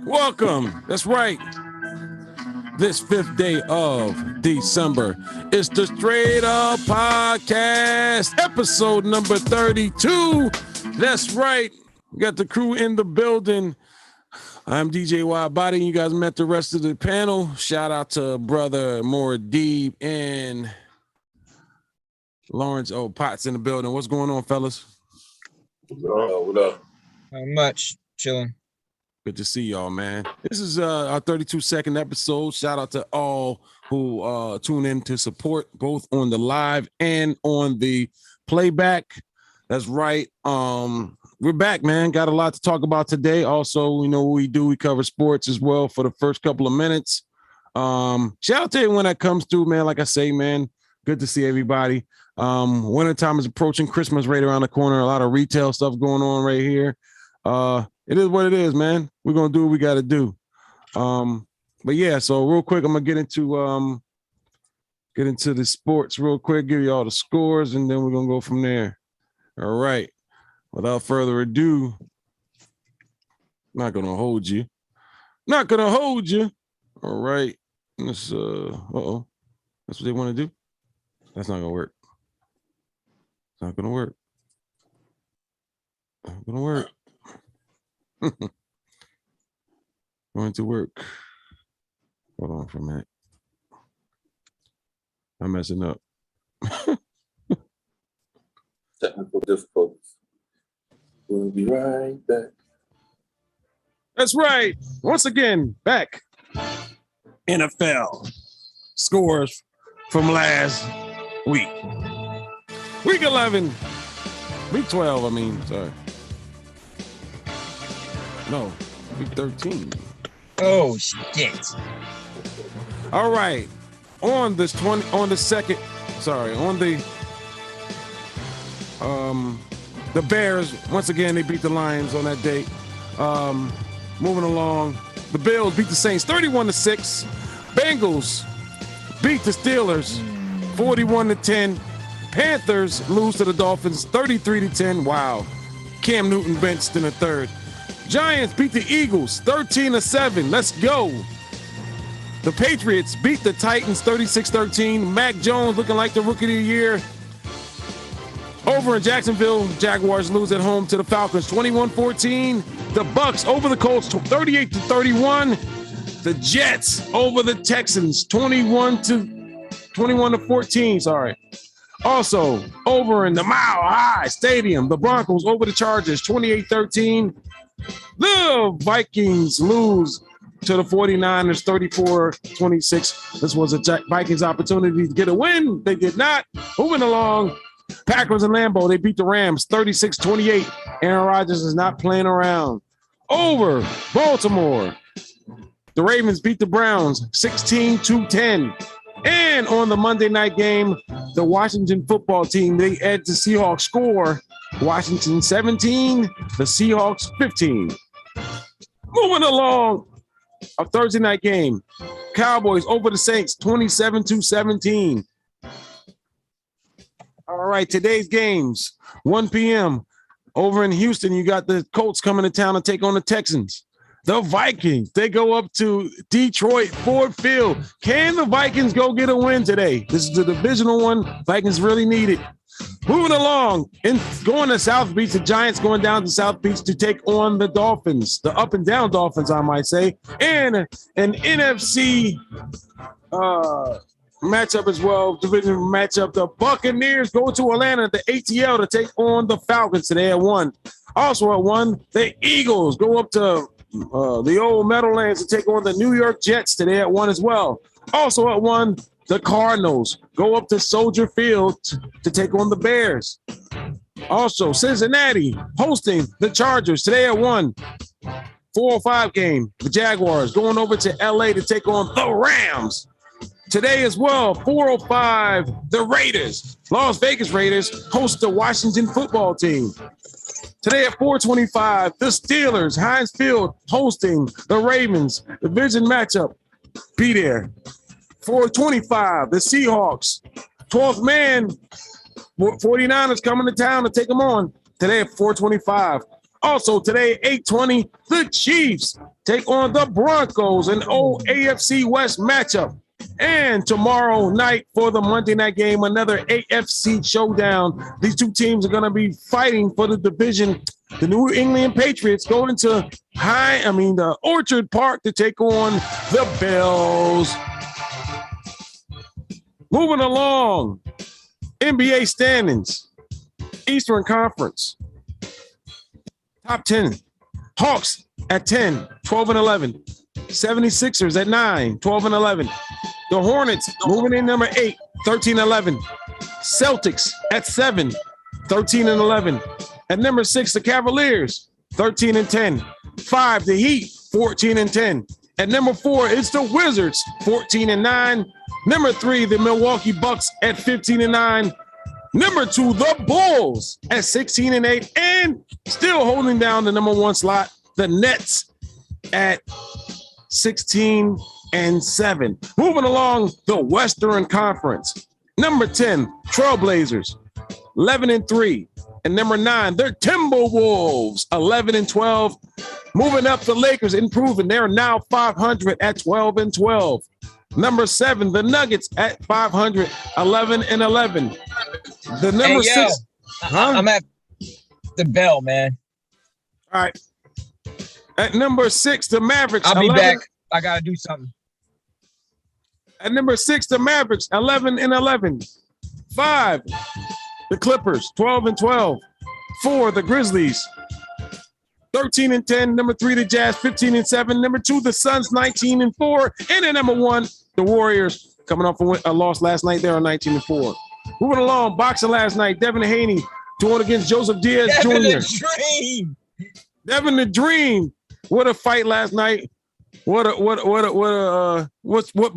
Welcome. That's right. This 5th day of December. It's the Straight Up Podcast, episode number 32. That's right. We got the crew in the building. I'm DJ Wild Body. You guys met the rest of the panel. Shout out to brother More Deep and Lawrence Potts in the building. What's going on, fellas? What up? Not much. Chilling. Good to see y'all, man. This is our 32-second episode. Shout out to all who tune in to support both on the live and on the playback. That's right. We're back, man. Got a lot to talk about today. Also, you know what we do. We cover sports as well for the first couple of minutes. Shout out to you when that comes through, man. Like I say, man, good to see everybody. Wintertime is approaching. Christmas right around the corner. A lot of retail stuff going on right here. It is what it is, man. We're gonna do what we gotta do. But yeah, so real quick, I'm gonna get into the sports real quick, give you all the scores, and then we're gonna go from there. All right. Without further ado, not gonna hold you. Not gonna hold you. All right. Let's uh-oh. That's what they want to do. That's not gonna work. It's not gonna work. Not gonna work. Going to work. Hold on for a minute. I'm messing up. Technical difficulties. We'll be right back. That's right. Once again, back. NFL scores from last week. Week 11. Week 12, I mean, sorry. No, week 13. Oh shit! All right, on the Bears once again they beat the Lions on that date. Moving along, the Bills beat the Saints 31-6. Bengals beat the Steelers 41-10. Panthers lose to the Dolphins 33-10. Wow, Cam Newton benched in the third. Giants beat the Eagles 13-7. Let's go. The Patriots beat the Titans 36-13. Mac Jones looking like the rookie of the year. Over in Jacksonville, Jaguars lose at home to the Falcons 21-14. The Bucks over the Colts 38-31. The Jets over the Texans 21-14. Sorry. Also, over in the Mile High Stadium, the Broncos over the Chargers 28-13. The Vikings lose to the 49ers 34-26. This was a Vikings opportunity to get a win. They did not. Moving along, Packers and Lambeau, they beat the Rams 36-28. Aaron Rodgers is not playing around. Over Baltimore. The Ravens beat the Browns 16-10. And on the Monday night game, the Washington football team, they edged the Seahawks score. Washington 17, the Seahawks 15. Moving along, a Thursday night game. Cowboys over the Saints 27-17. All right, today's games, 1 p.m. Over in Houston, you got the Colts coming to town to take on the Texans. The Vikings, they go up to Detroit Ford Field. Can the Vikings go get a win today? This is the divisional one. Vikings really need it. Moving along and going to South Beach, the Giants going down to South Beach to take on the Dolphins, the up and down Dolphins, I might say, and an NFC matchup as well, division matchup. The Buccaneers go to Atlanta, the ATL, to take on the Falcons today at 1. Also at 1, the Eagles go up to the old Meadowlands to take on the New York Jets today at 1 as well. Also at 1, the Cardinals go up to Soldier Field to take on the Bears. Also, Cincinnati hosting the Chargers today at 1. 4:05 game. The Jaguars going over to LA to take on the Rams. Today as well, 4:05, the Raiders, Las Vegas Raiders, host the Washington football team. Today at 4:25, the Steelers, Heinz Field, hosting the Ravens. Division matchup, be there. 4:25, the Seahawks, 12th man, 49ers coming to town to take them on. Today at 4:25. Also today, 8:20, the Chiefs take on the Broncos, an old AFC West matchup. And tomorrow night for the Monday night game, another AFC showdown. These two teams are going to be fighting for the division. The New England Patriots going to the Orchard Park to take on the Bills. Moving along, NBA standings, Eastern Conference, top 10, Hawks at 10, 12-11. 76ers at 9, 12-11. The Hornets moving in number 8, 13-11. Celtics at 7, 13-11. At number 6, the Cavaliers, 13-10. 5, the Heat, 14-10. At number 4, it's the Wizards, 14-9. Number 3, the Milwaukee Bucks at 15-9. Number 2, the Bulls at 16-8. And still holding down the number 1 slot, the Nets at 16-7. Moving along the Western Conference. Number 10, Trailblazers, 11-3. And number 9, they're Timberwolves, 11-12. Moving up, the Lakers improving. They're now 500 at 12-12. Number 7, the Nuggets at 500, 11-11. The number 6. I'm at the bell, man. All right. At number 6, the Mavericks. I'll be back. I gotta do something. At number 6, the Mavericks, 11-11. 5, the Clippers, 12-12. 4, the Grizzlies, 13-10. Number 3, the Jazz, 15-7. Number 2, the Suns, 19-4. And at number 1, the Warriors, coming off a loss last night. They're on 19-4. Moving along, boxing last night. Devin Haney going against Joseph Diaz Jr. Devin the Dream. What a fight last night. What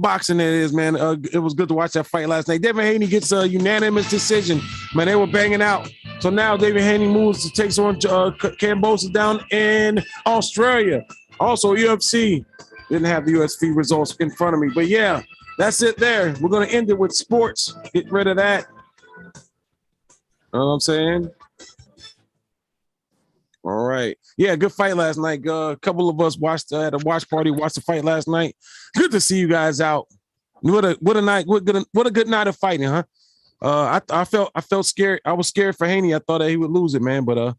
boxing it is, man. It was good to watch that fight last night. Devin Haney gets a unanimous decision. Man, they were banging out. So now David Haney moves to take on Kambosos down in Australia. Also, UFC didn't have the UFC results in front of me. But yeah, that's it there. We're going to end it with sports. Get rid of that. You know what I'm saying? All right. Yeah, good fight last night. A couple of us watched at a watch party, watched the fight last night. Good to see you guys out. What a night. What a good night of fighting, huh? I felt scared. I was scared for Haney. I thought that he would lose it, man. But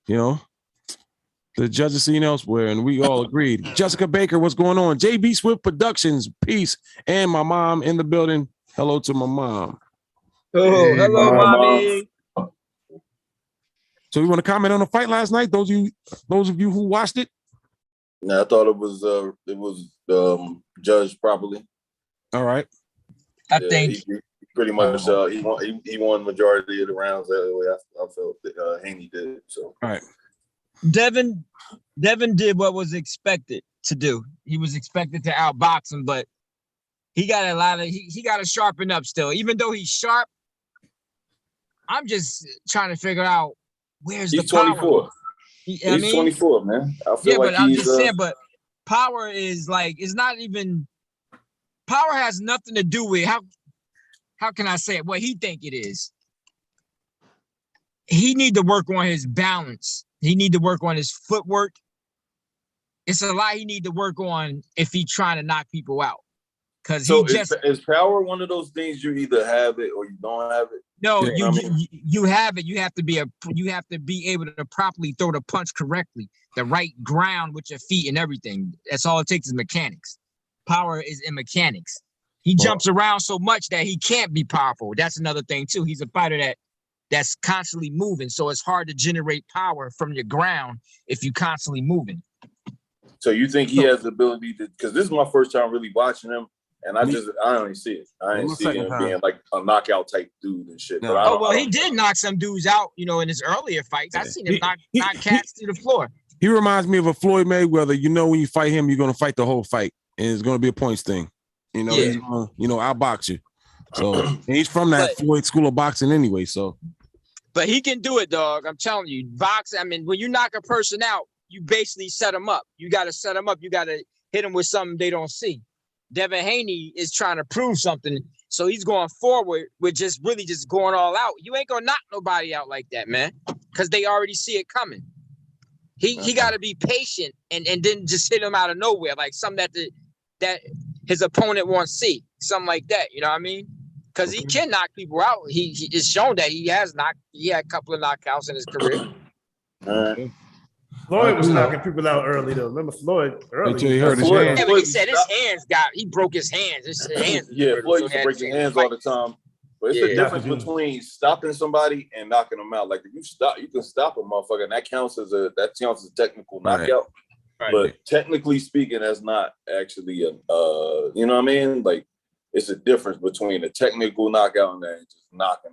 the judges seen elsewhere, and we all agreed. Jessica Baker, what's going on? JB Swift Productions, peace. And my mom in the building. Hello to my mom. Oh, hello, mommy. So you want to comment on the fight last night? Those of you who watched it? No, I thought it was judged properly. All right. I think he pretty much he won majority of the rounds. That way I felt that Haney did. So all right. Devin did what was expected to do. He was expected to outbox him, but he got a lot of he got to sharpen up still. Even though he's sharp, I'm just trying to figure out where's He's the power. 24. He's 24, man. I feel like but I'm he's just saying, but power is like it's not even power has nothing to do with how can I say it? What he think it is. He need to work on his balance. He need to work on his footwork. It's a lot he need to work on if he trying to knock people out. Cause so he just is power one of those things you either have it or you don't have it? no, You know what I mean? you have it. You have to be able to properly throw the punch correctly, the right ground with your feet and everything. That's all it takes is mechanics. Power is in mechanics. He jumps around so much that he can't be powerful. That's another thing too. He's a fighter that's constantly moving, so it's hard to generate power from your ground if you're constantly moving. So you think he has the ability to? Because this is my first time really watching him. And I don't see it. I didn't see him being like a knockout type dude and shit. No. But he did knock some dudes out, in his earlier fights. I seen him knock cats to the floor. He reminds me of a Floyd Mayweather. When you fight him, you're gonna fight the whole fight, and it's gonna be a points thing. He's gonna, outbox you. So and he's from that Floyd school of boxing anyway. So, but he can do it, dog. I'm telling you, boxing. I mean, when you knock a person out, you basically set them up. You got to set them up. You got to hit them with something they don't see. Devin Haney is trying to prove something, so he's going forward with just going all out. You ain't gonna knock nobody out like that, man, because they already see it coming. He got to be patient and then just hit him out of nowhere, like something that his opponent won't see, something like that. You know what I mean? Because he can knock people out. He is shown that he had a couple of knockouts in his career. Floyd was knocking people out early though. Remember Floyd early? Until he hurt his Yeah, hand. but he said he broke his hands. His hands Floyd used to break his hands all the time. But it's the difference between stopping somebody and knocking them out. Like if you can stop a motherfucker, and that counts as a technical knockout. Right. But technically speaking, that's not actually you know what I mean? Like it's a difference between a technical knockout and then just knocking,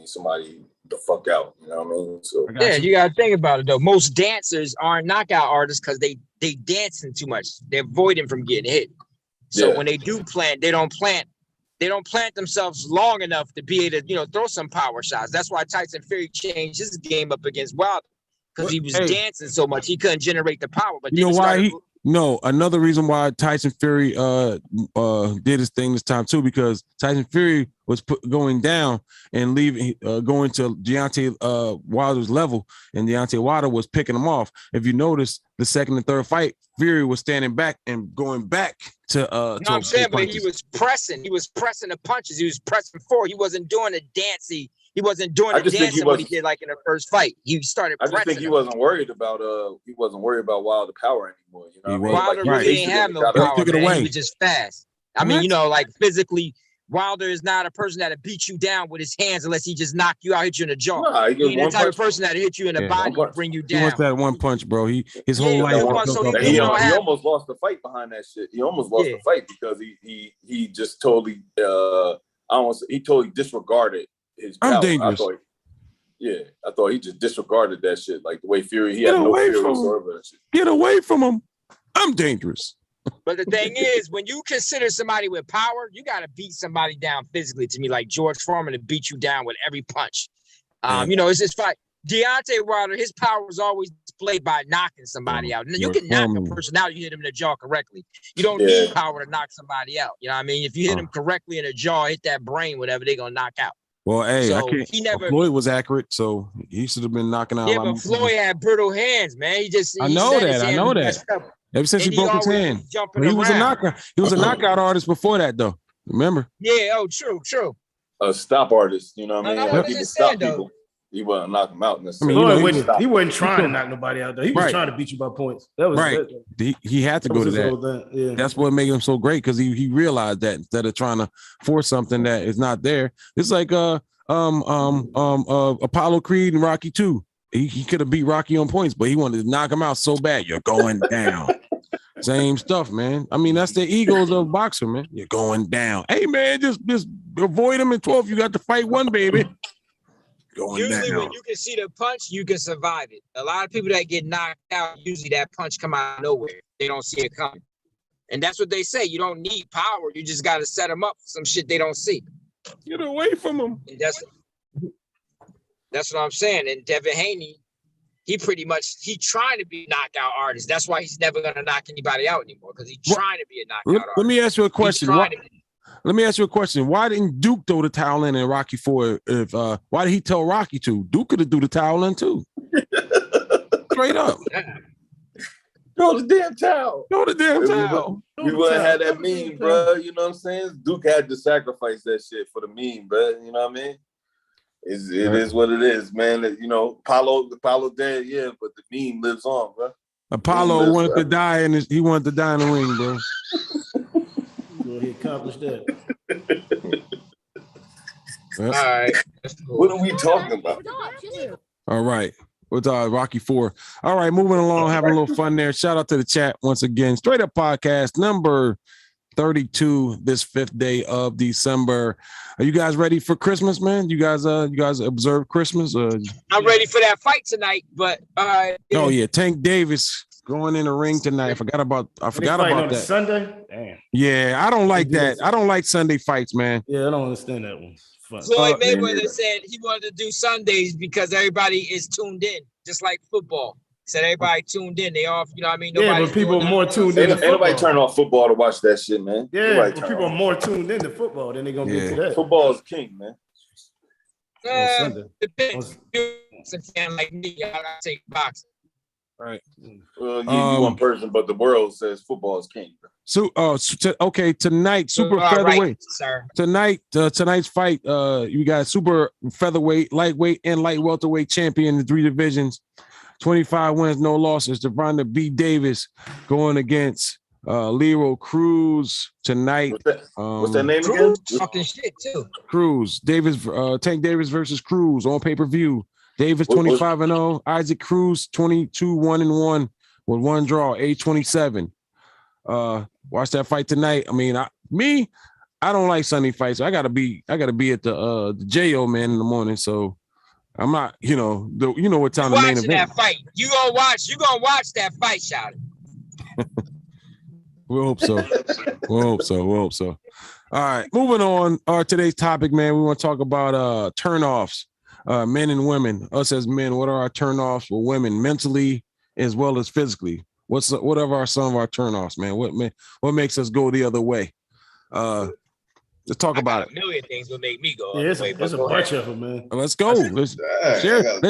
somebody the fuck out. You know what I mean? So you gotta think about it though. Most dancers aren't knockout artists because they dancing too much. They're avoiding from getting hit. So when they do plant, they don't plant themselves long enough to be able to, throw some power shots. That's why Tyson Fury changed his game up against Wilder. Because he was dancing so much, he couldn't generate the power. But another reason why Tyson Fury did his thing this time too, because Tyson Fury was going down and going to Deontay Wilder's level, and Deontay Wilder was picking him off. If you notice, the second and third fight, Fury was standing back and going back to. I'm saying, but he was pressing. He was pressing the punches. He was pressing forward. He wasn't doing the dancey. He wasn't doing the dancing what he did like in the first fight. He started. I just think he wasn't worried about Wilder power anymore. Wilder really didn't have no power. He was just fast. I mean, like physically, Wilder is not a person that'll beat you down with his hands unless he just knock you out, hit you in the jaw. Nah, he ain't the type of person that'll hit you in the body and bring you down. He wants that one punch, bro. His whole life. He almost lost the fight behind that shit. He almost lost the fight because he just totally he totally disregarded his power. I'm dangerous. I thought he just disregarded that shit. Like the way Fury, he had no fear whatsoever. That shit. Get away from him. I'm dangerous. But the thing is, when you consider somebody with power, you got to beat somebody down physically. To me, like George Foreman to beat you down with every punch. It's just fight. Deontay Wilder, his power was always displayed by knocking somebody out. You can knock a person out, you hit him in the jaw correctly. You don't need power to knock somebody out. You know what I mean? If you hit him correctly in the jaw, hit that brain, whatever, they're gonna knock out. Well, Floyd was accurate, so he should have been knocking out. Yeah, but Floyd had brittle hands, man. I know that. Ever since he broke his hand, he was a knockout. He was a knockout artist before that, though. Remember? Yeah. Oh, true. A stop artist. You know what I mean? He could stop people. He wasn't knock them out necessarily. He wasn't trying to knock nobody out though. He was trying to beat you by points. That was right. He had to go to that. Yeah. That's what made him so great because he realized that instead of trying to force something that is not there, it's like Apollo Creed and Rocky 2. He could have beat Rocky on points, but he wanted to knock him out so bad. You're going down. Same stuff, man. I mean, that's the egos of boxer, man. You're going down. Hey, man, just avoid him in 12. You got to fight one, baby. going Usually down. when you can see the punch, you can survive it. A lot of people that get knocked out, usually that punch come out of nowhere. They don't see it coming. And that's what they say. You don't need power. You just got to set them up for some shit they don't see. Get away from him. And that's what I'm saying. And Devin Haney, he trying to be a knockout artist. That's why he's never going to knock anybody out anymore, because he's trying to be a knockout artist. Let me ask you a question. Let me ask you a question. Why didn't Duke throw the towel in Rocky IV? Why did he tell Rocky to? Duke could have threw the towel in too. Straight up. Throw the damn towel. Throw the damn towel. We wouldn't have that meme, bro. You know what I'm saying? Duke had to sacrifice that shit for the meme, bro. You know what I mean? It is what it is, man. You know, Apollo dead, yeah, but the meme lives on, bro. Apollo wanted to die, and he wanted to die in the ring, bro. Well, he accomplished that. All right. What are we talking about? All right. With Rocky IV. All right, moving along, having a little fun there. Shout out to the chat once again. Straight Up Podcast number 32, this 5th day of December. Are you guys ready for Christmas, man? You guys observe Christmas? I'm ready for that fight tonight, but oh yeah, Tank Davis going in the ring tonight. I forgot about that. Sunday? Damn. Yeah, I don't like that. I don't like Sunday fights, man. Yeah, I don't understand that one. Floyd Mayweather said he wanted to do Sundays because everybody is tuned in, just like football. He said everybody tuned in. They off, you know what I mean? Yeah, but people are more tuned in. Ain't nobody turn off football to watch that shit, man. Yeah, but people are more tuned into football than they're gonna get to that. Football is king, man. Depends. A fan like me, I gotta take boxing. Right. Well, you one person, but the world says football is king. So, okay, tonight, super featherweight. Right, sir. Tonight's fight, you got super featherweight, lightweight, and light welterweight champion in the 3 divisions. 25 wins, no losses. Devonta B. Davis going against Lero Cruz tonight. What's that name again? Talking shit too. Cruz, Tank Davis versus Cruz on pay-per-view. Davis 25-0, Isaac Cruz 22-1-1 with 1 draw, age 27. Watch that fight tonight. I mean, I don't like Sunday fights. So I gotta be at the JO, man, in the morning. So I'm not, you know what time the main event. That fight. You gonna watch that fight, shout it. We'll hope so. All right, moving on. Today's topic, man, we want to talk about turnoffs. Men and women, us as men, what are our turnoffs for women mentally as well as physically? What are some of our turnoffs, man? What makes us go the other way? Let's talk about it. A million things will make me go. Yeah, there's a bunch of them, man. Let's go. Let's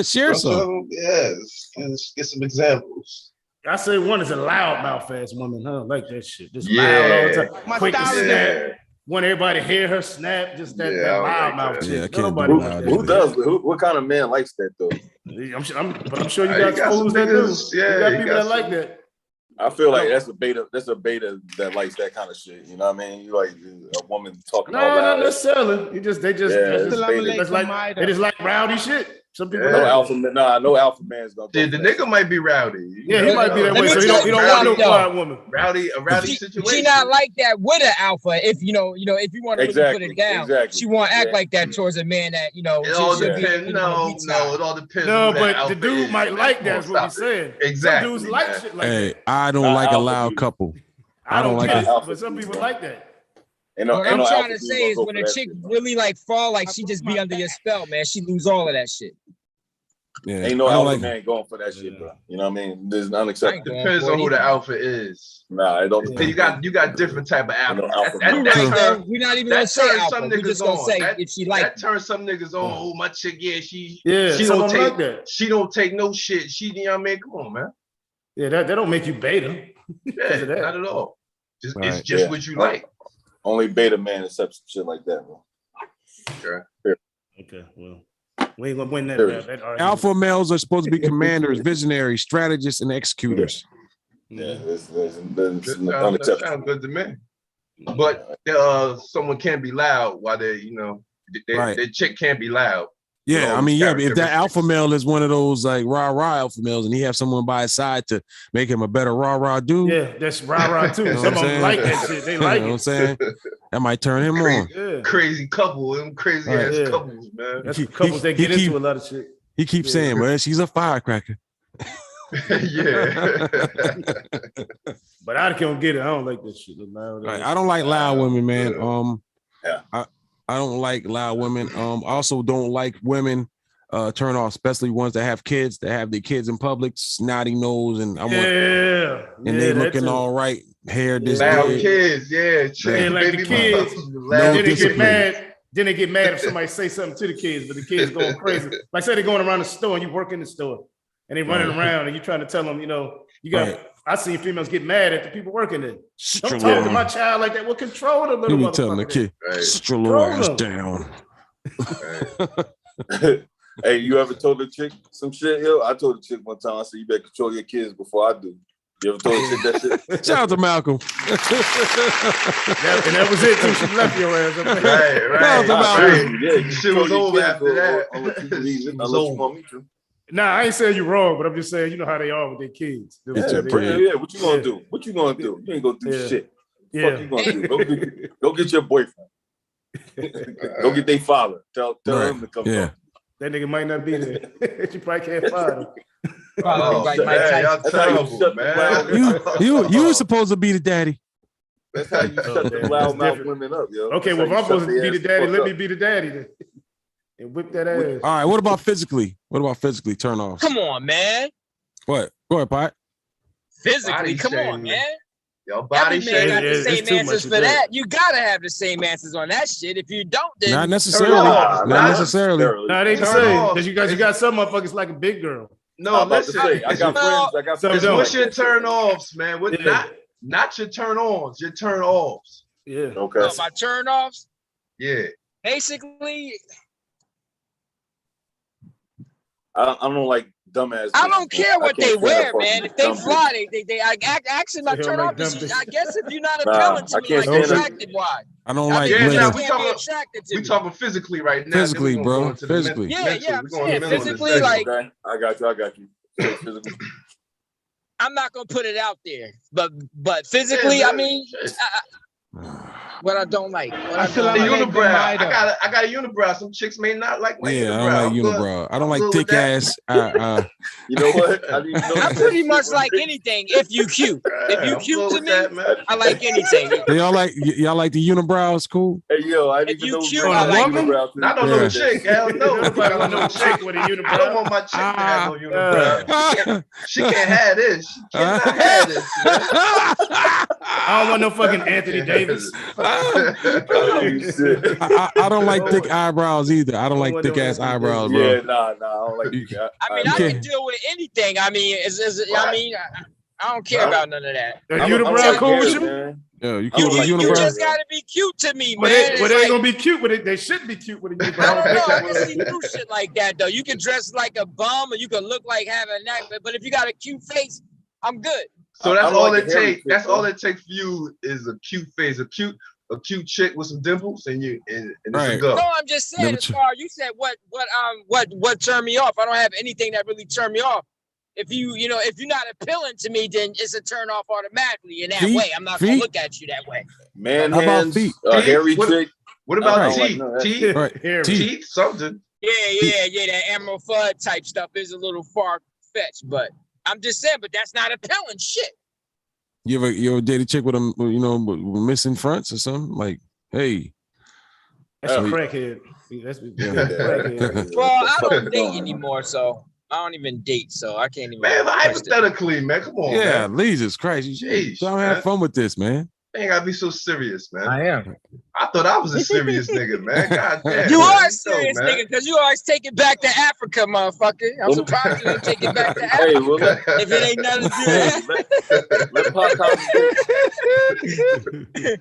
share some. Yeah, let's get some examples. I say one is a loudmouth ass woman. I don't like that shit. Just loud all the time. Quick to snap. Want everybody to hear her snap, just that loud mouth shit. Yeah, I can't Nobody do that. What kind of man likes that though? I'm sure you got fools that do. Yeah, you got people that like that. I feel like that's a beta that likes that kind of shit. You know what I mean? You like a woman talking all that. Not necessarily. They just like rowdy shit. Some people no alpha man's gonna. The nigga might be rowdy. Yeah, he might be that way. So he don't want no quiet woman. A rowdy situation. She not like that with an alpha. If you know, if you want to really put it down, she won't act like that towards a man that It all depends. No, it all depends. No, but the dude might like that. Is what he's saying. Exactly. Some dudes like shit like that. Hey, I don't like a loud couple. I don't like it, but some people like that. What I'm trying to say is when a chick really like fall, like she just be under your spell, man. She lose all of that shit. Yeah, ain't no alpha man going for that shit, bro. You know what I mean? This is unacceptable. Depends on who the alpha is. Nah, it don't. You got different type of alpha. We're not even gonna say alpha. We're just gonna say if she like that. Turns some niggas on. Oh, my chick, she don't take that. She don't take no shit. You know what I mean? Come on, man. Yeah, that don't make you beta. Yeah, not at all. It's just what you like. Only beta man accepts shit like that, bro. Sure. Okay, well. We ain't gonna win that Alpha males are supposed to be commanders, visionaries, strategists, and executors. Yeah, that's that sounds good to me. But someone can't be loud while their chick can't be loud. Yeah, I mean, if that alpha male is one of those like rah alpha males, and he have someone by his side to make him a better rah dude. Yeah, that's rah too. Some of them like that shit. They like it. You know what I'm saying? That might turn him on. Crazy couple, them crazy ass couples, man. That's couples that get into a lot of shit. He keeps saying, "Well, she's a firecracker." Yeah. But I can't get it. I don't like this shit. Right. I don't like loud women, man. I don't like loud women. I also don't like women turn off, especially ones that have kids, that have their kids in public, snotty nose, and they looking all right, hair this loud big. kids, like the kids. Then they get mad. Then they get mad if somebody say something to the kids, but the kids going crazy. Like say they're going around the store and you work in the store and they running around and you trying to tell them, you got. Right. I seen females get mad at the people working there. Don't talk to my child like that. Well, control the little motherfucker. Telling the kid, sit your ass down. Hey, you ever told a chick some shit? Yo, I told a chick one time. I said, "You better control your kids before I do." You ever told a chick that shit? Shout out to Malcolm. And that was it too. She left your ass. Right. Yeah, shit was over after that. Unless you want me to. Nah, I ain't saying you're wrong, but I'm just saying you know how they are with their kids. What you gonna do? What you gonna do? You ain't gonna do shit. What you gonna do? Go get your boyfriend. Go get their father. Tell him to come. Yeah. That nigga might not be there. She probably can't find him. You were supposed to be the daddy. That's how you shut the loudmouth women up, yo. Okay, well, if I'm supposed to be the daddy, let me be the daddy then. And whip that ass. All right, what about physically? Turn off? Come on, man. What? Go ahead, Pot. Physically, come on, man. Your body shape got the same answers for that. You gotta have the same answers on that shit. If you don't, then not necessarily. Not necessarily. No, it ain't the same. Because you got some motherfuckers like a big girl. No, listen. I got friends. I got friends. What's your turn offs, man? What not your turn ons, your turn offs. Yeah. Okay. So my turn offs. Yeah. Basically, I don't like dumbass. I don't care what they wear, man. If they fly, I actually my turn off is, I guess if you're not appealing to me, like attracted, why? I don't like we talking physically right now. Physically, bro. Physically. Yeah. Physically, like I got you. Physically. I'm not gonna put it out there, but physically, I mean, what I don't like. I feel like unibrow. I got a unibrow. Some chicks may not like unibrow. I don't like unibrow. I don't like thick ass. You know what? I pretty much like anything if you cute. If you cute to me, I like anything. Y'all like the unibrow? It's cool. Hey yo, I didn't even know cute, I like unibrow. I don't know a chick. Hell no. Nobody want no chick with a unibrow. I don't want my chick to have no unibrow. She can't have this. She cannot have this. I don't want no fucking Anthony Davis. I don't like thick eyebrows either. I don't like thick ass eyebrows, bro. Yeah, nah, I don't like. I mean, I can deal with anything. I mean, I don't care about none of that. Unibrow cool with you? Yeah, you cool with unibrow? You just gotta be cute to me, man. They ain't gonna be cute with it. They should be cute with a unibrow. I don't know. I can see through shit like that though. You can dress like a bum, or you can look like having that. But if you got a cute face, I'm good. So that's all it takes. That's all it takes for you is a cute face, a cute chick with some dimples, and it's a go. No, I'm just saying. As far you said, what turned me off? I don't have anything that really turned me off. If you're not appealing to me, then it's a turn off automatically. In that way, I'm not gonna look at you that way. Man hands, hairy chick. What about teeth? Teeth, something. Yeah. That Emerald Fudd type stuff is a little far fetched, but. I'm just saying, but that's not appealing shit. You ever date a chick with missing fronts or something? Like, hey. That's a crackhead. Well, I don't date anymore, so I don't even date, so I can't even. Man, hypothetically, man, come on. Yeah, man. Jesus Christ. You don't have fun with this, man. Ain't gotta be so serious, man. I am. I thought I was a serious nigga, man. God damn. You are a serious nigga because you always take it back to Africa, motherfucker. I'm surprised you didn't take it back to Africa. If it ain't nothing to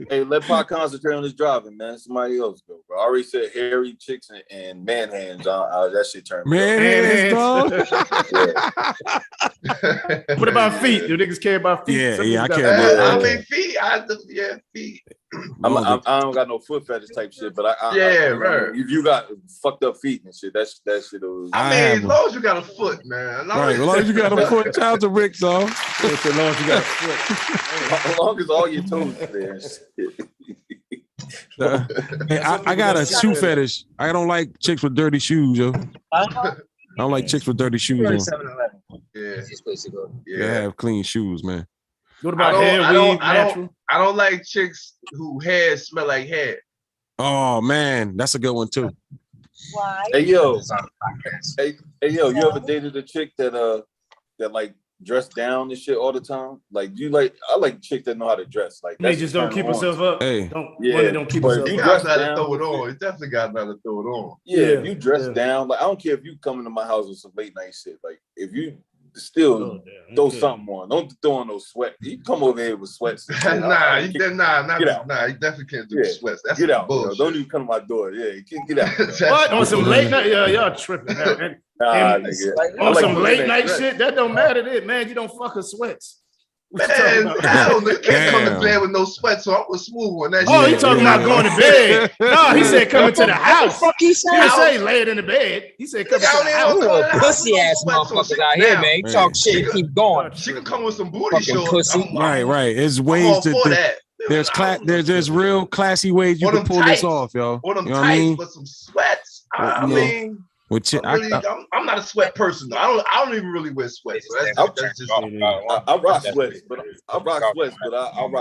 do. Let Pac concentrate on his driving, man. Somebody else go, bro. I already said hairy chicks and man hands. That shit turned me man hands, dog. What about feet? Do niggas care about feet? Yeah, I care about that. I mean, feet. Feet. I don't got no foot fetish type shit, but I right. If you got fucked up feet and shit, that shit was. I mean, as long as you got a foot, man. Right, as long as you got a foot, shout out to Rick, dog. As long as you got a foot. As long as all your toes there. Hey, I got a shoe fetish. I don't like chicks with dirty shoes, yo. I don't like chicks with dirty shoes on. 7-Eleven. Yeah. Easiest place to go. They have clean shoes, man. What about hair, weave, natural? I don't like chicks who hair smell like hair. Oh man, that's a good one too. Why? Hey yo, you ever dated a chick that like dressed down and shit all the time? Like I like chicks that know how to dress. Like they just don't keep herself up. Hey, don't keep herself up. You got to throw it on. You definitely got to throw it on. Yeah, if you dress down, like I don't care if you come into my house with some late night shit. Like if you still throw something on, don't throw on no sweat. You come over here with sweats. You definitely can't do sweats. That's get out. Bullshit. Don't even come to my door. Yeah, you can't get out. What on some late night? Yeah, y'all tripping. On some late night shit, that don't matter. Man, you don't fuck her sweats. Man, hell, you can't come to bed with no sweat, so I was smooth on that. Oh, you talking about going to bed? No, he said coming to the house. Fuck, he said. He didn't say lay it in the bed. He said coming to the house. Pussy ass motherfuckers out here, man. You talk shit, keep going. She can come with some booty shorts. Right. There's ways to. There's real classy ways you can pull this off, yo. Or them tights with some sweats. I mean. I'm not a sweat person though. I don't even really wear sweats. So that's just I rock sweats, but I rock a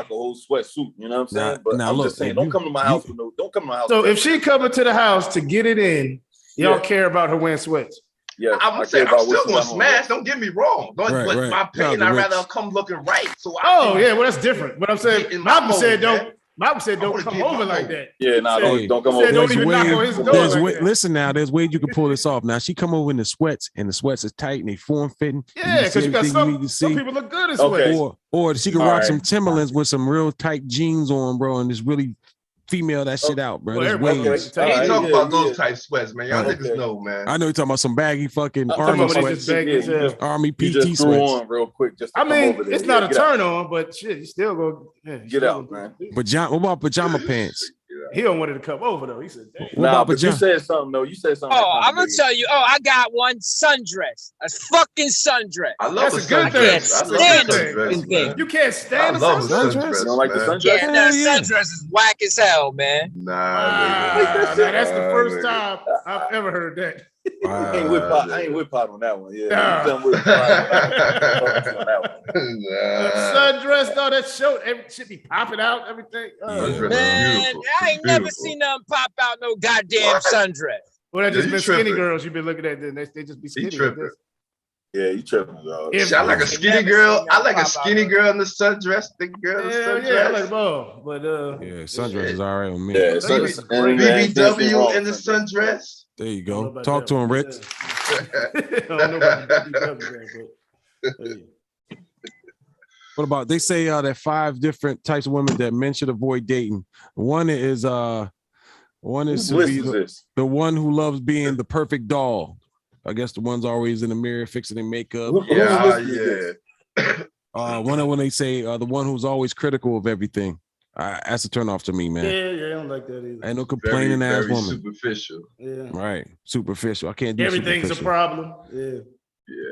whole sweatsuit. You know what I'm saying? But I'm just saying, don't come to my house with no. Don't come to my house. So if she coming to the house to get it in, y'all care about her wearing sweats? Yeah, I'm still gonna smash. Don't get me wrong. But my opinion, I'd rather come looking right. So well, that's different. But I'm saying, Malcolm said don't. Malcolm said, "Don't come over like that." Yeah, don't come over. Don't even knock on his door. Listen now, there's ways you can pull this off. Now she come over in the sweats, and the sweats is tight and they form fitting. Yeah, because you got some people look good in sweats. Or she can rock some Timberlands with some real tight jeans on, bro, and just really female that shit out, bro. There's ways. I ain't talking about those type sweats, man. Y'all niggas know, man. I know you're talking about some baggy fucking army sweats, army PT sweats. On real quick, just it's not a turn on, but shit, you still go get out, man. What about pajama pants? He don't want it to come over though. He said, "Nah, but you said something though. You said something." Oh, I'm gonna tell you. Oh, I got one sundress. A fucking sundress. I love a good thing. That's a good thing. You can't stand a sundress. You don't like the sundress? Yeah, that sundress is whack as hell, man. Nah, that's the first time I've ever heard that. I ain't with pot on that one. Yeah, sundress though, that should be popping out everything. Man, I ain't never seen them pop out no goddamn sundress. Well, that just been skinny girls you've been looking at. Then they just be skinny. Yeah, you tripping, dog. I like a skinny girl. I like a skinny girl in the sundress. Thick girl in the sundress. Yeah, I like both. But sundress is all right with me. Yeah, BBW in the sundress. There you go. Talk to him, Rich. What about they say that 5 different types of women that men should avoid dating. One is the one who loves being the perfect doll. I guess the one's always in the mirror fixing their makeup. One of when they say the one who's always critical of everything. That's a turn off to me, man. Yeah, I don't like that either. Ain't no complaining ass woman. Superficial. Yeah. Right. Superficial. I can't do everything's a problem. Yeah.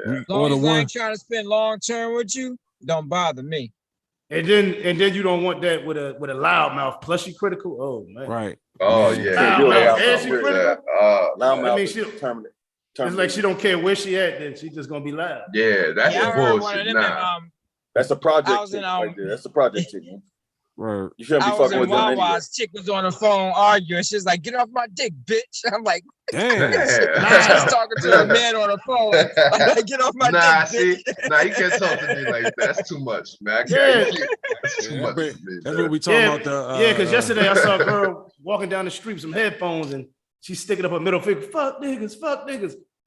As long as I ain't trying to spend long term with you, don't bother me. And then you don't want that with a loud mouth. Plus she critical. Oh man. Right. Oh yeah. And she critical. Loud mouth. I mean, it's like she don't care where she at, then she just gonna be loud. Yeah, that's bullshit. That's a project. That's a project chick, man. Right. You shouldn't be fucking with them anyway. Chick was on the phone arguing. She's like, "Get off my dick, bitch." I'm like, "Damn." She's talking to a man on the phone. I'm like, "Get off my dick." You can't talk to me like that. That's too much, man. That's too much. That's what we talking about. Because yesterday I saw a girl walking down the street with some headphones and she's sticking up her middle finger. Fuck niggas.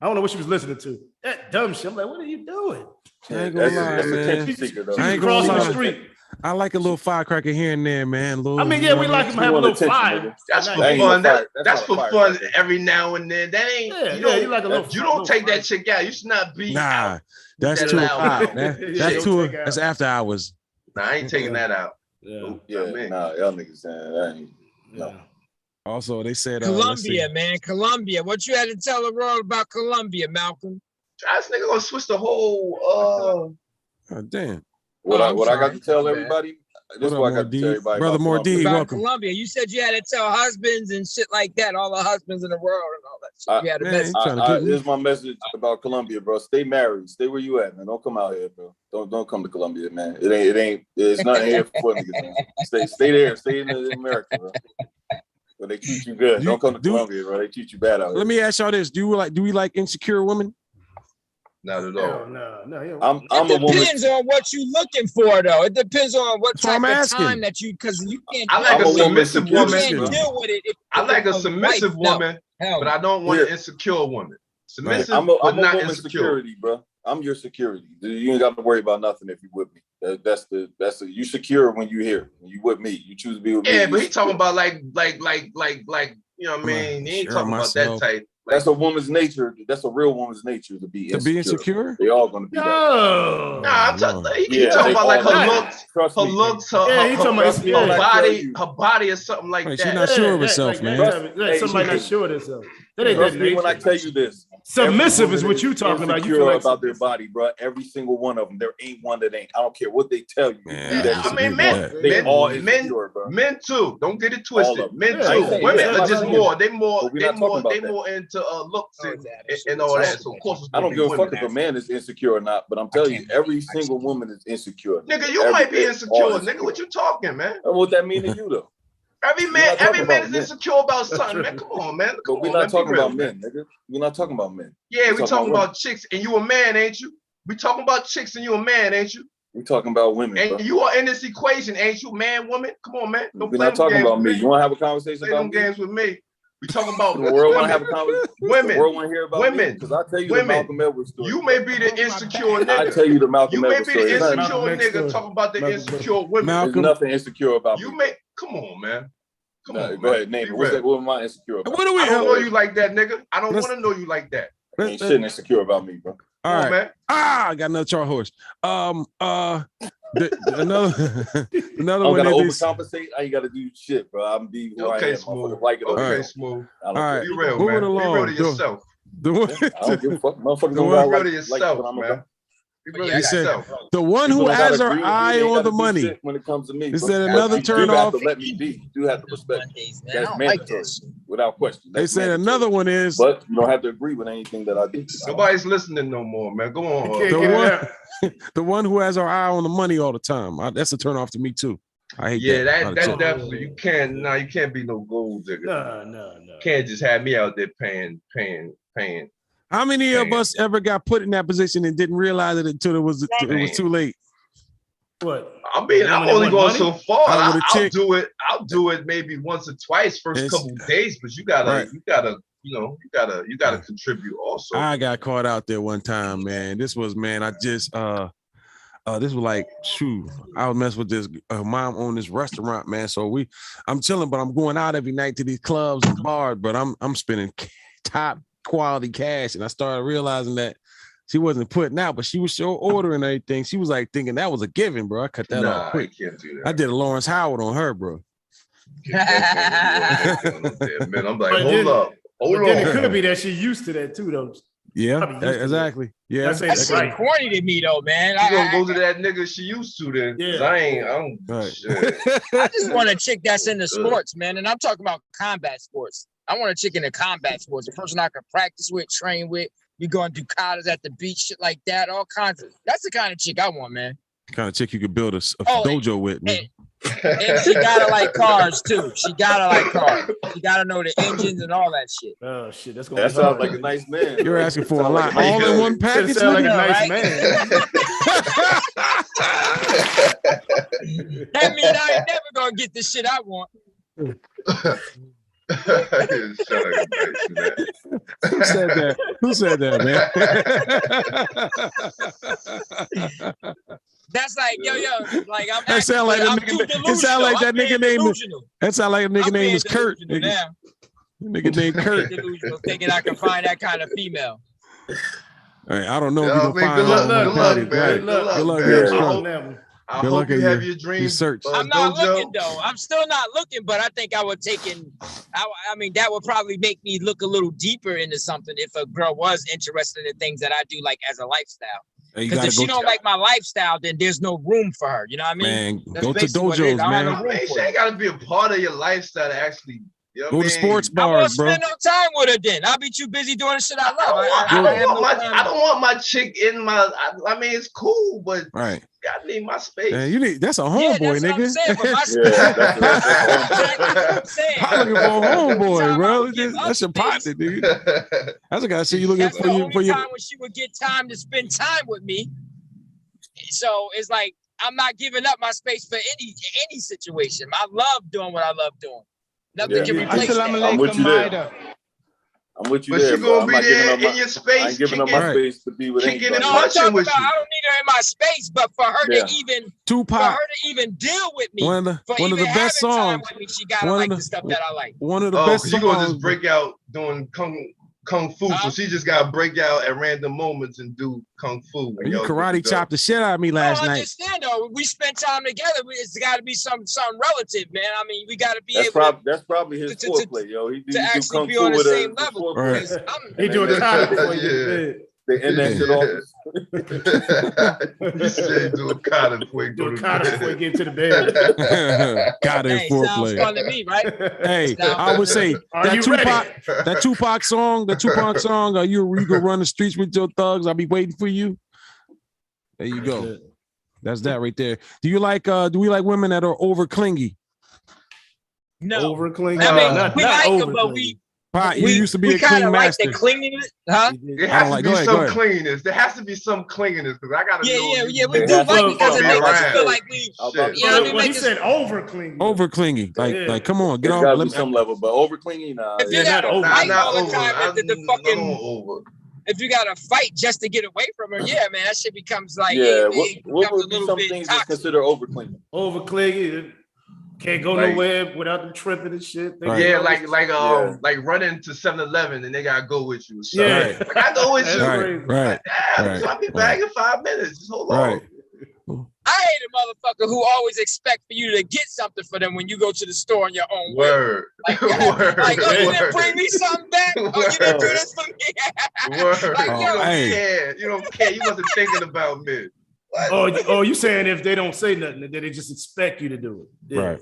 I don't know what she was listening to. That dumb shit. I'm like, what are you doing? I ain't gonna lie, man. She's crossing the street. I like a little firecracker here and there, man. We like him to have a little fire. That's for fun. That's for fun every now and then. That ain't. You like a little. You don't take that chick out. You should not be. Nah, that's too hot. That's too. That's after hours. Nah, I ain't taking that out. Nah, y'all niggas saying that ain't. No. Also, they said Colombia, man. Colombia. What you had to tell the world about Colombia, Malcolm? This nigga gonna switch the whole. Damn. What I got to tell everybody. This is what I got to tell everybody. Brother Mordi, welcome. Colombia. You said you had to tell husbands and shit like that, all the husbands in the world and all that shit. You had a message. Here's my message about Colombia, bro. Stay married. Stay where you at, man. Don't come out here, bro. Don't come to Colombia, man. It's nothing here for niggas, man. Stay there. Stay in America, bro. But they treat you good. Don't come to Colombia, bro. They treat you bad out here. Let me ask y'all this: do we like insecure women? Not at all. No. I'm a woman. It depends on what you're looking for, though. It depends on what type of asking. time that you, because you can't. I like a submissive woman. You can't deal with it. I like a submissive woman, but I don't want an insecure woman. Submissive, I'm but not woman insecure. security, bro. I'm your security. You ain't got to worry about nothing if you with me. You secure when you here. When you with me, you choose to be with me. Yeah, but he talking about like you know what I mean? He ain't talking about that type. That's a woman's nature. That's a real woman's nature to be insecure. They all gonna be that. Nah, he talking about like her looks, her body or something like that. She's not sure of herself, man. Somebody not sure of themselves. That ain't that nature. When I tell you this, submissive is what you talking about. You feel like about their body, bro. Every single one of them. There ain't one that ain't. I don't care what they tell you. I mean, men too. Don't get it twisted. Men too. Women are just more. They more into looks and all that. So of course, I don't give a fuck if a man is insecure or not. But I'm telling you, every single woman is insecure. Nigga, you might be insecure. Nigga, what you talking, man? What that mean to you though? Every man is insecure about something, man. Come on, man. But we're not talking about men, nigga. We're not talking about men. Yeah, we're talking about chicks, and you a man, ain't you? We talking about chicks, and you a man, ain't you? We're talking about women. And you are in this equation, ain't you? Man, woman. Come on, man. We're not talking about me. You want to have a conversation about me? Games with me. We talking about the world want to have a conversation. Women. The world want to hear about women. Because I tell you the Malcolm Edwards story. You may be the insecure nigga. I tell you the Malcolm Edwards story. You may be the insecure nigga talking about the insecure women. There's nothing insecure about me. You may. Come on, man. Come on, go ahead, name it. What am I insecure about? I don't know you like that, nigga. I don't want to know you like that. Ain't shit insecure about me, bro. All right, man. I got another chart horse. Another I one. Gotta overcompensate. I ain't gotta do shit, bro. I'm be who I am. Smooth. Like it. Okay, smooth. All right, be real, man. Be real to yourself. The one. I don't give a fuck. Motherfuckers don't be real to yourself, man. He said, the one who has her eye on the money. When it comes to me, he said another turn off. Let me be. You have to respect me. That's mandatory, without question. They said another one is, but you don't have to agree with anything that I do. Nobody's listening no more, man. Go on. The one who has her eye on the money all the time. That's a turn off to me too. I hate that. That definitely. You can't be no gold digger. No. Can't just have me out there paying. How many of us ever got put in that position and didn't realize it until it was too late? What? I mean, I'm only going so far. I'll do it maybe once or twice first couple of days, but you gotta contribute also. I got caught out there one time, man. This was this was like, shoot, I was messing with this mom on this restaurant, man. So I'm chilling, but I'm going out every night to these clubs and bars, but I'm spending top quality cash, and I started realizing that she wasn't putting out, but she was still ordering everything. She was like thinking that was a given, bro. I cut that off quick. Can't do that. I did a Lawrence Howard on her, bro. Man, I'm like, hold up. Then it could be that she used to that too, though. Yeah, exactly. Yeah, that's right. Corny to me though, man. You gonna go to that nigga she used to then? Yeah. I don't. Right. I just want a chick that's into sports, man, and I'm talking about combat sports. I want a chick in the combat sports, a person I can practice with, train with. We going to do katas at the beach, shit like that, all kinds of. That's the kind of chick I want, man. The kind of chick you could build a dojo with, man. And she gotta like cars too. She gotta like cars. She gotta know the engines and all that shit. Oh shit, that sounds like a nice man. You're asking for a lot, all in one package. Sound like a nice man. That means I ain't never gonna get the shit I want. Who said that, man? That's like, yo, like I'm. That sound like that nigga. It sound like that nigga name. That sound like a nigga name is Kurt. Nigga named Kurt. Thinking I can find that kind of female. All right, I don't know if you can find good luck, man. I hope you have your dreams. Search. I'm not looking though. I'm still not looking, but I think I would take in. I mean, that would probably make me look a little deeper into something if a girl was interested in things that I do, like as a lifestyle. Because if she don't like my lifestyle, then there's no room for her. You know what I mean? Man, That's go to basically what it is. dojos, I man. don't have no room She for ain't gotta be a part of your lifestyle to actually. You know Go what to I mean? sports I won't bars, bro. spend no time with her then. I'll be too busy doing the shit I love. I don't want my chick in my. I mean, it's cool, but Right. I need my space. Man, that's a homeboy, that's nigga. what I'm saying, but my I'm looking for a homeboy, bro. That's your partner, dude. That's a guy. See you looking for you for your. Time when she would get time to spend time with me. So it's like I'm not giving up my space for any situation. I love doing what I love doing. Nothing can replace that. I'm with you there. I'm with you there. But she gonna be there in your space. I ain't giving up my space to be with anybody. No, I'm talking about I don't need her in my space, but for her to even deal with me, one of the best songs. Me, she gotta like the stuff that I like. One of the best songs. You gonna just break out doing kung fu, so she just gotta break out at random moments and do kung fu. You karate chopped the shit out of me last night. I understand though. We spent time together. It's got to be some relative, man. I mean, we got to be that's probably his foreplay, yo. He actually kung be fu on the with same level. Right. He doing karate. They end that shit off. You said do a kata before you go to bed. Before you get to the bed. Kata and foreplay. Sounds fun to me, right? Hey, I would say that Tupac song. Are you gonna run the streets with your thugs? I'll be waiting for you. There you go. That's that right there. Do we like women that are over clingy? No, over clingy. I mean, we like them, but you used to be a clean master. Like the clinginess, huh? There has to be some cleanliness. There has to be some cleanliness because I gotta know. Yeah. We do like because it makes us feel like we. Well, he said over clingy. Over clingy, like come on, get off. Gotta be some level, but over clingy, nah. If you got to fight all the time after the fucking. If you got to fight just to get away from her, yeah, man, that shit becomes like. Yeah, what would be some things that's considered over clingy? Over clingy. Can't go nowhere without them tripping and shit. Right. Yeah, like running to 7-Eleven and they gotta go with you. So yeah, like, I go with you. Right. So I'll be back in 5 minutes. Just hold on. I hate a motherfucker who always expect for you to get something for them when you go to the store on your own. Word. Like, oh, you didn't bring me something back? Oh, you didn't do this for me? Word. Like, you don't care. You wasn't thinking about me. Oh, you saying if they don't say nothing, that they just expect you to do it. Yeah. Right.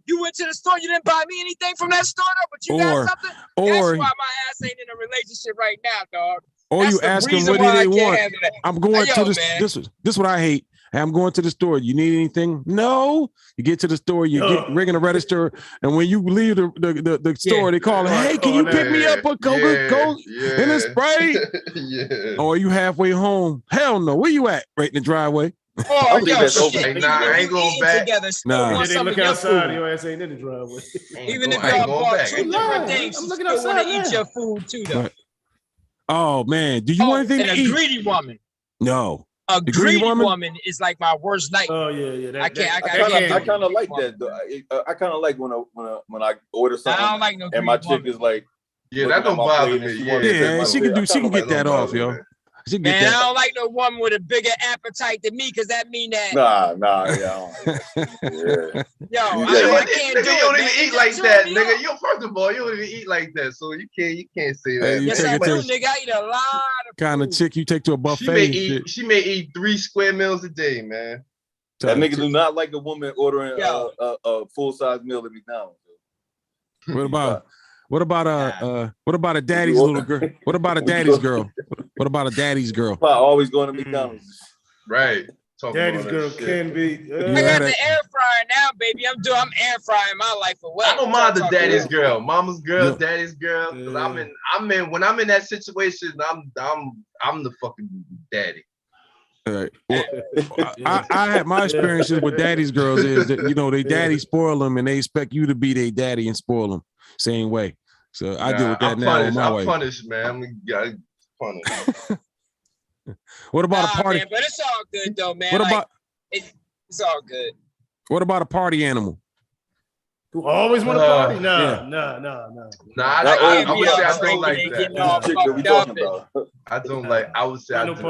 You went to the store, you didn't buy me anything from that store, though, but you got something? That's why my ass ain't in a relationship right now, dog. Or you ask them what do they want. I'm going to this is what I hate. I'm going to the store. You need anything? No. You get to the store, you get ringing the register, and when you leave the store, they call, hey, can you pick me up a Coca-Cola in a Sprite? Or are you halfway home? Hell no. Where you at? Right in the driveway. Oh, yo, I ain't going back. Nah. They look outside, your ass ain't in the driveway. Even if y'all bought 2 different things, you still want to eat your food too, though. Oh man, do you want anything to eat? A greedy woman. No. A greedy woman is like my worst nightmare. Oh yeah. I can't. I kind of like that though. I kind of like when I order something. I don't like no and my chick is like, that don't bother me. Yeah, she can get that off, yo. Man, I don't like no woman with a bigger appetite than me because that mean that. Nah, Yo, I can't do it. You don't even eat like that, nigga. You first of all, you don't even eat like that, so you can't say that. Yes, I do, nigga. I eat a lot of kind of chick you take to a buffet. She may eat 3 square meals a day, man. That nigga do not like a woman ordering a full-size meal at McDonald's. What about a daddy's little girl? What about a daddy's girl? What about a daddy's girl? Always going to McDonald's. Right. Daddy's girl can be. I got the air fryer now, baby. I'm air frying my life away. I don't mind the daddy's girl, mama's girl, daddy's girl. Cause I'm in when I'm in that situation, I'm the fucking daddy. All right. Well, I had my experiences with daddy's girls is that they daddy spoil them and they expect you to be their daddy and spoil them same way. So I deal with that now on my way. I'm punished, man. I'm punished. What about a party? Man, but it's all good though, man. What about it's all good. What about a party animal? Who always want to party? No. I would say I don't like that. I don't like. I would say I don't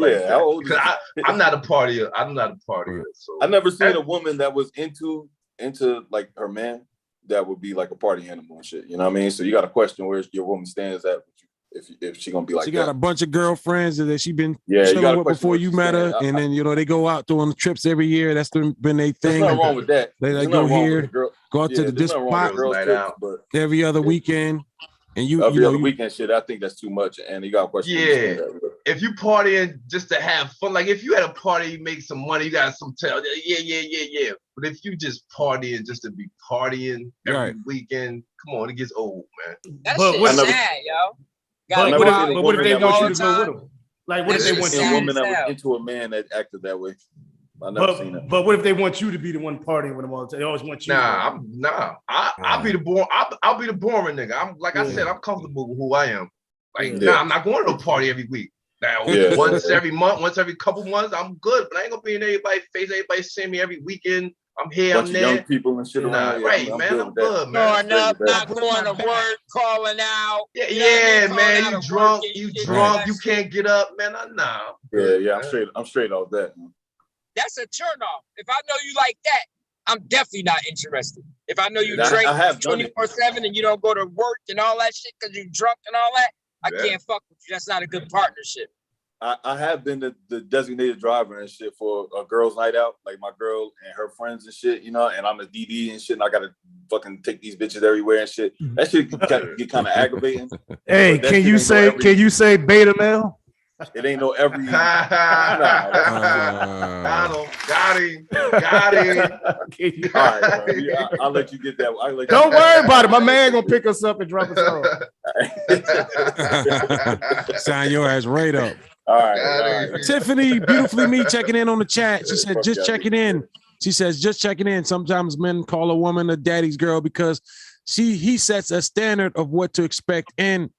like that. Because I'm not a partier. So I never seen a woman that was into like her man that would be like a party animal and shit. You know what I mean? So you got to question where your woman stands at if she gonna be like she got that. a bunch of girlfriends that she been you chilling with before you met her, and then they go out doing trips every year. That's been their thing. There's nothing wrong with that. They go here, go out to this spot every other weekend, and every other weekend shit. I think that's too much, and you got a question. Yeah, if you partying just to have fun, like if you had a party, you make some money, you got some tell. Yeah. But if you just partying just to be partying every weekend, come on, it gets old, man. That shit's sad, yo. But what if they want you to go with them? Like, what if they want a woman that was into a man that acted that way? I never seen that. But what if they want you to be the one partying with them all the time? They always want you. I'll be the boring nigga. I'm like I said, I'm comfortable with who I am. Like, I'm not going to no party every week. Now, once every month, once every couple months, I'm good. But I ain't gonna be in everybody's face. Everybody seeing me every weekend. I'm here, I'm there. Young people and shit around. Right, man. I'm good, man. Going up, not going to work, calling out. Yeah, man. You drunk. You can't get up, man. Nah. Yeah. I'm straight off that. That's a turn off. If I know you like that, I'm definitely not interested. If I know you drink 24/7 and you don't go to work and all that shit because you drunk and all that, I can't fuck with you. That's not a good partnership. I have been the designated driver and shit for a girls' night out, like my girl and her friends and shit, and I'm a DD and shit, and I gotta fucking take these bitches everywhere and shit. That shit get kind of aggravating. Hey, can you say beta male? It ain't no every. Got him. All right, I'll let you get that. Don't worry about it. My man gonna pick us up and drop us off. Sign your ass right up. All right. Tiffany, beautifully me checking in on the chat. She said, just checking in. She says, just checking in. Sometimes men call a woman a daddy's girl because he sets a standard of what to expect, and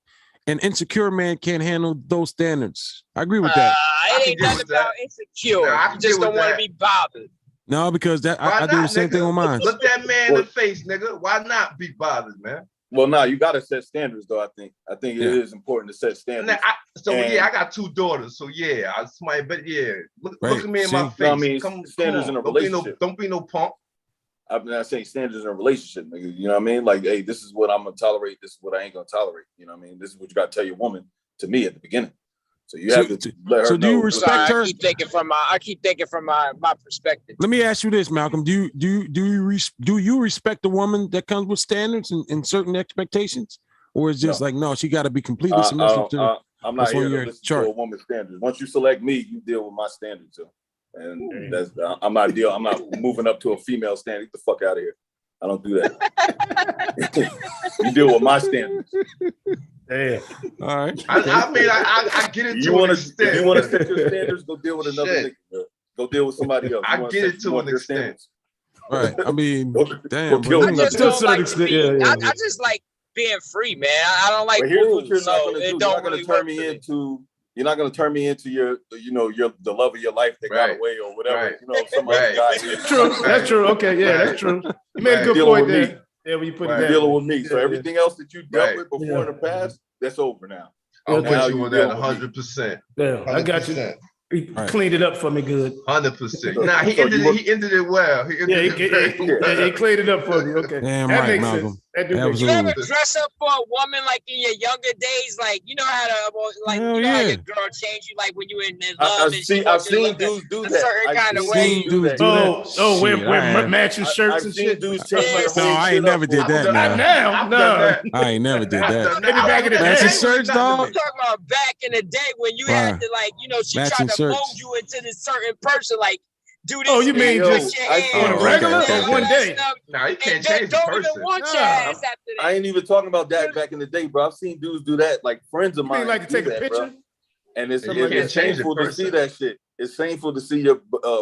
an insecure man can't handle those standards. I agree with that. It ain't nothing about insecure. You just don't want to be bothered. No, because I do the same thing on mine. Look that man in the face, nigga. Why not be bothered, man? Well, no, you got to set standards, though. I think it is important to set standards. I got 2 daughters, so look at me in my face. I mean, standards in a relationship. Don't be no punk. I'm not saying standards in a relationship, nigga. You know what I mean? Like, hey, this is what I'm gonna tolerate. This is what I ain't gonna tolerate. You know what I mean? This is what you gotta tell your woman to me at the beginning. So you have to let her know. So do you respect her? I keep thinking from my perspective. Let me ask you this, Malcolm. Do you respect the woman that comes with standards and certain expectations, or is just like no, she got to be completely submissive to? I'm not here to listen to a woman's standards. Once you select me, you deal with my standards too. And I'm not moving up to a female standard. Get the fuck out of here. I don't do that. You deal with my standards. Yeah. All right. I mean, I get it to an extent. If you want to set your standards, go deal with another nigga. Go deal with somebody else. I get it to an extent. Right. I mean, damn. I just don't like I just like being free, man. I don't like rules, so it don't really turn me into. You're not gonna turn me into your the love of your life that got away or whatever. Some other guy. That's true. Okay, that's true. You made a good point there. Yeah, when you put it dealing with me. So everything else that you dealt with before in the past, that's over now. I'm with you on that 100%. Yeah, I got you. He cleaned it up for me good. 100%. Nah, he ended it well. He cleaned it up for me. Okay. Damn that makes sense. You ever dress up for a woman like in your younger days? Like, you know how how your girl changed you, like when you were in love. I've seen dudes do that. A certain kind of way. Wear matching shirts and shit. No, I ain't never did that. No, I ain't never did that. Maybe back in the day. Matching shirts, dog. I'm talking about back in the day when you had to she tried to mold you into this certain person, like. Do this. Oh, you mean just on a regular or one day? Nah, you can't change the person. I ain't even talking about that back in the day, bro. I've seen dudes do that. Like friends of mine. You like to take a picture? Bro. And it's shameful to see that shit. It's shameful to see your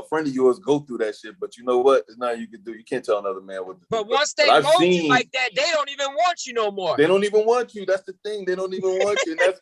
friend of yours go through that shit. But you know what? There's nothing you can do. You can't tell another man what to do. But once they mold you like that, they don't even want you no more. They don't even want you. That's the thing. They don't even want you. And that's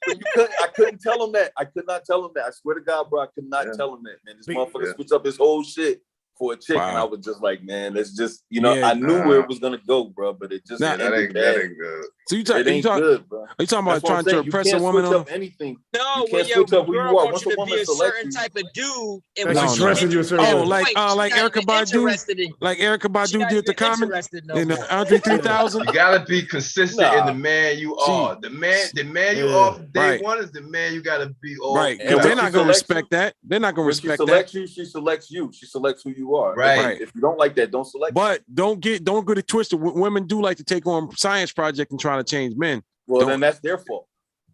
I couldn't tell them that. I could not tell them that. I swear to God, bro, I could not tell them that. Man, this motherfucker switched up his whole shit for a chick, and I Wow. was just like, man, it's just, you know, Yeah. I knew where it was gonna go, bro, but it just Nah, That ain't good. So you it talking ain't good, bro. are you talking about That's what I'm trying to saying. You impress a can't woman switch on? up anything. No, You when can't your switch up who girl you are. wants Once you a to be woman a selects certain you, type of dude, and Like when she's you dressing you a certain get to Oh, the way. like point, like she's not Erica even Badu, interested in you. like Erica She's Badu not did the even comment interested no in more. Andre 3000. You gotta be consistent in the Nah. man you She- are. The man you Yeah. are from day Right. one is the man you gotta be all. Right, And because when they're she not gonna selects respect that. They're not gonna when she respect that. selects you, she selects you. She selects who you are. Right. If you don't like that, don't select. But don't get it twisted. Women do like to take on science project and try to change men. Well, Don't- then that's their fault.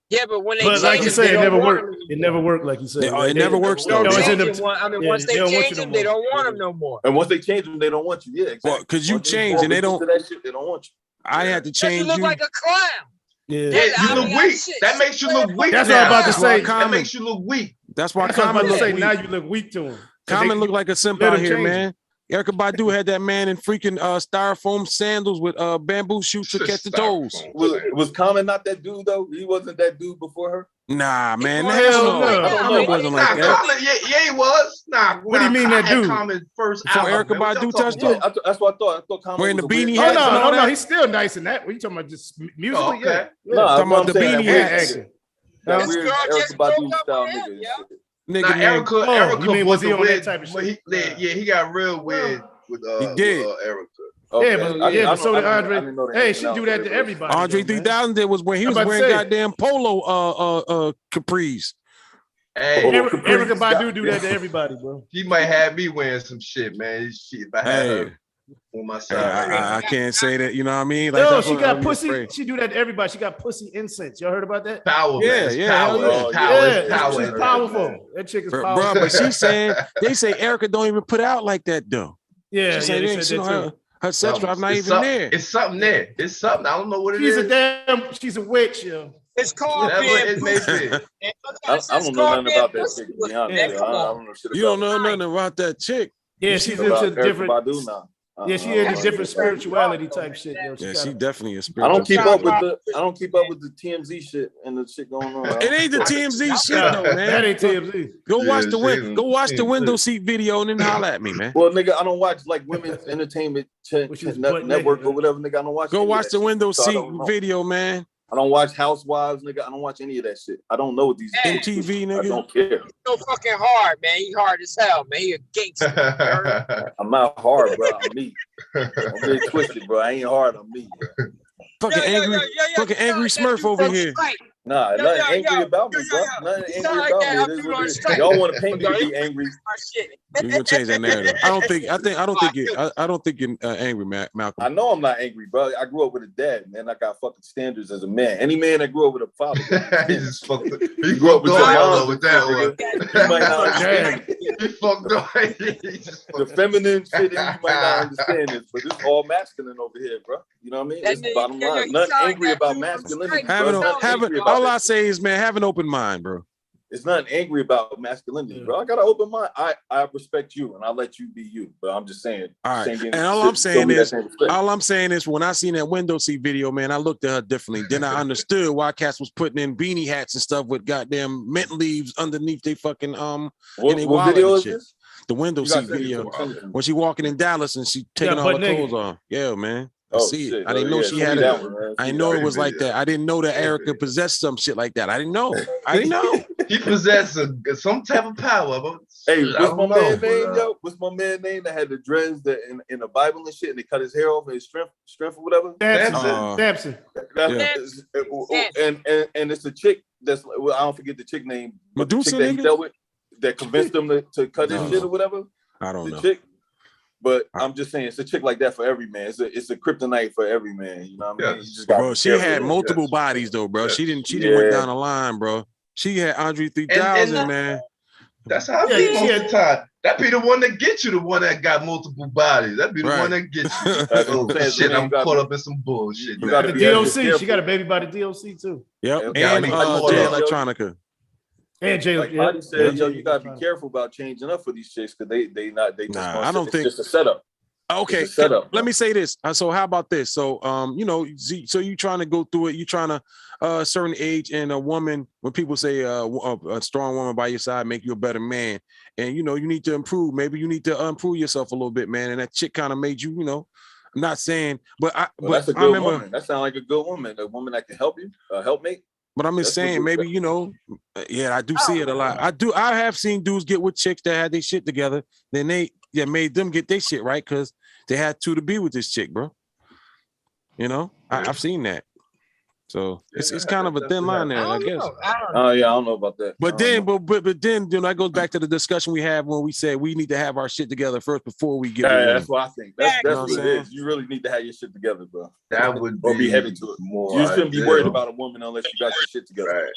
Yeah, but when they But like change you them, said, they it don't never want worked. them It anymore. never worked, like you said. It right? never works They don't No, though. it's in change the- them. I mean, yeah, once they they don't want change you no them, they more. don't want them no more. And once they change them, they don't want you. Yeah, exactly. Well, 'cause you Once change and they fall don't- into that shit, they don't want you. I had to Because you change look you. like a clown. Yeah. Yeah, I you look mean, weak. shit, That makes you look weak. That's what I'm about to now. say. That Common. makes you look weak. That's why That's what I was Common about to look say. weak. Now you look weak to him. Common look like a simp let out him here, change man. Erica Badu had that man in freaking styrofoam sandals with bamboo shoots to catch the toes. Was Common not that dude though? He wasn't that dude before her. Nah, man. Well, Hell hell no. no. I don't Common know. wasn't Nah, like that. Common, yeah, he was. Nah, What do you mean I that had dude? Common first Before album. Erica man. What y'all Badu talking touched about? him? Yeah, that's what I thought. I thought Common Wearing was the a weird beanie guy. Oh hats no, and all no, that? he's still nice in that. What you talking about? Just musically, Oh, okay. yeah. No, Talking about I'm the saying beanie that hats. weird- Huh? That This weird girl Erica just broke Badu up style with him, nigga. and yo. shit. Nigga Nah, named- Erica you mean bought was he the on that weird, type of but shit? yeah, he got real weird with He did. Erica. Okay. Yeah, but I didn't so did know- I Andre. didn't know the Hey, ins she and do outs that of to their everybody. Andre though, man. 3000 did was when he I'm was about to wearing say. goddamn polo capris. Hey, Oh, Erica Caprice Badu got- do that to everybody, bro. he might have me wearing some shit, man. Shit, if I had Hey, her on my hey, side. I can't say that. You know what I mean? No, that's she what got I'm pussy. afraid. She do that to everybody. She got pussy incense. Y'all heard about that? Power, Yeah, man. It's yeah, power. hell yeah. It's power. Yeah, It's power. she's in that, powerful. man. That chick is Bro, powerful. but she's saying they say Erica don't even put out like that though. Yeah, She yeah, say they she said know that her, too. her sex drive not It's even some- there. It's something there. It's something. I don't know what it She's is. she's a witch, yo. It's called Whatever being it may be. pussy. I don't know nothing about that chick, to be honest. Man, I come on. don't know shit You don't about know nothing about that chick. Yeah, You she's see about into Erica different. Badu now. Yeah, she I don't into know different shit about it. spirituality type shit, yo. Yeah, She she got definitely a I spiritual. don't keep chick. up with the TMZ shit and the shit going on. It ain't the TMZ shit though, that man. ain't TMZ. Go watch Yeah, the she- go watch the she- window seat video and then holler at me, man. Well, nigga, I don't watch like women's entertainment Which is butt network naked, or whatever, nigga. I don't watch. Go any of watch that the shit, window so I seat don't know. video, man. I don't watch Housewives, nigga. I don't watch any of that shit. I don't know what these Hey. MTV, I nigga. don't care. So fucking hard, man. He hard as hell, man. He a gangster. I'm not hard, bro. I'm me. I'm really twisted, bro. I ain't hard. I'm me. Bro. Fucking angry, fucking angry Smurf over here. Nah, Yo, nothing yo, angry yo, about me, yo, bro. yo, yo. Nothing You angry sound like about that me. It after is you what on it is. strike. Y'all want to paint me to be angry. You're gonna change that narrative. I don't think you're angry, Malcolm. I know I'm not angry, bro. I grew up with a dad, man. I got fucking standards as a man. Any man that grew up with a father, He just fucked up. He You grew up fucked with up your Hello mom, with that one. you might not understand. He fucked up. He just The fucked up. feminine shit, in you might not understand this, but it's all masculine over here, bro. You know what I mean? It's the bottom line. Nothing angry about masculinity, bro. It's nothing angry about all that I shit. say is, man, have an open mind, bro. It's nothing angry about masculinity, bro. I got an open mind. I respect you, and I let you be you. But I'm just saying. All right. same thing- And all I'm show saying me that is, same respect. all I'm saying is, when I seen that window seat video, man, I looked at her differently. Then I understood why cats was putting in beanie hats and stuff with goddamn mint leaves underneath they fucking What, they what wallet video and is shit. this? The window You gotta seat send it video to me, send it to me. when she walking in Dallas and she taking Yeah, all her butt naked. clothes off. Yeah, man. I Oh, see shit. it. I didn't know Yeah, she send had me it. that one, man. I Send didn't me know that it one. was like that. I didn't know that Erica possessed some shit like that. I didn't know. I didn't know. He possessed some type of power. But Hey, shit, I what's don't my know, man name, but, yo? What's my man name that had the dreads that in the Bible and shit, and they cut his hair off and his strength or whatever? Samson. And it's a chick that's, well, I don't forget the chick name, but the Medusa, chick that he nigga? dealt with that convinced him to cut his No. shit or whatever. I don't The know. chick. But I'm just saying, it's a chick like that for every man. It's a kryptonite for every man. You know what I mean? You just gotta Bro, be she careful. had multiple bodies though, bro. She didn't went Yeah. down the line, bro. She had Andre 3000, man. That's how I Yeah, be most yeah. of the time. That be the one that get you, the one that got multiple bodies. That be the Right. one that gets you. That's what Oh, I'm saying. shit, Man, I'm you gotta caught be- up in some bullshit. you now. gotta The be extra DOC. careful. She got a baby by the DOC too. Yep. Yeah, And I Jay mean, Electronica. And Jay. Like yeah. Marty said, Yeah, yo, you gotta be careful about changing up for these chicks because they Nah, just I don't it's think- just a setup. Okay, setup, let me say this. So how about this? So you know, so you trying to go through it, you trying to a certain age, and a woman, when people say a strong woman by your side make you a better man, and you know, you need to improve. Maybe you need to improve yourself a little bit, man. And that chick kind of made you, you know, I'm not saying, but that's a I good remember, woman. That sounds like a good woman, a woman that can help you, helpmate. but I'm just saying, maybe, you know, yeah, I do see it a lot. I have seen dudes get with chicks that had their shit together. Then they made them get their shit right because they had to be with this chick, bro. You know, I've seen that. So it's kind of a thin line there, I guess. Oh yeah, I don't know about that. But then, but then, you know, that goes back to the discussion we had when we said we need to have our shit together first before we get. Yeah, that's what I think. That's You know what it is. You really need to have your shit together, bro. That would or be heavy to it. More You shouldn't be ideal. worried about a woman unless you got your shit together. Right.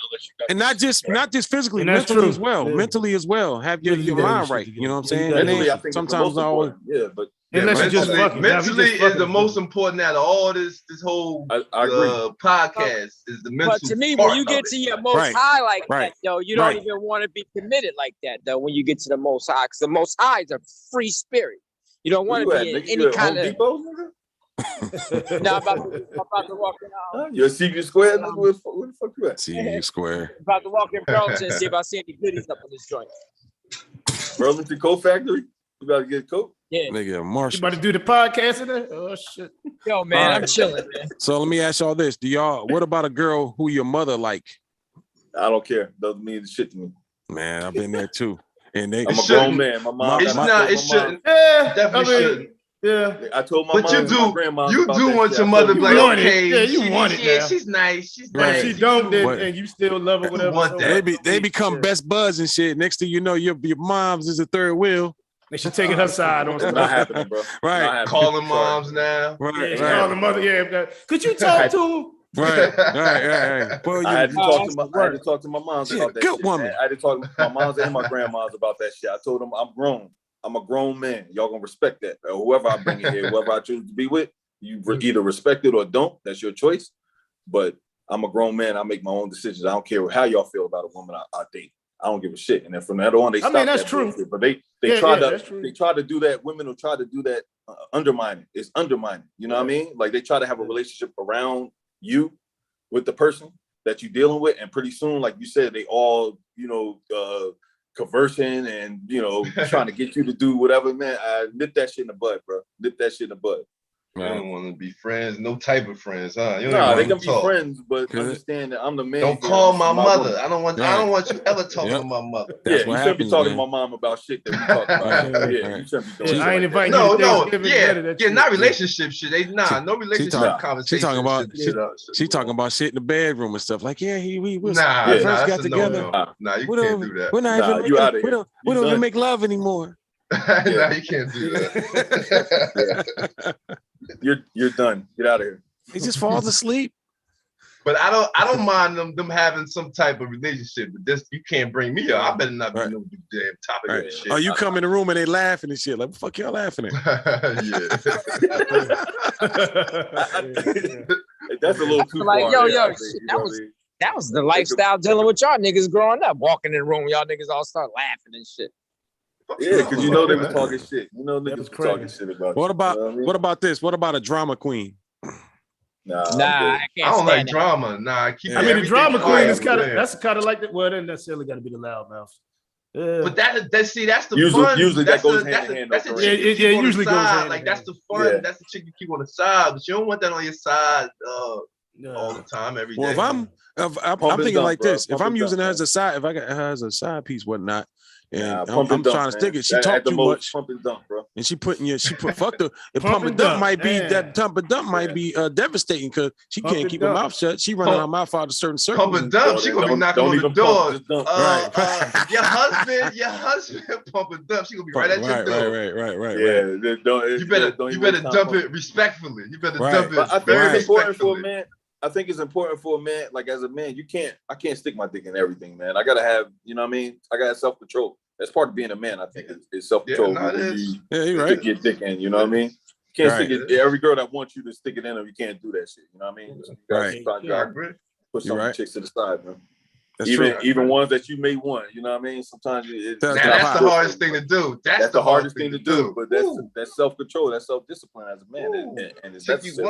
And not just physically, And that's mentally true. as well. Yeah. Mentally as well. Have your You gotta mind have your right. shit You know what I'm together. saying? You And gotta Mentally, then I think it's the sometimes most I always. important. Yeah, but Unless you just mentally, fucking. Now, if you mentally just is fucking, the most important out of all this whole I agree. podcast is the mental. But to me, part when you of get it. to your most Right. high like Right. that, though, you don't Right. even want to be committed like that, though. When you get to the most high, because the most high is a free spirit. You don't want to Where be you in at, nigga? any You at kind Home of. Depot, nigga? Now I'm about to walk in. You at CB Square, nigga? Where the fuck you at? See square. About to walk in Burlington and see if I see any goodies up in this joint. Burlington Coat Factory? You gotta get a coat? Yeah. Nigga, you Marshall. about to do the podcast in there? Oh shit! Yo, man, All I'm right. chilling, man. So let me ask y'all this: what about a girl who your mother like? I don't care. Doesn't mean shit to me. Man, I've been there too. And they I'm a shouldn't. grown man. My mom. It's I not. told It my shouldn't. Yeah, Definitely I mean, shouldn't. yeah. I told my But mom you and my do. grandma. You about do that want shit. your I mother told to you be like, want it. okay, Yeah, you want it now. She's nice. She's Right. nice. She don't, You then, What? and you still love her, You whatever. want so that. they become Yeah. best buds and shit. Next thing you know, your mom's is a third wheel. And she taking her side on It's stuff. not happening, bro. Right. Not happening. calling Sorry. moms now. Right, Yeah, she right, calling the mother. Yeah, could you talk to him? right. Boy, I had to you, talk that's to my the I had to word. talk to my moms She about a that good shit. woman. Man. I had to talk to my moms and my grandmas about that shit. I told them I'm grown. I'm a grown man. Y'all gonna respect that. Whoever I bring in here, whoever I choose to be with, you either respect it or don't. That's your choice. But I'm a grown man. I make my own decisions. I don't care how y'all feel about a woman I date. I don't give a shit. And then from that on, they stop. that's that true. bullshit. But they that's true. try to do that. Women will try to do that. Undermining. It's undermining. You know what I mean? Like they try to have a relationship around you with the person that you're dealing with, and pretty soon, like you said, they all, you know, conversing and, you know, trying to get you to do whatever. Man, I nip that shit in the bud, bro. Nip that shit in the bud. You don't want to be friends. No type of friends, huh? You don't Nah, they even can wanna be talk. friends, but understand that I'm the man. Don't here. call This my is mother. woman. I don't want. Right. I don't want you ever talking Yep. to my mother. That's Yeah, what you shouldn't be happens, talking man. to my mom about shit that we talk about. Right, Yeah, right. you shouldn't be doing Yeah, shit I ain't like inviting No, you to no, Thanksgiving. none of that shit. not relationship shit. No relationship talking- conversation. she talking about- shit. she talking about shit in the bedroom and stuff. Like, yeah, we was Nah, we Yeah. first nah, got that's a together. no. Nah, you We can't don't, do that. we're not Nah, even you making, outta we here. don't, we You don't even done. make love anymore. Nah, you can't do that. You're done. Get out of here. He just falls asleep. But I don't mind them having some type of relationship. But this, you can't bring me up. I better not be Right. no damn topic Right. of this shit. Oh, you come in the room and they laughing and shit. Like, what the fuck y'all laughing at? That's a little too Like, far. yo, there, yo, I think, shit, you that know what was- I mean? That was the lifestyle dealing with y'all niggas growing up, walking in the room, y'all niggas all start laughing and shit. Yeah, because you know they was talking shit. You know That niggas was was talking crazy. shit about What you. about You know what I mean? what about this? What about a drama queen? Nah, I'm Nah, good. I I can't don't like stand it. drama. Nah, keep I I mean, the everything drama queen quiet is over kind of there. that's kind of like that. Well, it doesn't necessarily got to be the loudmouth. Yeah. But that's the Usually- fun. usually that that's goes the, hand that's in the, hand, that's though, the for chick real. you It keep on the usually goes side. hand in Like that's hand. the fun. Yeah. That's the chick you keep on the side. But you don't want that on your side Yeah. all the time, every day. Well, I'm Pump and thinking dump, like bro. this. If Pump I'm and using dump, her as a side, if I got her as a side piece, whatnot, and Nah, I'm pump and dump, trying to stick man. it. She At talk the too most, much, pump and dump, bro. and she fuck the Pump and dump, might be yeah. that pump and dump might be devastating because she Pump can't and keep her dump. mouth shut. She running Pump- her mouth out of certain circles. Pump and dump. Well, She then gonna be knocking don't on the even door. pump, just dump. Right. Your husband, pump and dump. She gonna be right at your door. right. Yeah, don't, You better don't even dump waste time it respectfully. You better Right. dump it But I think very it's important for a respectfully. man. I think it's important for a man, like as a man, I can't stick my dick in everything, man. I gotta have, you know what I mean? I gotta have self-control. That's part of being a man, I think, is self-control. Yeah, no, it when is. you Yeah, you're stick right. your dick in, you know what I mean? You can't Right. stick it. Every girl that wants you to stick it in her, you can't do that shit. You know what I mean? You gotta Right. sometimes Yeah, I agree. push You're some right. chicks to the side, man. even ones that you may want. You know what I mean? Sometimes that's the hardest thing to do. That's the hardest thing to do. But that's self-control. That's self-discipline as a man, and it's necessary.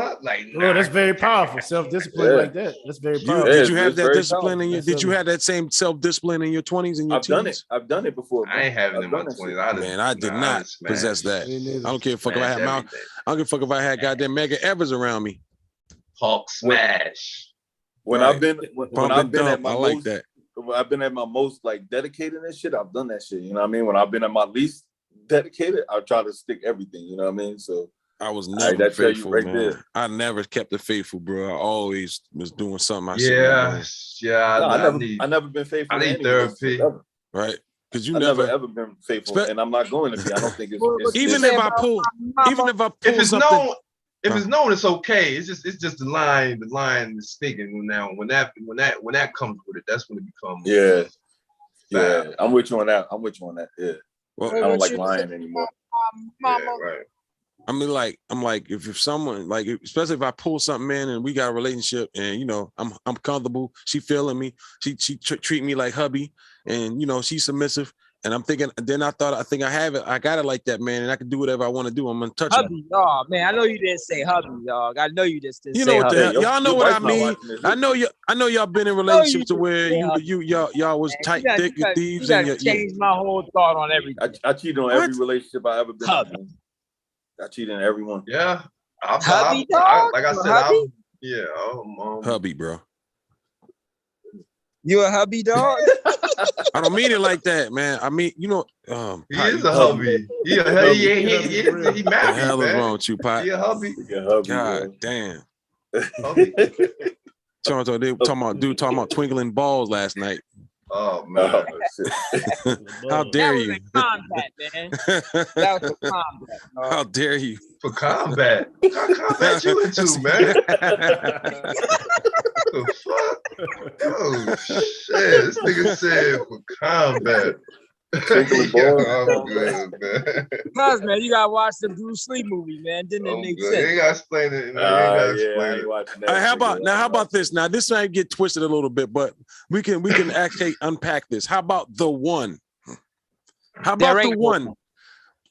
That's very powerful. Self-discipline like that. That's very powerful. Did you have that discipline in your? Did you have that same self-discipline in your 20s and your teens? I've done it before. I ain't having it in my 20s. Man, I did not possess that. I don't care if I had I don't give a fuck if I had goddamn Medgar Evers around me. Hulk smash. When I've been at my like that. I've been at my most like dedicated and shit. I've done that shit. You know what I mean? When I've been at my least dedicated, I try to stick everything. You know what I mean? So I was never faithful, man. There. I never kept it faithful, bro. I always was doing something. I never been faithful. I need therapy, right? Because I've never ever been faithful, and I'm not going to be. I don't think it's even if I pull something. If it's known, it's okay. It's just the line is sneaking. Now when that comes with it, that's when it becomes yeah. I'm with you on that. Yeah. Well, I don't like lying anymore. Mama. Yeah, right. I mean, I'm like, if someone like, especially if I pull something in and we got a relationship and you know I'm comfortable, she feeling me, she treat me like hubby, and you know she's submissive. And I'm thinking, then I think I have it. I got it like that, man, and I can do whatever I want to do. I'm untouchable. Hubby, dog, man. I know you didn't say hubby, dog. I know you just didn't. You know what the hell? Y'all know what I mean. I know y'all been in relationships to where y'all was tight, thick, and thieves. You changed my whole thought on everything. I cheated on every relationship I ever been in. I cheated on everyone. Yeah, hubby, dog. Like I said, hubby, bro. You a hubby, dog? I don't mean it like that, man. I mean, you know, he is a hubby. He married. What the hell is wrong with you, Pot? He a hubby. God damn. Talking about twinkling balls last night. Oh man! How dare you? Combat, man. That was for combat. How dare you? For combat? What kind of combat you into, man? The fuck? Oh shit! This nigga said for combat. I'm good, man. Plus, man, you gotta watch the Bruce Lee movie, man. Didn't it make sense? You ain't gotta explain it. How about this? Now, this might get twisted a little bit, but we can actually unpack this. How about the one? How about the one?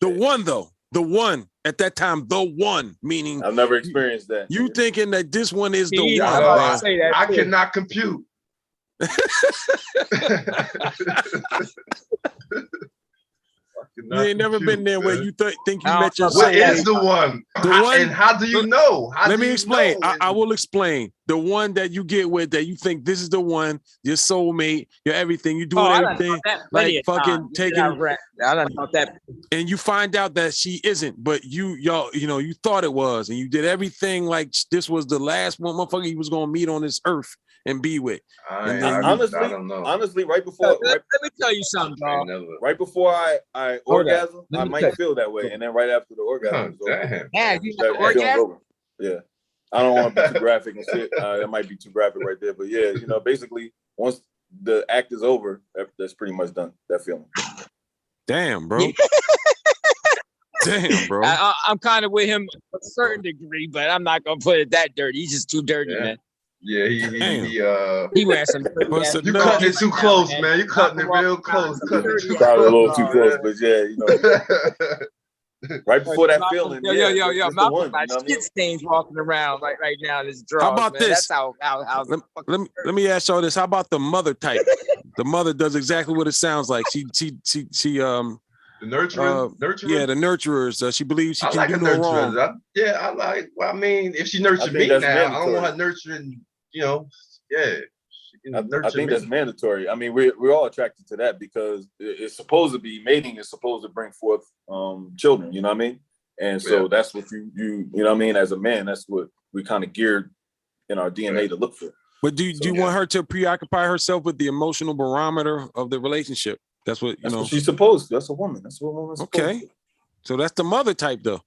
The one though. The one at that time. The one meaning. I've never experienced that. You thinking that this one is the one? I cannot compute. You ain't never been there where you think you met your soulmate. What is the one? And how do you know? Let me explain. I will explain. The one that you get with that you think this is the one, your soulmate, your everything. You doing everything like fucking taking. I don't know that. And you find out that she isn't, but you thought it was, and you did everything like this was the last one motherfucker he was gonna meet on this earth and be with. Honestly, right before. Let me tell you something, dog. Right before I orgasm, I might feel that way, and then right after the orgasm, orgasm. Yeah, I don't want to be too graphic and shit. That might be too graphic right there, but yeah, basically once the act is over, that's pretty much done. That feeling. Damn, bro. Damn, bro. I'm kind of with him to a certain degree, but I'm not gonna put it that dirty. He's just too dirty, man. Yeah, he wears some. You cutting it too close, man. You cutting it real close. Probably a little too close, but yeah, right before that feeling. Yo, Malcolm, my skin stains walking around right now. This draw. How about this? That's how. Let me ask y'all this. How about the mother type? The mother does exactly what it sounds like. She the nurturer. Yeah, the nurturers. She believes she can do no wrong. I like. Well, I mean, if she nurtured me now, mandatory. I don't want her nurturing. I think that's mandatory. I mean, we're all attracted to that because it's supposed to be mating is supposed to bring forth children. You know what I mean? And so that's what you know what I mean. As a man, that's what we kind of geared in our DNA to look for. But do you want her to preoccupy herself with the emotional barometer of the relationship? That's what what she's supposed to. That's a woman. That's what a woman's supposed to. So that's the mother type, though.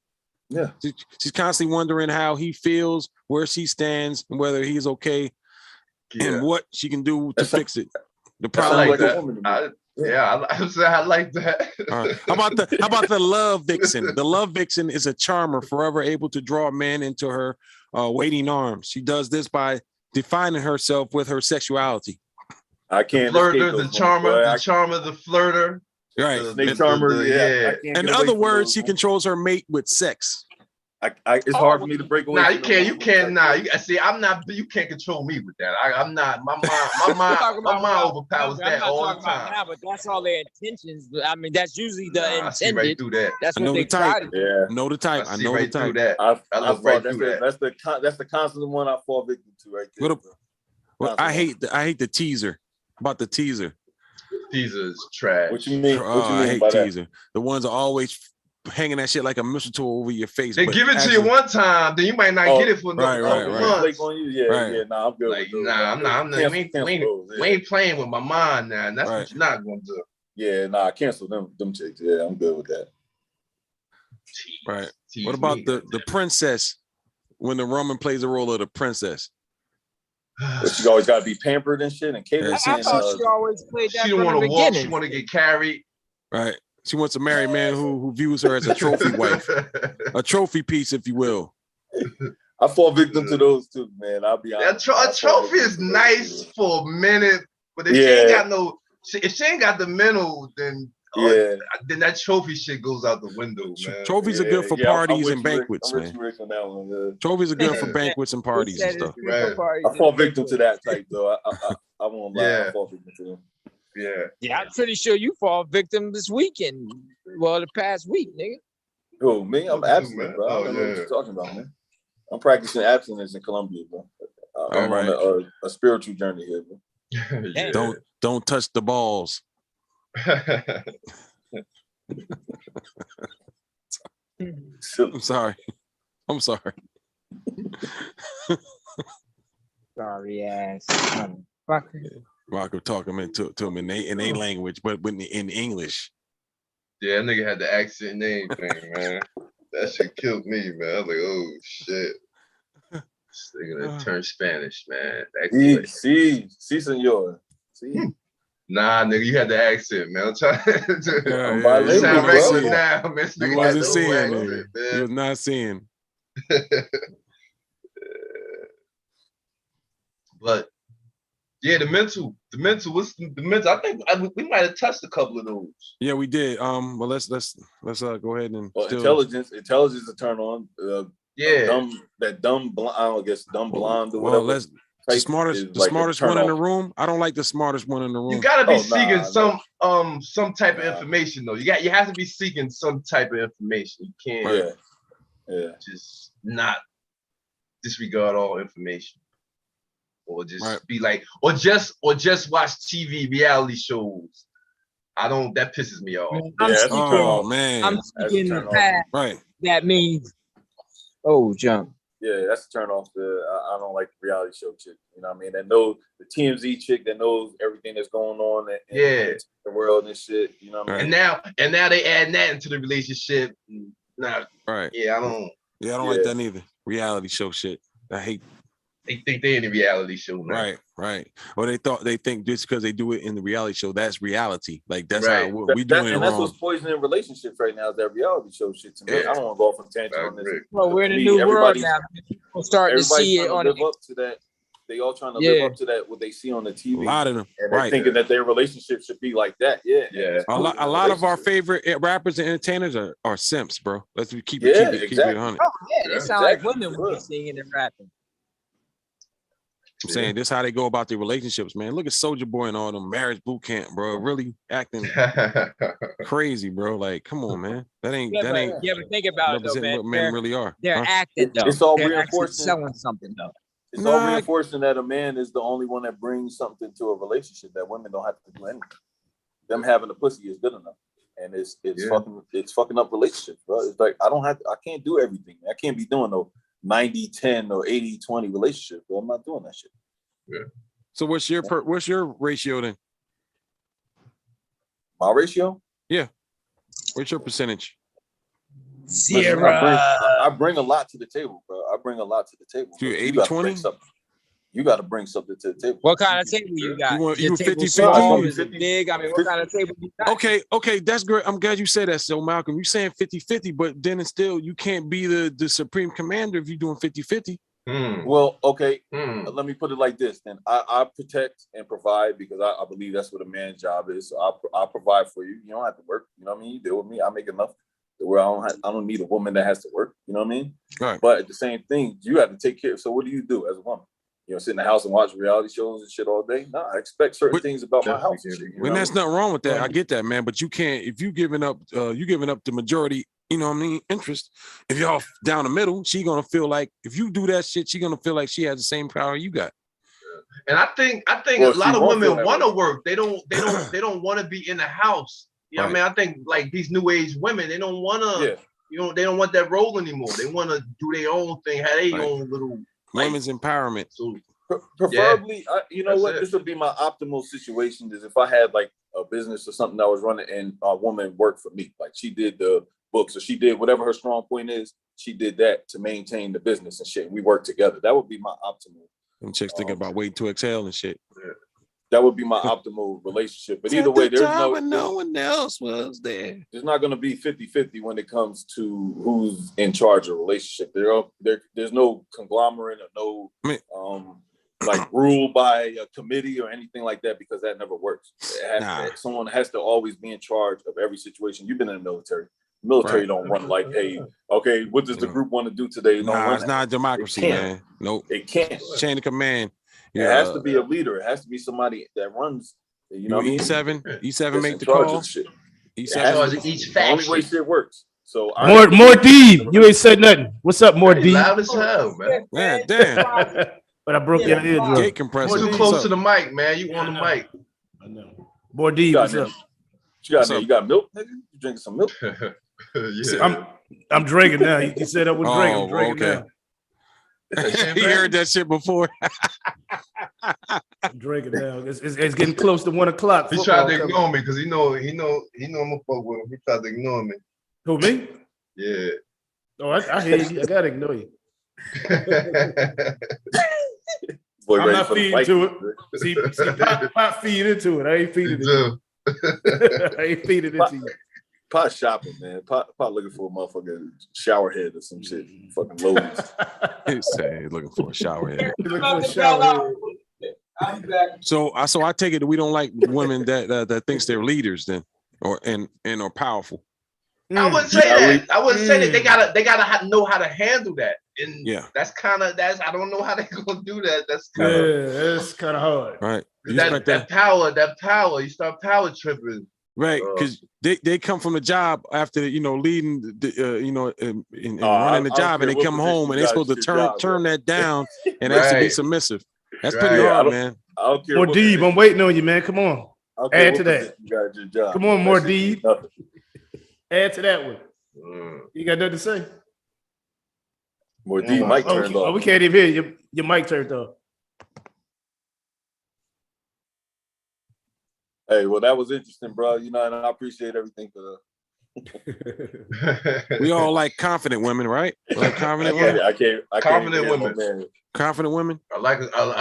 Yeah. She's constantly wondering how he feels, where she stands, and whether he's okay, and what she can do to fix it. The problem like that. I like that. How about the love vixen? The love vixen is a charmer, forever able to draw a man into her waiting arms. She does this by defining herself with her sexuality. I can't. Flirter, the charmer, the flirter. Right. Snake charmer. Yeah. In other words, she controls her mate with sex. It's hard for me to break away. Nah, you can't. Nah, you see, I'm not. You can't control me with that. I'm not. My mind overpowers that all the time. Now, but that's all their intentions. I mean, that's usually the intended. I see right through that. That's I know what the they type. try to Yeah. I know the type. I know the type. That. I look right through that. That's the constant one I fall victim to right there. Well, I hate the teaser. About the teaser. Teaser is trash. What you mean? I hate teaser. The ones are always hanging that shit like a mistletoe over your face. They give it to you one time, then you might not get it for another months. Yeah, nah, I'm good. Like, I'm not. We ain't playing with my mind now, and that's what you're not gonna do. Yeah, nah, cancel them chicks. Yeah, I'm good with that. Right. What about the princess when the Roman plays the role of the princess? But she always got to be pampered and shit and catered. I thought she always played that. She don't want to walk. She want to get carried. Right. She wants a married man who views her as a trophy wife, a trophy piece, if you will. I fall victim to those too, man. I'll be honest. A trophy is nice for a minute, but if she ain't got if she ain't got the mental, then then that trophy shit goes out the window, man. Trophies are good for parties and banquets, man. Trophies are good for banquets and parties and stuff. Right. I fall victim to that type though. I won't lie. I fall victim to them. Yeah, I'm pretty sure you fall victim this weekend. Well, the past week, nigga. Who, me? I'm abstinent, bro. I don't know what you're talking about, man. I'm practicing abstinence in Colombia, bro. I'm on a spiritual journey here, bro. Don't touch the balls. I'm sorry. Sorry ass motherfucker. Rocker talking to him in a language, but in English. Yeah, that nigga had the accent and everything, man. That shit killed me, man. I was like, oh shit. This nigga that turned Spanish, man. Sí, señor. Sí. Nah, nigga, you had the accent, man. I'm trying to sound regular now, man. You wasn't seeing it. You was not seeing. But yeah, the mental. What's the mental? I think we might have touched a couple of those. Yeah, we did. Well, let's go ahead and intelligence to turn on. Dumb blonde or whatever. Well, the smartest one in the room. I don't like the smartest one in the room. You gotta be seeking some type of information though. You have to be seeking some type of information. You can't just not disregard all information. Or just be like, or just watch TV reality shows. That pisses me off. Man, I'm speaking in the past. Right. That means jump. Yeah, that's a turn off. I don't like the reality show chick. You know what I mean? That knows the TMZ chick that knows everything that's going on in the world and shit. You know what I mean? And now they add that into the relationship. Nah, right. Yeah, I don't like that neither. Reality show shit. I hate. They think they're in a reality show now. Right. Or they think just because they do it in the reality show, that's reality. Like that's how we doing it wrong. That's what's poisoning relationships right now is that reality show shit to me. I don't want to go off on tangent on this. Well, we're in a new world now. People starting to see it on live up to that. They all trying to live up to that what they see on the TV. A lot of them, and they're thinking that their relationship should be like that. Yeah. A lot of our favorite rappers and entertainers are simps, bro. Let's keep it 100. Oh yeah, they sound like women when singing and rapping. I'm saying this how they go about their relationships, man. Look at Soulja Boy and all them marriage boot camp, bro. Really acting crazy, bro. Like, come on, man. That ain't. Yeah, but think about it though, man. What men really are. They're acting though. It's all reinforcing selling something though. It's all reinforcing that a man is the only one that brings something to a relationship that women don't have to do anything. Them having a pussy is good enough, and it's fucking up relationships, bro. It's like I can't do everything. I can't be doing no 90-10 or 80-20 relationship, bro. I'm not doing that shit. Yeah. So what's your ratio then? My ratio? Yeah. What's your percentage? Sierra. I bring a lot to the table, bro. I bring a lot to the table. You 80-20? You got to bring something to the table. What kind of table you got? You 50-50? Is it big? I mean, what kind of table you got? Okay, that's great. I'm glad you said that. So, Malcolm, you saying 50-50, but then it's still, you can't be the supreme commander if you're doing 50-50. Well, okay. Let me put it like this. Then I protect and provide because I believe that's what a man's job is. So I provide for you. You don't have to work. You know what I mean? You deal with me. I make enough to where I don't need a woman that has to work. You know what I mean? Right. But at the same thing, you have to take care. So what do you do as a woman? You know, sit in the house and watch reality shows and shit all day? No, I expect certain things about my house. And shit, and there's nothing wrong with that. I get that, man. But you can't if you giving up the majority. You know what I mean? Interest. If y'all down the middle, she gonna feel like if you do that shit, she gonna feel like she has the same power you got. And I think a lot of women want to work. They don't want to be in the house. You know what I mean? I think like these new age women, they don't want to. You know, they don't want that role anymore. They want to do their own thing, have their own little women's empowerment. So preferably, you know what? This would be my optimal situation is if I had like a business or something that I was running and a woman worked for me. Like she did the books or she did whatever her strong point is. She did that to maintain the business and shit. We work together. That would be my optimal. Them chicks thinking about waiting to exhale and shit. That would be my optimal relationship. But either way, there's no one else was there. There's not going to be 50-50 when it comes to who's in charge of a relationship. There's no conglomerate or no like ruled by a committee or anything like that because that never works. Someone has to always be in charge of every situation. You've been in the military. Military don't run like, hey, okay, what does the group want to do today? It's not a democracy, man. Nope. It can't. Chain of command. It has to be a leader. It has to be somebody that runs. You know, E7 make the call. E7 each faction. The only way shit works. So more D. You ain't said nothing. What's up, more D? Loud as hell, man. Man, damn. But I broke your eardrum. Gate compressor. Too close to the mic, man. You on the mic. I know. More D. What's up? You got milk, nigga? You drinking some milk? I'm drinking now. You said I was drinking. I'm drinking now. You heard that shit before. I'm drinking now. It's getting close to 1 o'clock. He tried to ignore me because he know I'm gonna fuck with him. He tried to ignore me. Who, me? Yeah. Oh, I hear you. I gotta ignore you. Boy, I'm not feeding to it. See, Pop feed into it. I ain't feeding it. I ain't feeding it to you. Pot shopping, man. Pot looking for a motherfucking shower head or some shit. Fucking loads. He said he's looking for a shower head. He's looking for a shower head. So I take it that we don't like women that thinks they're leaders then, or powerful. I wouldn't say that. I wouldn't say that. They gotta know how to handle that. And that's I don't know how they're gonna do that. That's kind of hard. Right. That power. You start power tripping. Right, because they come from the job after leading the and running the job, and they come home and they're supposed to turn that down and have to be submissive. That's pretty hard, man. More Deeb, I'm waiting on you, man. Come on, add to that. You got your job. Come on, more Deeb. Add to that one. You got nothing to say? More Deeb, mic turned off. Oh, we can't even hear you. Your mic turned off. Hey, well, that was interesting, bro. You know, and I appreciate everything for we all like confident women, right? Like confident women. I can't. Confident women. Confident women. I like it. I love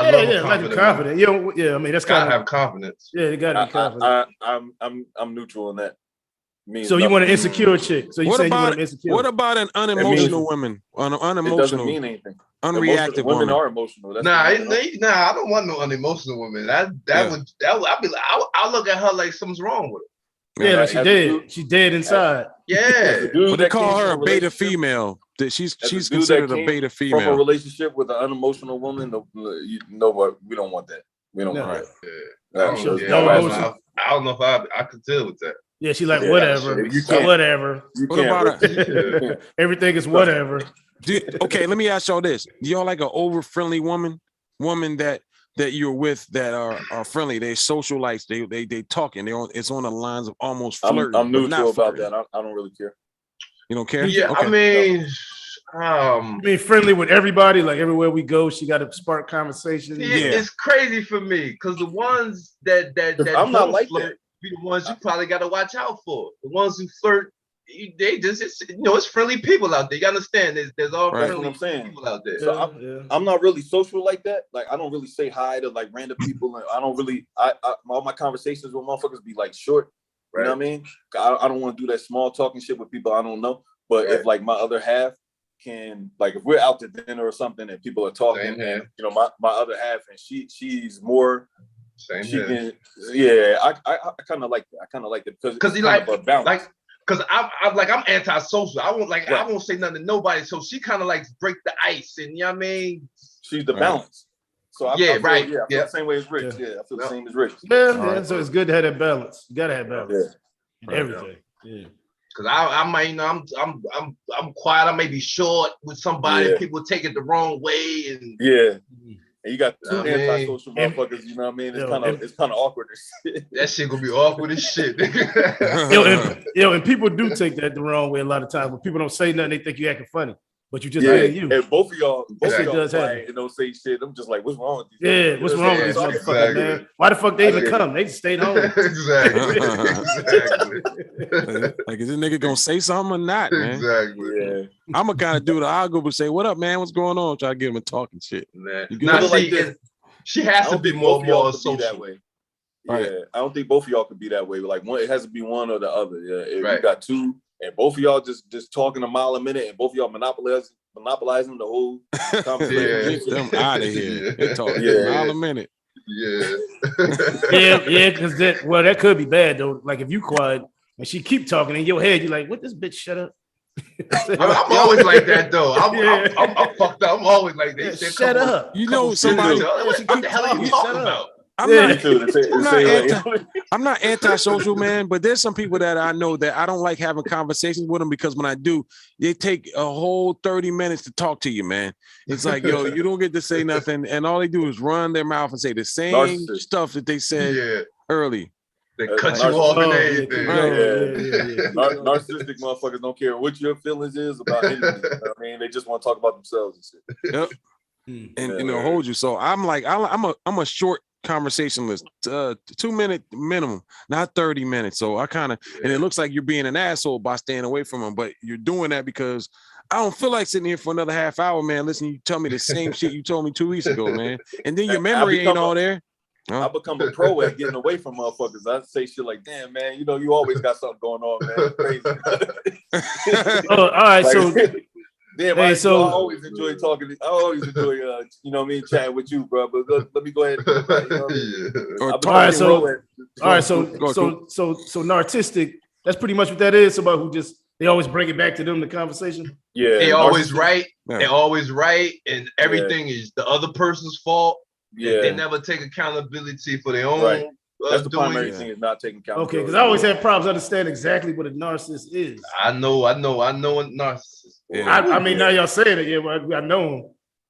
confident. I mean, that's kind of have confidence. Yeah, you gotta be confident. I'm neutral in that. So you want an insecure chick? So you say you want an insecure? What about an unemotional woman? Unemotional. It doesn't mean anything. Unreactive women are emotional. I don't want no unemotional woman. I'll look at her like something's wrong with her. Yeah, like she dead. She dead inside. Yeah. But they call her a beta female. She's considered a beta female. From a relationship with an unemotional woman, we don't want that. We don't want that. I don't know if I could deal with that. Yeah, she like whatever. Whatever. Everything is whatever. Okay, let me ask y'all this: do y'all like an over friendly woman that you're with that are friendly? They socialites. They talking. It's on the lines of almost flirting. I'm neutral about that. I don't really care. You don't care? Yeah, okay. I mean, friendly with everybody. Like everywhere we go, she got to spark conversation. Yeah, it's crazy for me because the ones that I'm not like flirt, that. Be the ones you probably got to watch out for. The ones who flirt, it's friendly people out there. You understand? There's all friendly people out there. So I'm not really social like that. Like I don't really say hi to like random people, and I don't really. All my conversations with motherfuckers be like short. You know what I mean? I don't want to do that small talking shit with people I don't know. But if like my other half can, like, if we're out to dinner or something and people are talking, and you know, my other half, and she's more. Same she here. can, yeah. I kind of like that. I kind of like it because he like because I'm antisocial. I won't say nothing to nobody. So she kind of like break the ice, and you know what I mean. She's the balance. So I feel the same way as Rich. Yeah, I feel the same as Rich. Yeah. So it's good to have that balance. You gotta have balance. Yeah. Everything. Yeah. Cause I might, you know, I'm quiet. I may be short with somebody. People take it the wrong way, and and you got two antisocial motherfuckers. You know what I mean? It's kind of awkward as shit. That shit gonna be awkward as shit. And people do take that the wrong way a lot of times. When people don't say nothing, they think you acting funny. But you just being you. And both of y'all does quiet and don't say shit. I'm just like, what's wrong with these? Yeah, what's wrong with this motherfucker, man? Why the fuck they even come? They just stayed home. Exactly. Like, is this nigga gonna say something or not, man? Exactly. Yeah. I'm a kind of dude. I'll go and say, "What up, man? What's going on?" Try to get him a talking shit. Now she has to be more social that way. Right. Yeah, I don't think both of y'all could be that way. Like one, it has to be one or the other. Yeah, if you got two, and both of y'all just talking a mile a minute, and both of y'all monopolizing the whole conversation. Get them out of here. They talking a mile a minute. Yeah. Because that could be bad though. Like if you quiet and she keep talking in your head, you're like, "What this bitch? Shut up." I'm always like that though. I'm fucked up. I'm always like that. Shut up. You know somebody. What the hell are you talking about? I'm not antisocial, man, but there's some people that I know that I don't like having conversations with them because when I do, they take a whole 30 minutes to talk to you, man. It's like, yo, you don't get to say nothing, and all they do is run their mouth and say the same stuff that they said early. They cut you off and everything. Narcissistic motherfuckers don't care what your feelings is about anything. You know what I mean, they just want to talk about themselves and shit. Yep. And they'll hold you. So I'm like, I'm a short conversationalist, 2 minute minimum, not 30 minutes. So I kind of, and it looks like you're being an asshole by staying away from them, but you're doing that because I don't feel like sitting here for another half hour, man. Listen, you tell me the same shit you told me 2 weeks ago, man. And then your memory ain't all there. I become a pro at getting away from motherfuckers. I say shit like, "Damn, man, you know, you always got something going on, man. Crazy." All right, like, damn, I always enjoy talking. I always enjoy, you know what I mean, chatting with you, bro. But let me go ahead. And, you know what I mean? So narcissistic. That's pretty much what that is. Somebody who just they always bring it back to them the conversation. Yeah, they always right. Yeah. They always right, and everything is the other person's fault. Yeah, they never take accountability for their own. Right. That's the primary thing is not taking accountability. Okay, because I always have problems understanding exactly what a narcissist is. I know a narcissist. Yeah. I mean, now y'all saying it, I know him.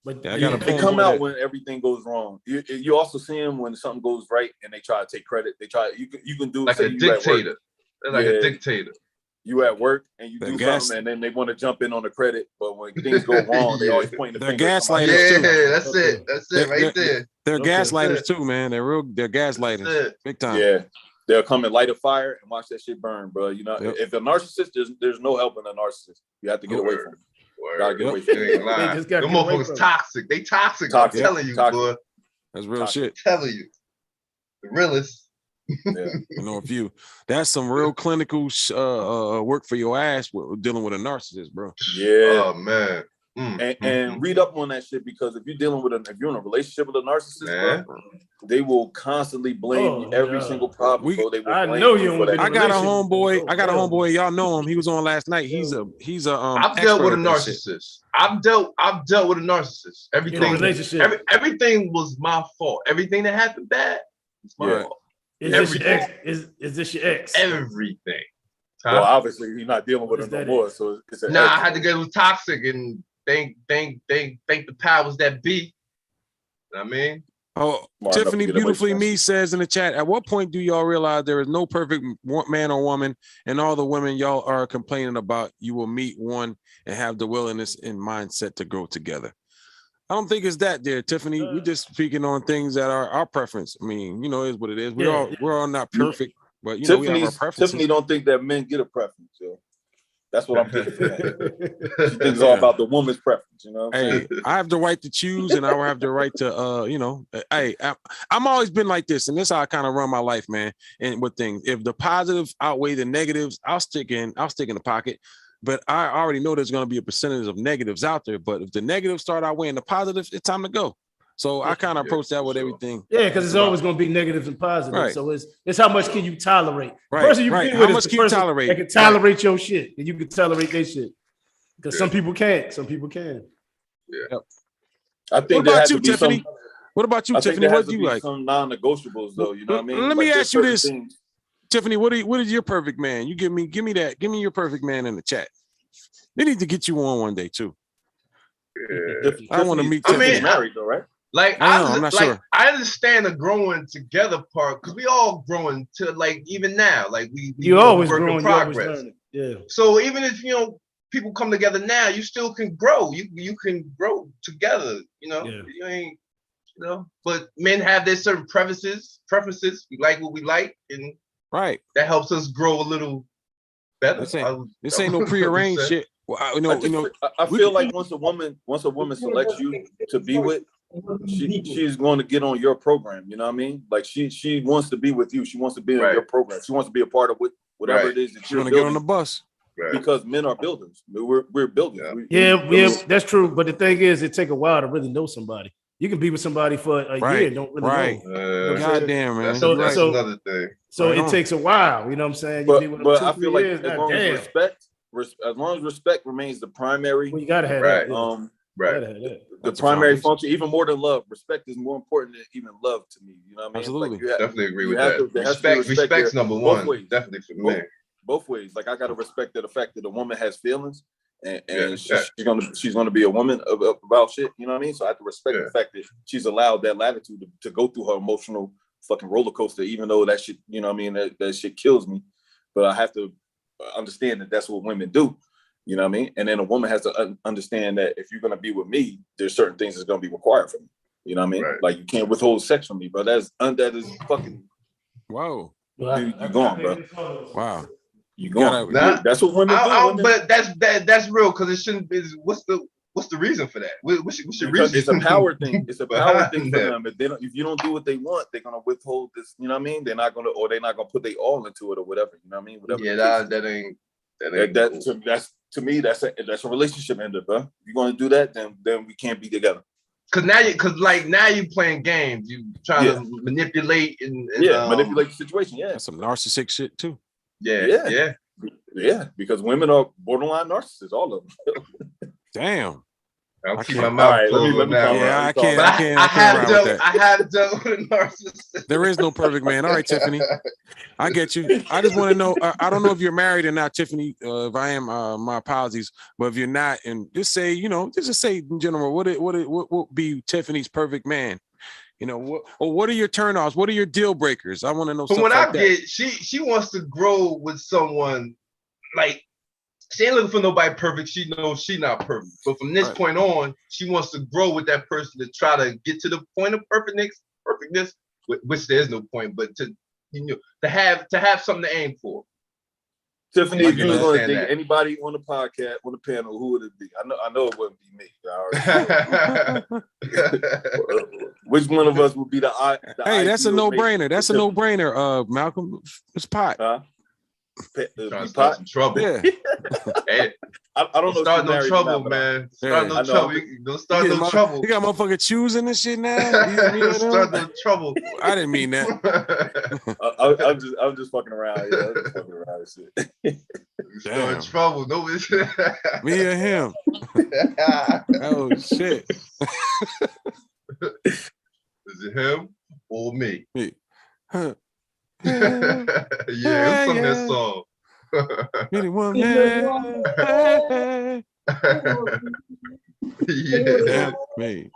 But they come out when everything goes wrong. You also see them when something goes right and they try to take credit. They try you can do like a dictator. They're like a dictator. You at work and you do something and then they want to jump in on the credit, but when things go wrong, they always point the finger. They're gaslighters too. Yeah, that's it right there. They're gaslighters too, man. They're gaslighters, big time. Yeah, they'll come and light a fire and watch that shit burn, bro. You know, if a narcissist, there's no helping a narcissist. You have to get away from them. Gotta get away from them. Them motherfuckers toxic. They toxic. I'm telling you, boy. That's real shit. I'm telling you, the realest. Yeah. You know, that's some real clinical work for your ass dealing with a narcissist, bro. Yeah. Oh man. And read up on that shit because if you're in a relationship with a narcissist, bro, they will constantly blame you every single problem. I know you. I got a homeboy. Y'all know him. He was on last night. He's a. I've dealt with a narcissist. I've dealt with a narcissist. Everything was my fault. Everything that happened bad was my fault. Is this your ex? Everything. Well, obviously you're not dealing with him no more. So it's I had to get it toxic and think the powers that be. You know what I mean? Oh, Tiffany Beautifully Me says in the chat, at what point do y'all realize there is no perfect man or woman and all the women y'all are complaining about, you will meet one and have the willingness and mindset to grow together? I don't think it's that, dear Tiffany. We're just speaking on things that are our preference. I mean, it is what it is. We're all not perfect, but we have our preferences. Tiffany don't think that men get a preference, That's what I'm thinking. She thinks it's all about the woman's preference, you know. Hey, I have the right to choose, and I will have the right to, Hey, I'm always been like this, and this is how I kind of run my life, man. And with things, if the positives outweigh the negatives, I'll stick in the pocket. but I already know there's going to be a percentage of negatives out there. But if the negatives start outweighing the positives, it's time to go. So I kind of approach that with everything. Yeah, because it's always going to be negatives and positives. Right. So it's how much can you tolerate? Right, Person you right. be How with much is the can you person tolerate? that can tolerate your shit, and you can tolerate their shit. Because some people can't. Some people can. Yeah. I think What about there has you, to be Tiffany? some. What about you, I think Tiffany? there What has do to you be like? some non-negotiables, though. You know what I mean? Let me there's ask you certain this. things- Tiffany, what is your perfect man? You give me that. Give me your perfect man in the chat. They need to get you on one day too. Yeah. I want to meet I Tiffany. mean, married though, right? Like I'm not sure. I understand the growing together part because we all growing to like even now, like we You always work in growing, you always progress. learning. Yeah. So even if people come together now, you still can grow. You can grow together. Yeah. You ain't But men have their certain preferences. We like what we like, and Right. that helps us grow a little better. This ain't no prearranged shit. Well, I feel like once a woman selects you to be with, she's going to get on your program. You know what I mean? Like she wants to be with you. She wants to be on your program. She wants to be a part of whatever it is that you're gonna get on the bus. Right. Because men are builders. We're builders. Yeah, that's true. But the thing is, it take a while to really know somebody. You can be with somebody for a year and don't really know. Goddamn, man. That's another thing. So it takes a while. You know what I'm saying? You be with them But 2, I 3 feel like years, as long as respect remains the primary. Well, you gotta have that. Yeah. Right. The primary function, even more than love, respect is more important than even love to me. You know what I mean? Absolutely. Like Definitely agree with that. Respect's number one. Definitely for me. Both ways. Like I gotta respect the fact that a woman has feelings, and she's gonna be a woman about shit. You know what I mean? So I have to respect the fact that she's allowed that latitude to go through her emotional fucking roller coaster, even though that shit, you know what I mean, that shit kills me. But I have to understand that that's what women do. You know what I mean? And then a woman has to understand that if you're gonna be with me, there's certain things that's gonna be required from me. You know what I mean? Like you can't withhold sex from me, bro. That is fucking. Whoa. Dude, you gone, bro. Wow. You gone. That's what women do. But that's real because it shouldn't be. What's the reason for that? What's your reason? It's a power thing. It's a power thing for them. If you don't do what they want, they're gonna withhold this. You know what I mean? They're not gonna put their all into it or whatever. You know what I mean? Whatever. Yeah, that ain't. That's to me. That's a relationship ender, bro. If you're gonna do that, then we can't be together. Cause now you playing games. You trying to manipulate and manipulate the situation. Yeah, that's some narcissistic shit too. Yeah. Because women are borderline narcissists, all of them. Damn. I'll keep my mouth closed now. Yeah, I can't. I have dealt with a narcissist. There is no perfect man. All right, Tiffany. I get you. I just want to know. I don't know if you're married or not, Tiffany. If I am, my apologies. But if you're not, and just say, just say in general, what would be Tiffany's perfect man? What are your turnoffs? What are your deal breakers? I want to know. From what I get, she wants to grow with someone like. She ain't looking for nobody perfect. She knows she's not perfect. But from this point on, she wants to grow with that person to try to get to the point of perfectness, which there is no point, but to have something to aim for. Tiffany, if you were going to date anybody on the podcast, on the panel, who would it be? I know it wouldn't be me. Which one of us would be the Hey, that's a no-brainer. That's a no-brainer. Malcolm, it's Pot. Trying to start some trouble. Yeah. Hey, I don't know. Start no trouble, man. Start no trouble. Don't start no trouble. You got motherfucker choosing this shit now. Start no trouble. I didn't mean that. I'm just fucking around. Yeah, I'm just fucking around and shit. Start trouble. No, me or him. Oh shit. Is it him or me? Me. Huh. Yeah, who sung that song? Anyone? Yeah. Me.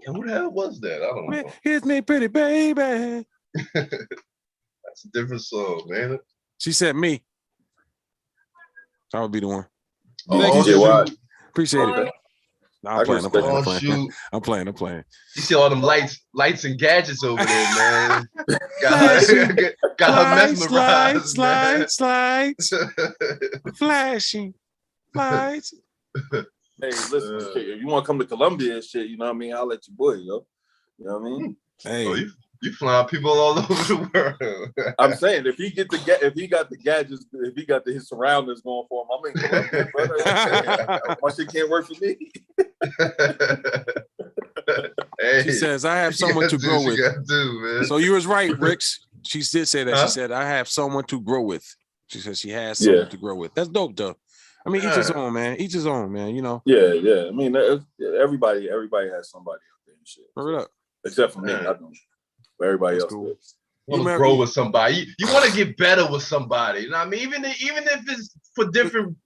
And who the hell was that? I don't know. Here's me, pretty baby. That's a different song, man. She said me. I would be the one. Thank you, appreciate it. No, I'm playing. You see all them lights and gadgets over there, man. got her mesmerized. Slides. Flashing lights. Hey, listen, if you want to come to Columbia and shit, you know what I mean? I'll let you boy, yo. You know what I mean? Hey, You flying people all over the world. I'm saying if he got the gadgets, if he got his surroundings going for him, I mean, come on, brother. My shit can't work for me. Hey, She says, I have someone to grow with. Man. So you was right, Ricks. She did say that. She said, I have someone to grow with. She said she has someone to grow with. That's dope, though. I mean, each his own, man. Each his own, man. You know. Yeah. I mean, everybody has somebody out there and shit. Hurry up. Except for me, I don't. But everybody else does. You want to grow with somebody. You want to get better with somebody. You know what I mean? Even if it's for different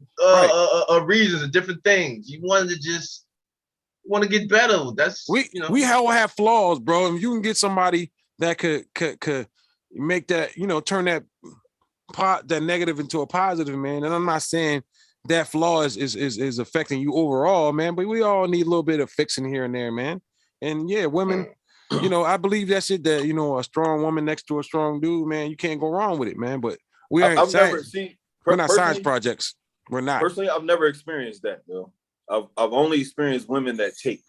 reasons and different things, you want to get better. That's we all have flaws, bro. And you can get somebody that could make that, turn that negative into a positive, man. And I'm not saying that flaw is affecting you overall, man, but we all need a little bit of fixing here and there, man. And yeah, women, I believe that shit that, a strong woman next to a strong dude, man, you can't go wrong with it, man. But we ain't we're not science projects. We're not. Personally, I've never experienced that, though. I've only experienced women that take.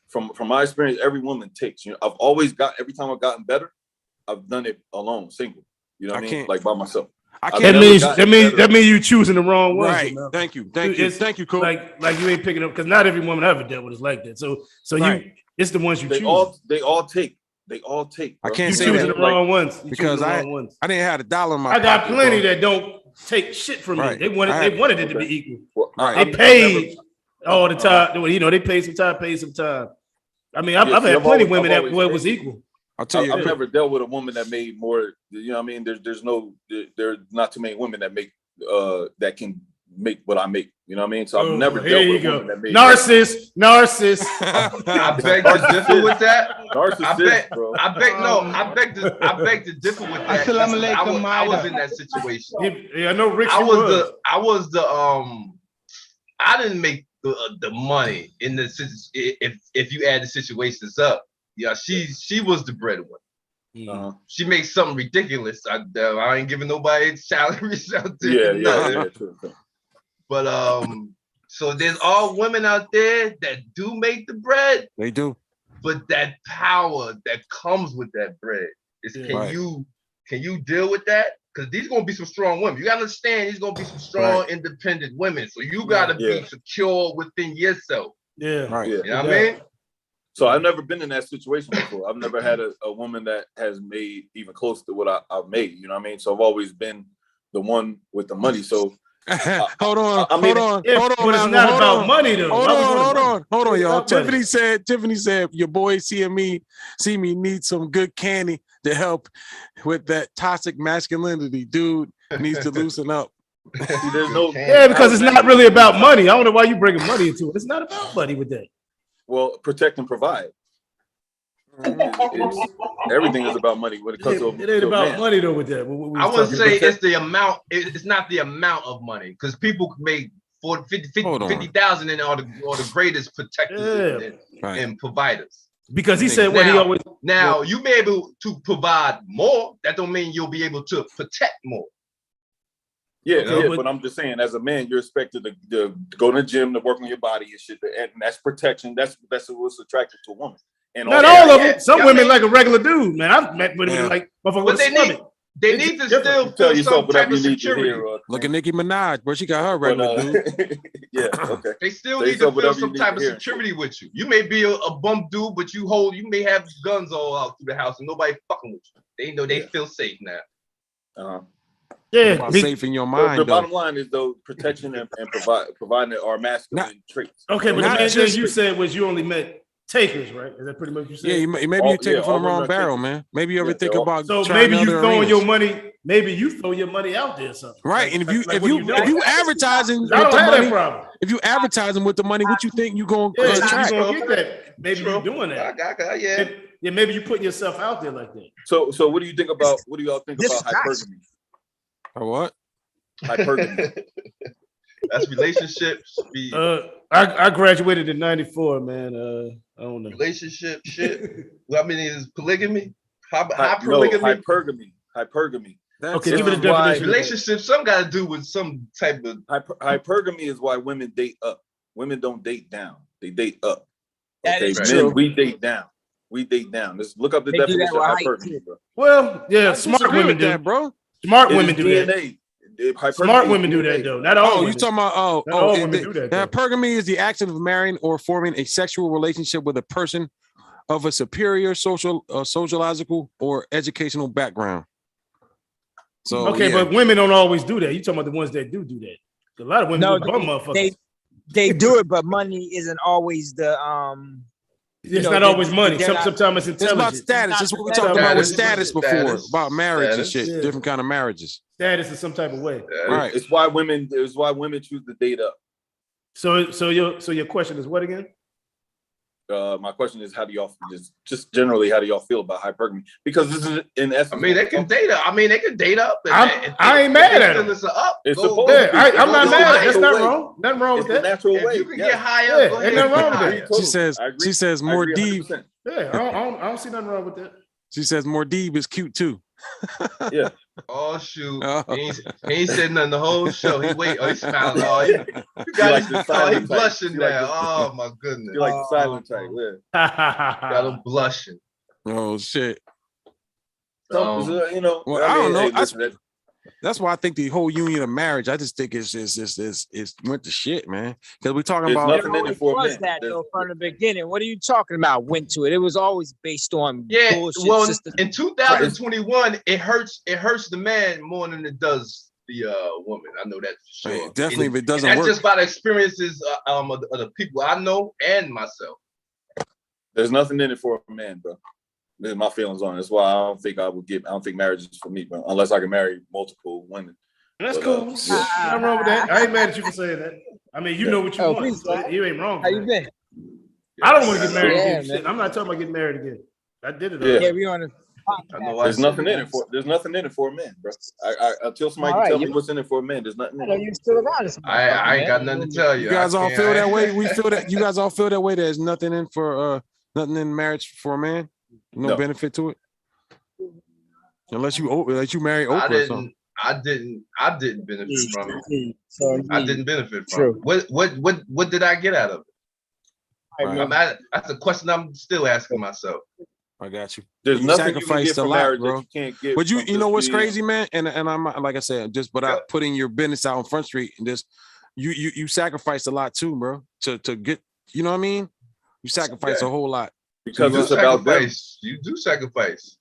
From my experience, every woman takes. I've always every time I've gotten better, I've done it alone, single. You know what I mean? Like by myself. That means you choosing the wrong one. Right. Thank you, Cool. Like you ain't picking up, because not every woman I ever dealt with is like that. So right. It's the ones you choose. They all take. Bro. I can't you say choosing that the wrong ones because I didn't have a dollar in my. I got pocket, plenty bro. that don't take shit from me. Right. They wanted it to be equal. Well, they paid all the time. They paid some time. I mean, I've had plenty of women that was equal. I'll tell you, I've never dealt with a woman that made more. You know what I mean? There's not too many women that make that can make what I make. You know what I mean? So I've never dealt with a woman that made narcissist. I beg to differ with that. Narcissist, bro. I beg to differ with that. I was in that situation. Yeah, I know Rick. I didn't make the money in the if you add the situations up. Yeah, she was the breadwinner. She makes something ridiculous. I ain't giving nobody salaries out there. Yeah, true. But so there's all women out there that do make the bread. They do. But that power that comes with that bread is can you deal with that? Because these gonna be some strong women. You gotta understand these gonna be some strong, independent women. So you gotta be secure within yourself. Yeah. Right. You know what I mean? So I've never been in that situation before. I've never had a woman that has made even close to what I've made. You know what I mean? So I've always been the one with the money. So hold on. But it's not about money though. Hold on, y'all. Tiffany said, your boy see me need some good candy to help with that toxic masculinity. Dude needs to loosen up. Because it's not really about money. I don't know why you bringing money into it. It's not about money with that. Well, protect and provide. Everything is about money when it comes to it ain't about money though with that. I wouldn't say it's the amount. It's not the amount of money, because people can make 50,000 and are the greatest protectors and providers. Because he said what he always. Now you may be able to provide more. That don't mean you'll be able to protect more. But I'm just saying, as a man, you're expected to go to the gym, to work on your body and shit, and that's protection. That's what's attractive to a woman. And not all of them. Some women like a regular dude, man. I've met women like, but they need to still tell feel some type of you need security. Look at Nicki Minaj, bro. She got her regular dude. Okay. They still need to feel some type of security with you. You may be a bum dude, but you may have guns all out through the house and nobody fucking with you. They know they feel safe now. Yeah, safe in your mind. The bottom line is though, protection and providing our masculine traits. Okay, but the main thing you said was you only met takers, right? Is that pretty much what you said? Yeah, maybe you're taking from the wrong barrel, man. Maybe you ever think about maybe you throwing your money. Maybe you throw your money out there, or something. Right, and if you advertising, I don't have that problem. If you advertising with the money, what you think you gonna attract? You gonna get that? Maybe you're doing that. Yeah, maybe you putting yourself out there like that. So what do you think about? What do y'all think about hypergamy? Or what? Hypergamy. That's relationships. I graduated in '94, man. I don't know. Relationship shit. What I mean is polygamy. Hypergamy. Okay, give it a definition. Relationships. Some got to do with some type of hypergamy is why women date up. Women don't date down. They date up. That is true. We date down. we date down. Just look up the They do that definition of with height, hypergamy, too. bro. Well, yeah, I smart disagree women with do. that, bro. Smart It women is do that. DNA. Smart Hypergamy women is do that DNA. though. Not all Oh, women. you talking about Not all women do that, the though. hypergamy is the action of marrying or forming a sexual relationship with a person of a superior sociological or educational background. So Okay, yeah. but women don't always do that. You talking about the ones that do that? A lot of women No, do bum motherfuckers. they do it, but money isn't always the It's not always money. Sometimes it's It's about intelligence. status. That's what we Status. talked about with Status. status before, Status. about marriage and Status. shit, Yeah. different kind of marriages. Status in some type of way. Right. It's why women choose to date up. So your question is what again? My question is, how do y'all just generally how do y'all feel about hypergamy? Because this is in essence. I mean, they can date up. I mean, they can date up. I ain't mad at them. It's up. It's Go- supposed Yeah, to be. I'm not It's mad at it. That's the not natural way. wrong. Nothing wrong It's with the that. natural If way. you can yes. get higher, Yeah, go ain't ahead. nothing wrong with Get that. higher. Totally. says- I agree. She says I more agree deep. 100%. Yeah, I don't see nothing wrong with that. She says Mordeeb is cute too. Yeah. Oh shoot! Oh. He ain't said nothing the whole show. He wait. Oh, he smiling. Oh, you You got like him. the Oh, silent he type. blushing You like now. the- Oh my goodness. You like the silent type. Yeah. Got him blushing. Oh shit. You know. Well, I don't know. Hey, listen, That's why I think the whole union of marriage, I just think it's went to shit, man. Because we're talking There's about nothing in always it for was men. that There's- though from the beginning. What are you talking about? Went to it. It was always based on Yeah. bullshit Well, system. in 2021, it hurts the man more than it does the woman. I know that for sure. Right, definitely, And if it doesn't that's work. just by the experiences of the people I know and myself. There's nothing in it for a man, bro. There's my feelings on it. That's why I don't think marriage is for me, bro. Unless I can marry multiple women. That's But, cool. yeah. Nothing wrong with that. I ain't mad at you for saying that. I mean, you know what you Oh, want. please, So man. you ain't wrong. How For you that. been? I don't want to get married Yeah, again. man. Shit, I'm not talking about getting married again. I did it. Yeah. already. Yeah, we on a I know I There's said nothing that. in it for. There's nothing in it for a man, bro. Until somebody All can right, tell me you- what's in it for a man, there's nothing. I In know it. you still around this. I ain't got nothing to tell you. You guys I all can't- feel that I- way? We feel that you guys all feel that way. There's nothing in nothing in marriage for a man. No, No. benefit to it. Unless you marry Oprah or something. I didn't benefit from it. So I didn't benefit from True. it. What did I get out of it? Right. That's a question I'm still asking myself. I got you. There's You nothing you can sacrificed get a from lot, marriage bro. that you can't get. But you from know just what's being- crazy, man? And I'm like I said, just without putting your business out on Front Street and just you sacrificed a lot too, bro. To get, you know what I mean? You sacrificed a whole lot. Because You it's about them. sacrifice. You do sacrifice.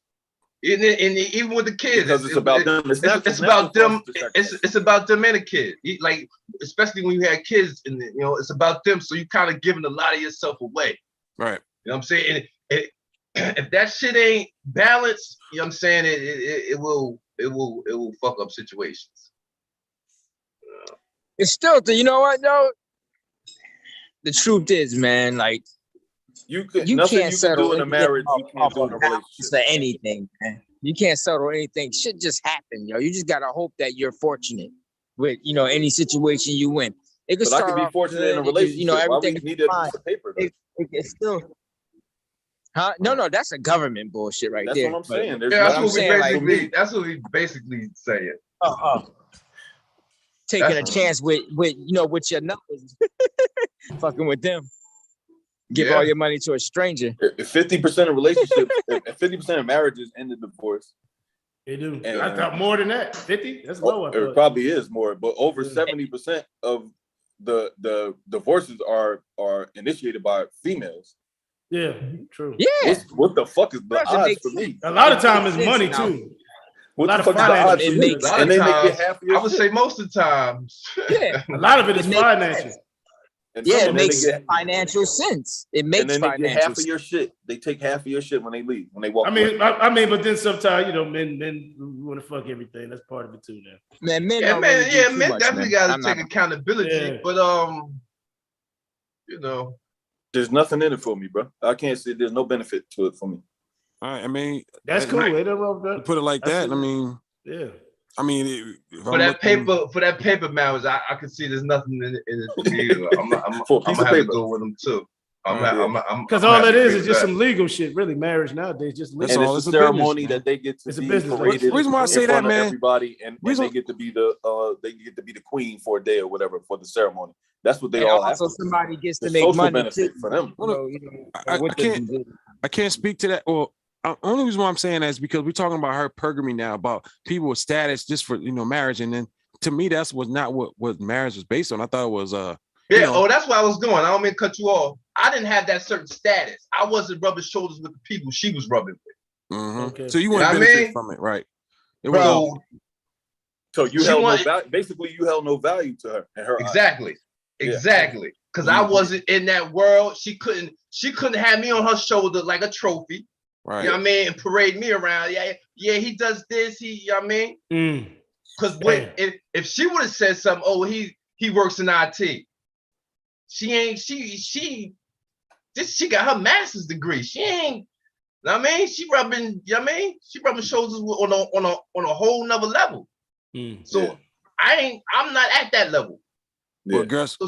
And even with the kids, Because it's about them. It's natural about for them. us to sacrifice. It's about them and a kid. Like especially when you had kids, and it's about them. So you kind of giving a lot of yourself away. Right. You know what I'm saying? And if that shit ain't balanced, you know what I'm saying? It will fuck up situations. it's still, you know what though? The truth is, man, like You could you nothing can't you can do settle in a marriage. You can't do in a for relationship. anything, man. You can't settle anything. Shit just happen, yo. You just gotta hope that you're fortunate with any situation you win. It could But I start could be off fortunate in a good, it could, relationship. Why everything we is need a fine. piece of paper? Though? It's still, huh? No, that's a government bullshit right That's there. what I'm But- saying. There's Yeah, nothing saying, like, that's what we basically saying. Taking That's- a chance with your numbers, fucking with them. Give Yeah. all your money to a stranger. 50% of relationships, 50% of marriages end in divorce. They do. And- I thought more than that. 50? That's low. I It thought. probably is more, but over Yeah. 70% of the divorces are initiated by females. Yeah, true. Yeah, What the fuck is the Doesn't odds make for me? A lot of time is Makes money sense now. too. What lot the of fuck is the finance odds? it for makes- me? A lot And of then they times, get half of your I would shit. say most of the times. yeah. A lot of it is It makes financial. sense. And Yeah, some it of them, makes they get, financial sense. It and makes then they get financial half of your shit. They take half of your shit when they leave, when they walk I away. mean, but then sometimes men want to fuck everything. That's part of it too. Now, Man, men Yeah, don't man. really do Yeah, too men much, definitely man. got I'm to take not- accountability. Yeah. But There's nothing in it for me, bro. I can't say there's no benefit to it for me. All right. I mean, that's that- cool. Ain't nothing wrong with you that. put it like That's that. it. I Yeah. mean, if for I'm that looking- for that paper marriage, I can see there's nothing in it for me. I'm For a piece gonna of have to paper. go with them too. I'm Because all it is just some legal shit. Really, marriage nowadays just That's legal. And all. it's It's a a ceremony business, man. that they get to It's a be business. paraded Reason why I in say front that, of man. everybody, and Reason- they get to be the queen for a day or whatever for the ceremony. That's what they And all have. also, somebody gets to The make social money benefit too. for them. I With the- can't- I can't speak to that. Well, only reason why I'm saying that is because we're talking about hypergamy now, about people with status just for marriage, and then to me that's was not what marriage was based on. I thought it was that's where I was going. I don't mean to cut you off. I didn't have that certain status. I wasn't rubbing shoulders with the people she was rubbing with. Okay. So you wouldn't benefit from it, right? So you held no value. Basically, you held no value to her and her exactly. Because I wasn't in that world. She couldn't have me on her shoulder like a trophy. Right. You know what I mean? And parade me around. Yeah, he does this. You know what I mean? Because if she would have said something, oh, he works in IT. She got her master's degree. She ain't, you know what I mean? She rubbing, you know what I mean? She rubbing shoulders on a whole nother level. So I'm not at that level. Well, girls, so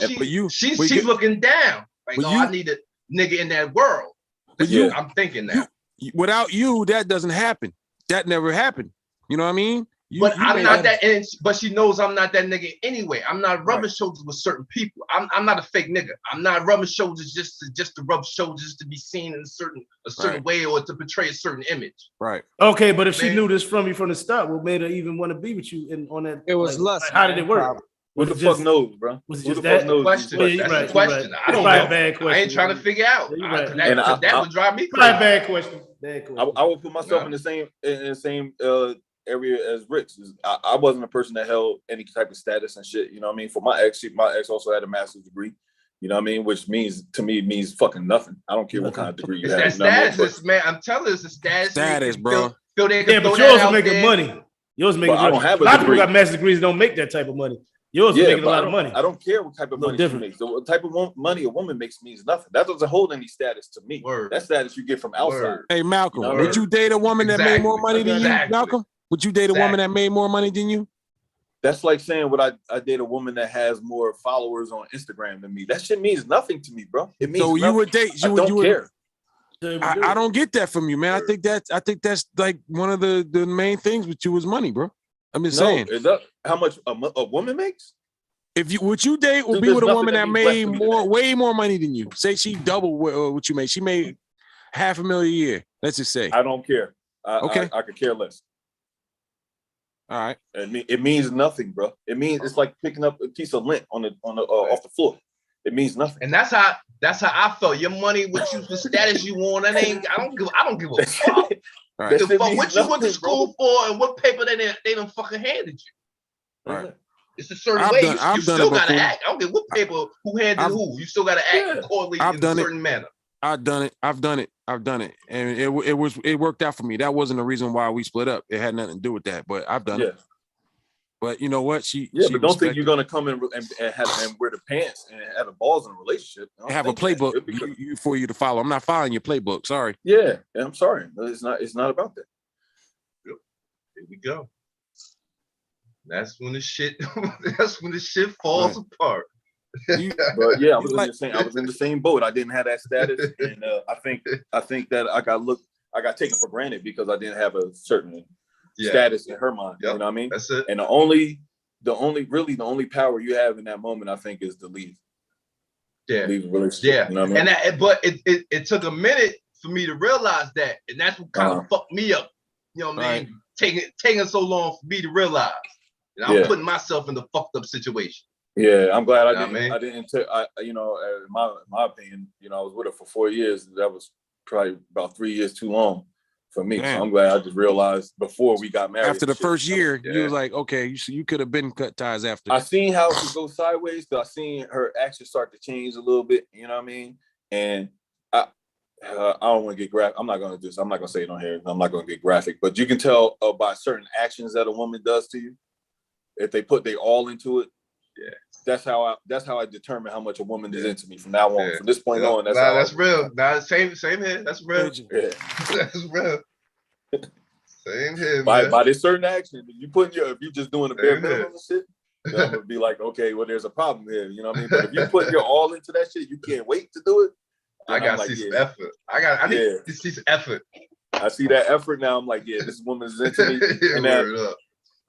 she's looking down. Like, I need a nigga in that world. I'm thinking that. Without you, that doesn't happen. That never happened. You know what I mean? I'm not that, but she knows I'm not that nigga anyway. I'm not rubbing shoulders with certain people. I'm not a fake nigga. I'm not rubbing shoulders just to rub shoulders to be seen in a certain way or to portray a certain image. Right. Okay, but if she knew this from you from the start, what made her even want to be with you on that? It was lust. How did it work? What the fuck knows, bro? Was it Who just the fuck that knows? Question. That's the question. I don't know. A bad question. I ain't trying to figure out. That would drive me crazy. Bad question. I would put myself in the same area as Rich. I wasn't a person that held any type of status and shit. You know what I mean? For my ex also had a master's degree. You know what I mean? Which means fucking nothing. I don't care what kind of degree you have. That status, man. I'm telling you, it's a status, bro. But yours is making money. Yours making money. A lot of people got master's degrees don't make that type of money. Yours is making a lot of money. I don't care what type of money she makes. The type of money a woman makes means nothing. That doesn't hold any status to me. That status you get from outside. Hey, Malcolm, would you date a woman that made more money than you, Malcolm? Would you date a woman that made more money than you? That's like saying I date a woman that has more followers on Instagram than me. That shit means nothing to me, bro. It means nothing. You would date. I don't care. I don't get that from you, man. I think that's like one of the main things with you is money, bro. I'm just saying. Is that how much a woman makes? Would you date would be with a woman that made way more money than you? Say she doubled what you made. She made $500,000 a year. Let's just say. I don't care. Okay. I could care less. All right. It means nothing, bro. It means it's like picking up a piece of lint on the off the floor. It means nothing. And that's how I felt. Your money, what you the status you want, I don't give a fuck. All right. What you went to school for and what paper they done fucking handed you. All right. It's a certain way. You still gotta act. I don't care what paper who handed who. You still gotta act accordingly in a certain manner. I've done it, and it worked out for me. That wasn't the reason why we split up. It had nothing to do with that. But I've done it. But you know what? But don't think you're gonna come in and wear the pants and have the balls in a relationship. Have a playbook for you to follow. I'm not following your playbook. Sorry. Yeah, I'm sorry. It's not about that. Yep. Here we go. That's when the shit falls apart. But yeah, I was in the same boat. I didn't have that status, and I think that I got taken for granted because I didn't have a certain status in her mind. You know what I mean? That's it. And the only power you have in that moment, I think, is to leave. Yeah. Leave a relationship. Yeah. You know what I mean? But it took a minute for me to realize that, and that's what kind of fucked me up. You know what I mean? Taking so long for me to realize. And I'm putting myself in the fucked up situation. Yeah, I'm glad I didn't. In my opinion, I was with her for 4 years. That was probably about 3 years too long for me. Damn. So I'm glad I just realized before we got married. After the first year, you was like, okay, you could have been cut ties after. I seen how it could go sideways. I seen her actions start to change a little bit. You know what I mean? And I don't want to get graphic. I'm not going to say it on here. I'm not going to get graphic, but you can tell by certain actions that a woman does to you. If they put their all into it, that's how I determine how much a woman is into me from now on. From this point on, that's real. Same here. That's real. Yeah. That's real. Same here. By this certain action, if you just doing the bare minimum and shit, then I'm gonna be like, okay, well, there's a problem here. You know what I mean? But if you put your all into that shit, you can't wait to do it. I gotta see some effort. I need to see some effort. I see that effort now. I'm like, this woman is into me,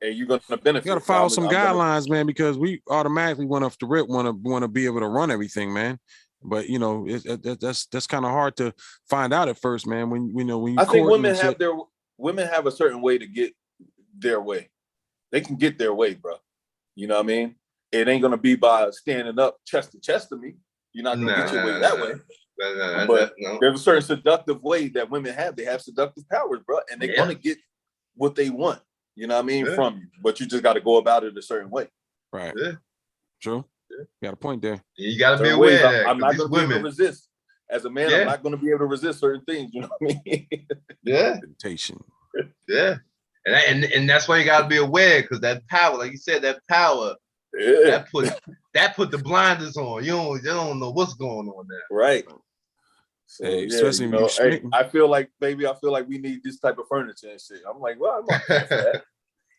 and you're gonna benefit. You gotta follow some guidelines, man, because we automatically want to be able to run everything, man. But you know, that's kind of hard to find out at first, man. When you I think courting and women have a certain way to get their way. They can get their way, bro. You know what I mean? It ain't gonna be by standing up chest to chest to me. You're not gonna get your way that way. But there's a certain seductive way that women have. They have seductive powers, bro, and they're gonna get what they want. You know what I mean, from you. But you just got to go about it a certain way. Right. Yeah. True. Yeah. Got a point there. You got to be aware. I'm not gonna be able to resist. As a man, I'm not gonna be able to resist certain things. You know what I mean? Yeah. Temptation. Yeah. And that's why you got to be aware, because that power, like you said, that power. Yeah. That put the blinders on. You don't know what's going on there. Right. So, hey, especially I feel like we need this type of furniture and shit. I'm like, well, I'm not for that.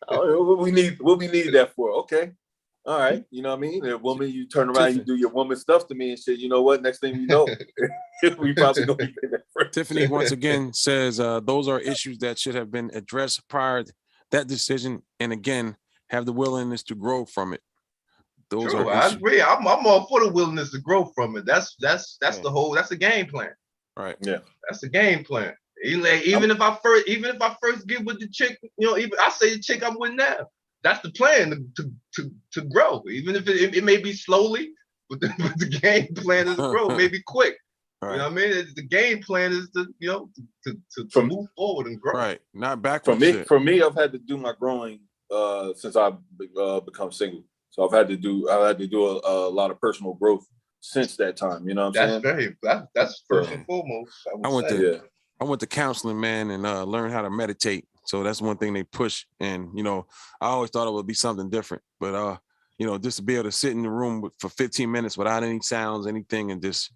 What we need that for? Okay. All right. You know what I mean? A woman, you turn around, you do your woman stuff to me and shit. You know what? Next thing you know, we probably gonna be that furniture. Tiffany once again says those are issues that should have been addressed prior to that decision, and again, have the willingness to grow from it. Those True, are I issues. agree. I'm all for the willingness to grow from it. That's the game plan. Right. Yeah. That's the game plan. Even if I first get with the chick, even I say the chick I'm with now. That's the plan to grow. Even if it may be slowly, but the game plan is to grow, maybe quick. Right. You know what I mean? The game plan is to move forward and grow. Right. Not backwards. For me, I've had to do my growing since I've become single. So I've had to do a lot of personal growth since that time. You know what I'm saying? That's first and foremost. I went to counseling, man, and learned how to meditate. So that's one thing they push. And I always thought it would be something different, but just to be able to sit in the room for 15 minutes without any sounds, anything, and just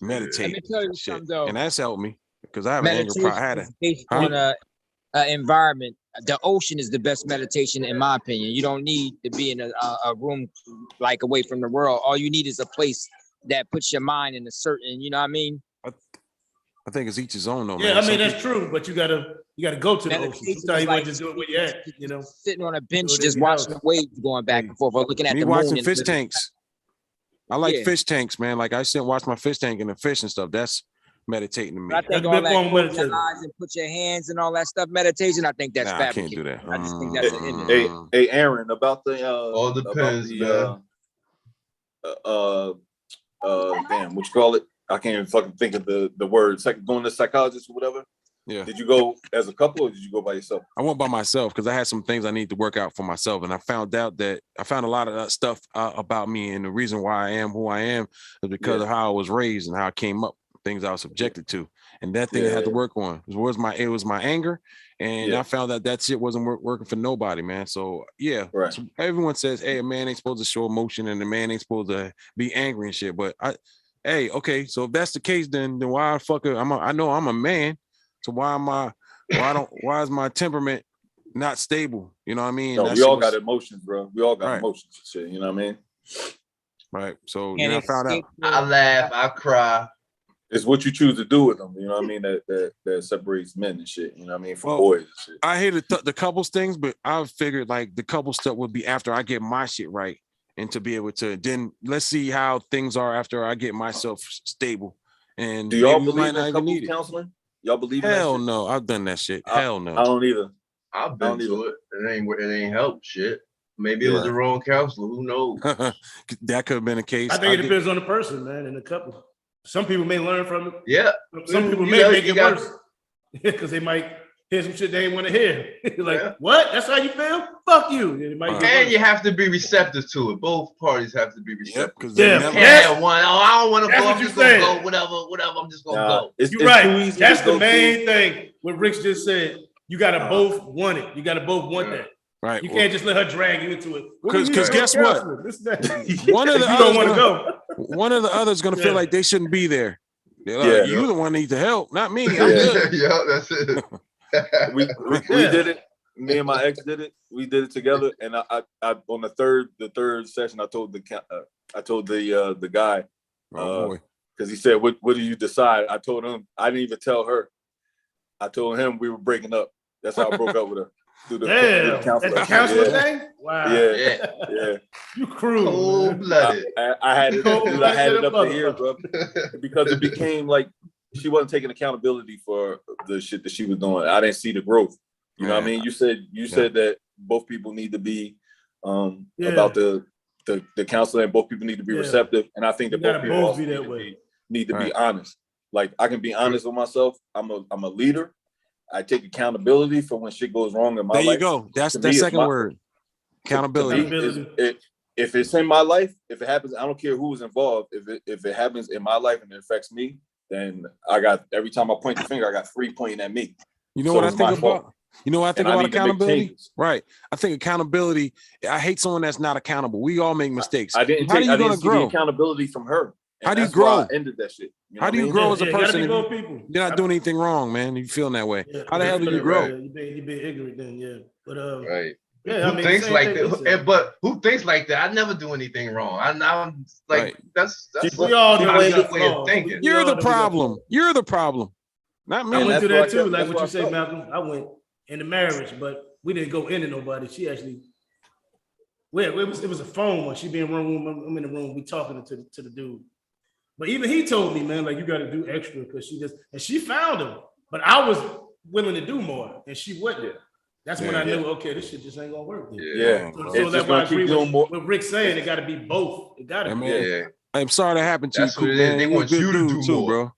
meditate. Let me tell you something, though. And that's helped me because I have an anger problem. Based on an environment. The ocean is the best meditation, in my opinion. You don't need to be in a room like away from the world. All you need is a place that puts your mind in a certain, you know what I mean? I think it's each his own, though. Yeah, man. I mean that's true, but you gotta go to the ocean. Sometimes you might just do it where you're at, Sitting on a bench, just watching the waves going back and forth, or looking at the moon. Watching fish tanks. I like fish tanks, man. Like I sit and watch my fish tank and the fish and stuff. That's meditating to me. I think all that close your eyes and put your hands and all that stuff, meditation. I think that's I can't do that. I just think that's an image. Hey, Aaron, about the all depends, man. Damn, what you call it? I can't even fucking think of the word. Going to psychologist or whatever. Yeah. Did you go as a couple or did you go by yourself? I went by myself because I had some things I need to work out for myself, and I found out that I found a lot of that stuff about me, and the reason why I am who I am is because of how I was raised and how I came up, things I was subjected to, and that thing I had to work on. It was my anger, and I found that shit wasn't working for nobody, man. So right. So everyone says, hey, a man ain't supposed to show emotion, and a man ain't supposed to be angry and shit. But okay, so if that's the case, then why the fuck I know I'm a man. So why is my temperament not stable? You know what I mean? No, we all got emotions, bro. We all got emotions and shit. You know what I mean? Right. So I found out. I laugh, I cry. It's what you choose to do with them. You know what I mean? That separates men and shit. You know what I mean? From boys and shit. I hated the couples things, but I figured like the couple stuff would be after I get my shit right, and to be able to then let's see how things are after I get myself stable. And do y'all believe in couples counseling? Y'all believe in that? Hell no, I've done that shit. Hell no. I don't either. I've been to it. It ain't helped shit. Maybe it was the wrong counselor. Who knows? That could have been a case. I think it depends on the person, man, and the couple. Some people may learn from it. Yeah. Some people may make it worse because they might hear some shit they ain't want to hear. Like, what? That's how you feel? Fuck you. And you have to be receptive to it. Both parties have to be receptive. I don't want to go. I'm just gonna go. Whatever. I'm just gonna go. You're right. That's the main thing. What Rick just said. You gotta both want it. You gotta both want that. Right. You can't just let her drag you into it. Because guess what? One of the don't want to go. One of the others gonna feel like they shouldn't be there. They're like, you the one need the help, not me. I'm good. Yeah, that's it. we did it. Me and my ex did it. We did it together. And I on the third session, I told the guy, because he said, "What do you decide?" I told him I didn't even tell her. I told him we were breaking up. That's how I broke up with her. through the Damn, counselor. that's the counselor Yeah. thing? Wow. Yeah. You cruel. Cold blooded. I had it. Dude, I had it up to here, Motherfucker. bro, because it became like she wasn't taking accountability for the shit that she was doing. I didn't see the growth. You know what I mean? You said that both people need to be about the counselor, and both people need to be receptive. And I think that both people also need to be honest. Like I can be honest with myself. I'm a leader. I take accountability for when shit goes wrong in my life. There you go. That's the second word. Accountability. If it's in my life, if it happens, I don't care who's involved. If it happens in my life and it affects me, then I got, every time I point the finger, I got 3 pointing at me. You know what I think about? You know what I think about accountability? Right. I think accountability. I hate someone that's not accountable. We all make mistakes. I didn't see the accountability from her. How do you grow? I ended that shit. How do you grow as a person? You're not doing anything wrong, man. You feeling that way? How the hell do you grow? You been ignorant then, yeah. But right. Yeah, who thinks like that? But who thinks like that? I never do anything wrong. I'm like that's we all do way of thinking. You're the problem. You're the problem. Not me. I went through that too, like what you say, Malcolm. I went into marriage, but we didn't go into nobody. She actually, it was a phone one. She be in the room. I'm in the room. We talking to the dude. But even he told me, man, like you got to do extra because she found him. But I was willing to do more, and she wouldn't. That's when I knew, okay, this shit just ain't gonna work. So that's why I agree with Rick saying it got to be both. It got to be. Yeah. I'm sorry that happened to you, man. They want you to do more,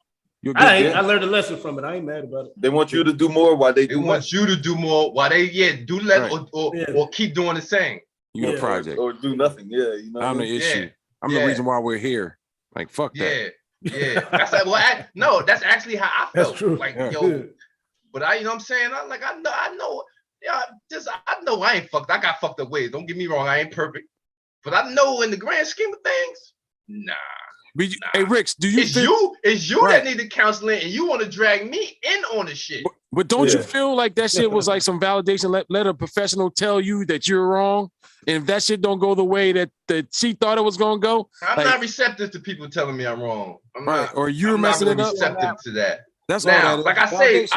bro. I learned a lesson from it. I ain't mad about it. They want you to do more while they want you to do more while they do less or keep doing the same. You a project or do nothing. Yeah, you know. I'm the issue. I'm the reason why we're here. Like fuck that. Yeah. That's like that's actually how I felt. That's true. Like yo, but you know what I'm saying? I know. Yeah, I know I ain't fucked. I got fucked up ways. Don't get me wrong. I ain't perfect, but I know in the grand scheme of things, nah. Hey, Ricks, do you? It's you that needed counseling, and you want to drag me in on the shit. But don't you feel like that shit was like some validation? Let a professional tell you that you're wrong, and if that shit don't go the way that she thought it was gonna go, I'm not receptive to people telling me I'm wrong. Or you're messing it up. Receptive to that. That's now, all. Like I say,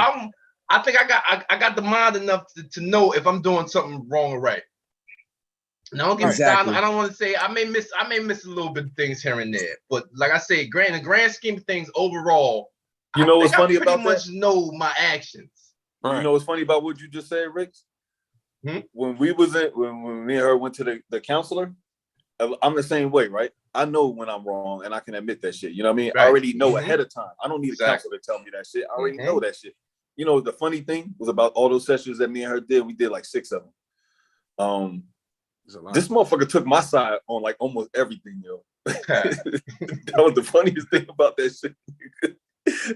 I think I got the mind enough to know if I'm doing something wrong or right. Now, don't get me started. I don't want to say I may miss a little bit of things here and there, but like I say, in the grand scheme of things, overall, you know what's funny about that? I pretty much know my actions. Right. You know what's funny about what you just said, Rick? When we was when me and her went to the counselor, I'm the same way, right? I know when I'm wrong, and I can admit that shit. You know what I mean? Right. I already know ahead of time. I don't need a counselor to tell me that shit. I already know that shit. You know, the funny thing was about all those sessions that me and her did. We did like 6 of them. This motherfucker took my side on like almost everything, yo. That was the funniest thing about that shit.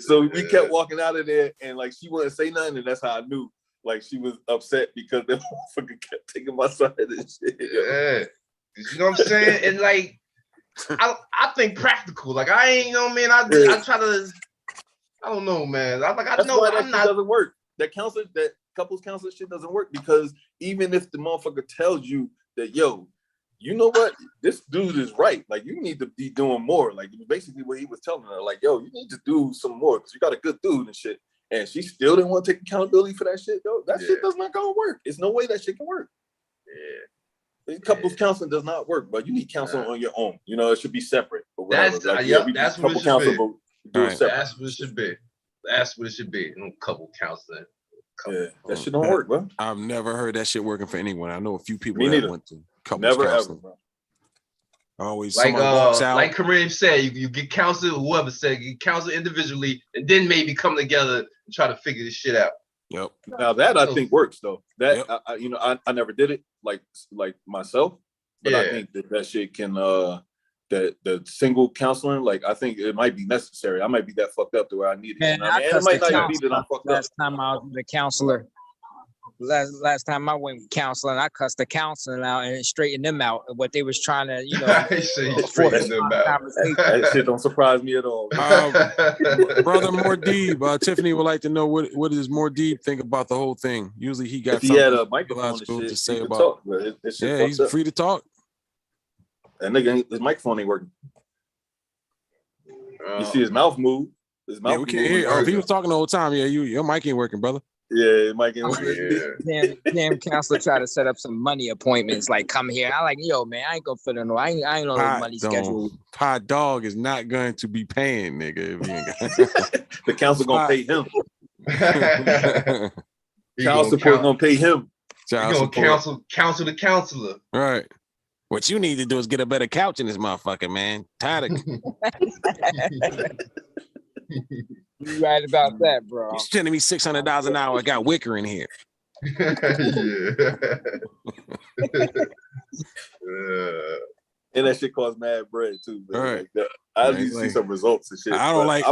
So we kept walking out of there, and like she wouldn't say nothing, and that's how I knew like she was upset because that motherfucker kept taking my side of this shit. Yeah, you know what I'm saying? And like, I think practical. Like I ain't, you know what I mean? I try to. I don't know, man. That's why that shit doesn't work. That couples counselor shit doesn't work because even if the motherfucker tells you that, yo, you know what, this dude is right. Like you need to be doing more. Like basically what he was telling her, like, yo, you need to do some more because you got a good dude and shit. And she still didn't want to take accountability for that shit, though. That shit does not gonna work. It's no way that shit can work. Yeah. Couples counseling does not work, but you need counseling on your own. You know, it should be separate. But that's what it should be. That's what it should be. That's what it should be. No couple counseling. That shit don't work, bro. I've never heard that shit working for anyone. I know a few people that went to couples counseling. Ever, bro. Always like like Kareem said, you get counseled, whoever said you get counseled individually, and then maybe come together and try to figure this shit out. Yep. Now that I think works though. That I never did it like myself, but I think that shit can the single counseling, like I think it might be necessary. I might be that fucked up to where I need it. Man, you know what I mean? It might not even be that I'm fucked up. Last time I was with a counselor, last time I went with counseling, I cussed the counseling out and straightened them out. What they was trying to, straighten them out. That shit don't surprise me at all. Brother Mordeeb, Tiffany would like to know what does Mordeeb think about the whole thing. Usually he got something he had a microphone to say about. He's free to talk. That nigga, his microphone ain't working. You see his mouth move. His mouth. We can't hear. If he was talking the whole time, your mic ain't working, brother. Yeah, it might get Damn counselor try to set up some money appointments, like come here. I like, yo, man, I ain't gonna fit in. I ain't on no money schedule. Pod Dog is not going to be paying, nigga. If he ain't got... The council gonna pay him. Child support gonna pay him. Child gonna counsel the counselor. Right. What you need to do is get a better couch in this motherfucker, man. Tired of You right about that, bro. You sending me $600 an hour. I got Wicker in here. And that shit costs mad bread too. Man. All right. Like I need to see some results and shit. I don't like.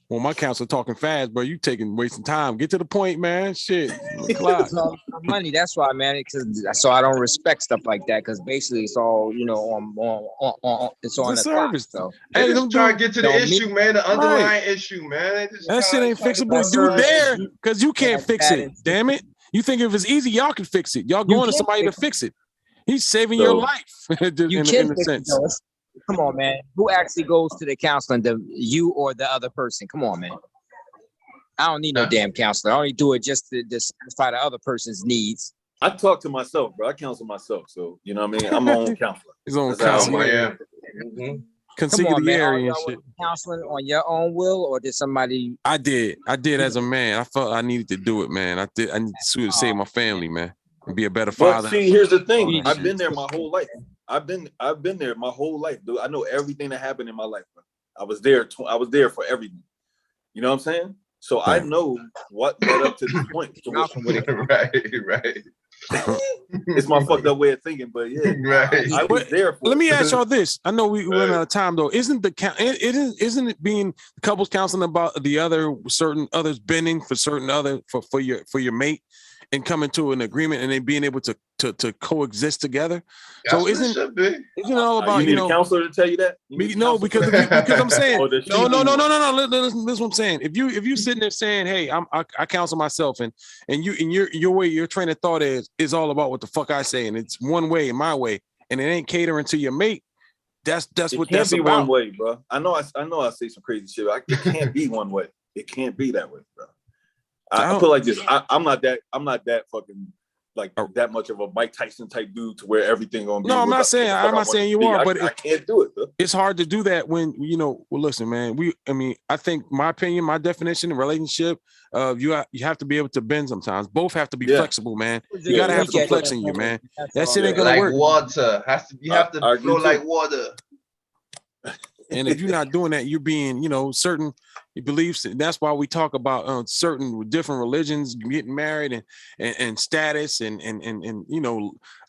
Well, my counsel talking fast, bro. You wasting time. Get to the point, man. Shit. Money. That's why, man. So I don't respect stuff like that because basically it's all on it's on the service. So hey, just try to get to the issue, man. The underlying issue, man. That shit ain't fixable. Do there because you can't fix it. Damn it. You think if it's easy, y'all can fix it. Y'all going to somebody to fix it. He's saving your life. You can fix it. Come on, man. Who actually goes to the counseling? You or the other person? Come on, man. I don't need no damn counselor. I only do it just to satisfy the other person's needs. I talk to myself, bro. I counsel myself. So, you know what I mean? I'm my own counselor. His own counselor. Consigliere and shit. Counseling on your own will, or did somebody? I did as a man. I felt I needed to do it, man. I need to save my family, man. And be a better father. But see, here's the thing. I've been there my whole life. I've been there my whole life, dude. I know everything that happened in my life, bro. I was there for everything. You know what I'm saying? So I know what led up to this point. Right. It's my fucked up way of thinking, but yeah, right. I was there for Let me ask y'all this. I know we run out of time though. Isn't it being couples counseling about the certain others bending for certain other for your mate and coming to an agreement and then being able to coexist together? That's so isn't it all about you need a counselor to tell you that? Because I'm saying no. Listen, what I'm saying. If you sitting there saying, hey, I counsel myself and your way, your train of thought is all about what the fuck I say, and it's one way, my way, and it ain't catering to your mate. That's what that's about. One way, bro. I know I say some crazy shit. It can't be one way. It can't be that way, bro. I feel like this. I'm not that fucking like that much of a Mike Tyson type dude to where everything gonna be. No, I'm not saying you are, but I can't do it. Though. It's hard to do that when well, listen, man. I think my opinion, my definition of relationship, you have to be able to bend sometimes. Both have to be flexible, man. You gotta have some flex in you, man. That shit ain't gonna work. Water you have to flow like water. And if you're not doing that, you're being, certain beliefs. That's why we talk about certain different religions getting married and status and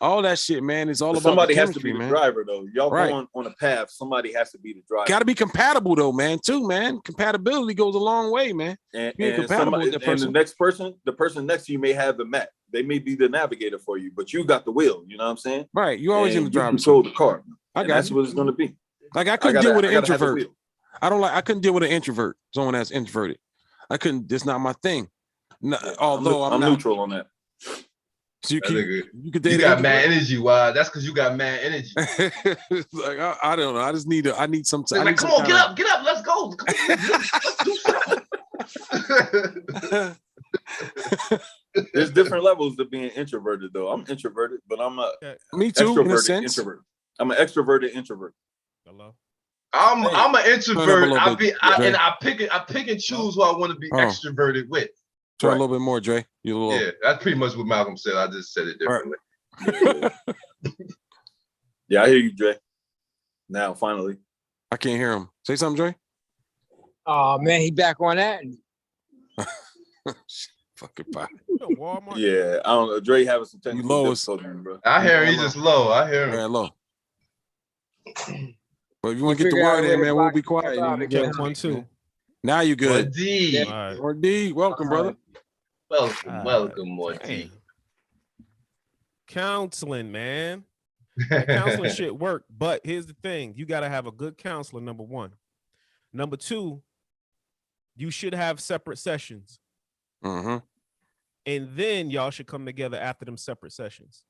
all that shit, man. It's all about somebody has to be the driver, though. Y'all going on a path. Somebody has to be the driver. Got to be compatible, though, man. Too, man. Compatibility goes a long way, man. And the next person, the person next to you may have the map. They may be the navigator for you, but you got the wheel. You know what I'm saying? Right. You always in the driver's seat. Control the car. That's what it's going to be. Like I couldn't deal with an introvert. I couldn't deal with an introvert. Someone that's introverted. I couldn't. That's not my thing. No, although I'm neutral on that. So you got mad energy. Why? That's because you got mad energy. Like I don't know. I need some time. Like, come on, get up, let's go. Let's do something. There's different levels to being introverted, though. I'm introverted, but I'm a me too. In a sense. Introvert. I'm an extroverted introvert. Hello. I'm an introvert. I pick and choose who I want to be extroverted with. Try a little bit more, Dre. Yeah, that's pretty much what Malcolm said. I just said it differently. Right. Yeah, I hear you, Dre. Now, finally. I can't hear him. Say something, Dre. Oh man, he back on that. Fucking pie. Yeah, I don't know. Dre having some technical difficulties, bro. I hear him. He's just low. I hear him. Very low. But if you want to get the word in, man, we'll be quiet. Get 1, 2. Now you good. D. Or D. Welcome, brother. Welcome, D. Counseling, man. Counseling shit work, but here's the thing: you got to have a good counselor. Number one. Number two, you should have separate sessions. Mm-hmm. And then y'all should come together after them separate sessions.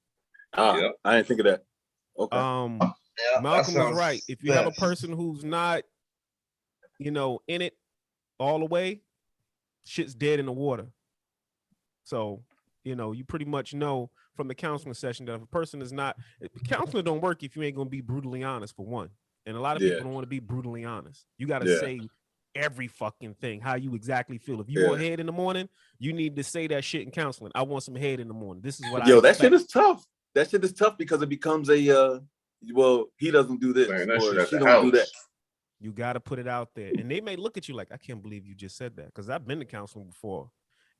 I didn't think of that. Okay. Malcolm was right. If you have a person who's not, in it all the way, shit's dead in the water. So, you know, you pretty much know from the counseling session that if a person is not, counseling don't work if you ain't gonna be brutally honest, for one. And a lot of people don't want to be brutally honest. You got to say every fucking thing, how you exactly feel. If you want head in the morning, you need to say that shit in counseling. I want some head in the morning. This is what I that shit is tough. That shit is tough because it becomes a well, he doesn't do this, Man, or she don't do that. You got to put it out there. And they may look at you like, I can't believe you just said that, because I've been to counseling before.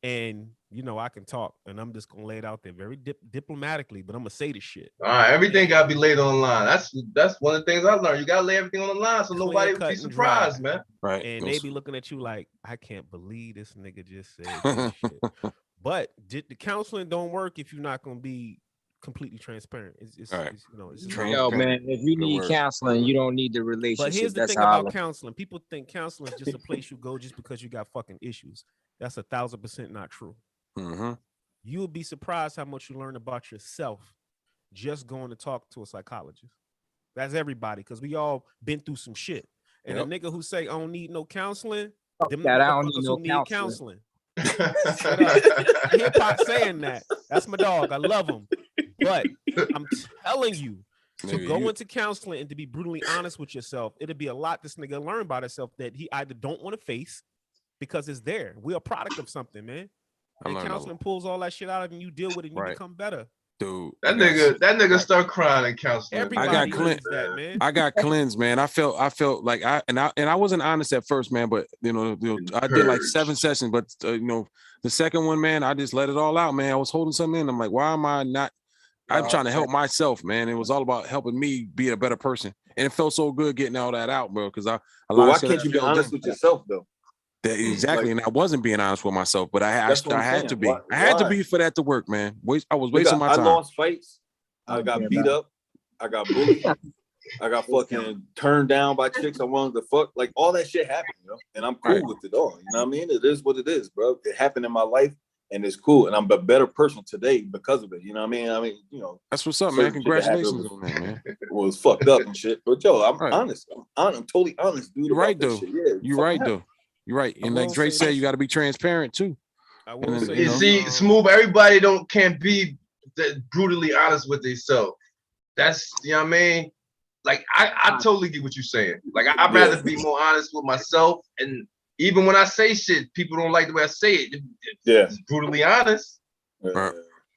And, you know, I can talk, and I'm just going to lay it out there very diplomatically, but I'm going to say the shit. Everything got to be laid on the line. That's one of the things I learned. You got to lay everything on the line so nobody would be surprised, man. Right. And they be looking at you like, I can't believe this nigga just said this shit. But the counseling don't work if you're not going to be completely transparent. It's you know, it's yo, man, if you need counseling, you don't need the relationship. But here's the thing about counseling. People think counseling is just a place you go just because you got fucking issues. That's 1,000% not true. Mm-hmm. You will be surprised how much you learn about yourself just going to talk to a psychologist. That's everybody, because we all been through some shit. And a nigga who say, I don't need no counseling, them motherfuckers who need counseling. Hip-hop saying that. That's my dog. I love him. But I'm telling you, to go into counseling and to be brutally honest with yourself, it'll be a lot this nigga learn about himself that he either don't want to face because it's there. We're a product of something, man. And counseling pulls all that shit out of you, and you deal with it and you become better. Dude, that nigga start crying in counseling. Everybody I got cleansed, man. I felt like I wasn't honest at first, man. But you know I did like 7 sessions, but you know, the second one, man, I just let it all out, man. I was holding something in. I'm like, why am I not? I'm trying to help myself, man. It was all about helping me be a better person, and it felt so good getting all that out, bro. Because why can't you be honest with yourself, though? Exactly, and I wasn't being honest with myself, but I had to be. I had to be for that to work, man. I was wasting my time. I lost fights. I got beat up. I got bullied. I got fucking turned down by chicks I wanted to fuck. Like, all that shit happened, you know? And I'm cool with it all. You know what I mean? It is what it is, bro. It happened in my life, and it's cool. And I'm a better person today because of it. You know what I mean? You know. That's what's up, man. Congratulations on that, man. It was fucked up and shit. But yo, I'm honest. I'm totally honest, dude. You're right, though. You're right, though. You're right. And like Dre said, you got to be transparent too. You see, Smooth, everybody can't be brutally honest with themselves. That's, you know what I mean? Like, I totally get what you're saying. Like, I'd rather be more honest with myself. And even when I say shit, people don't like the way I say it. It's brutally honest.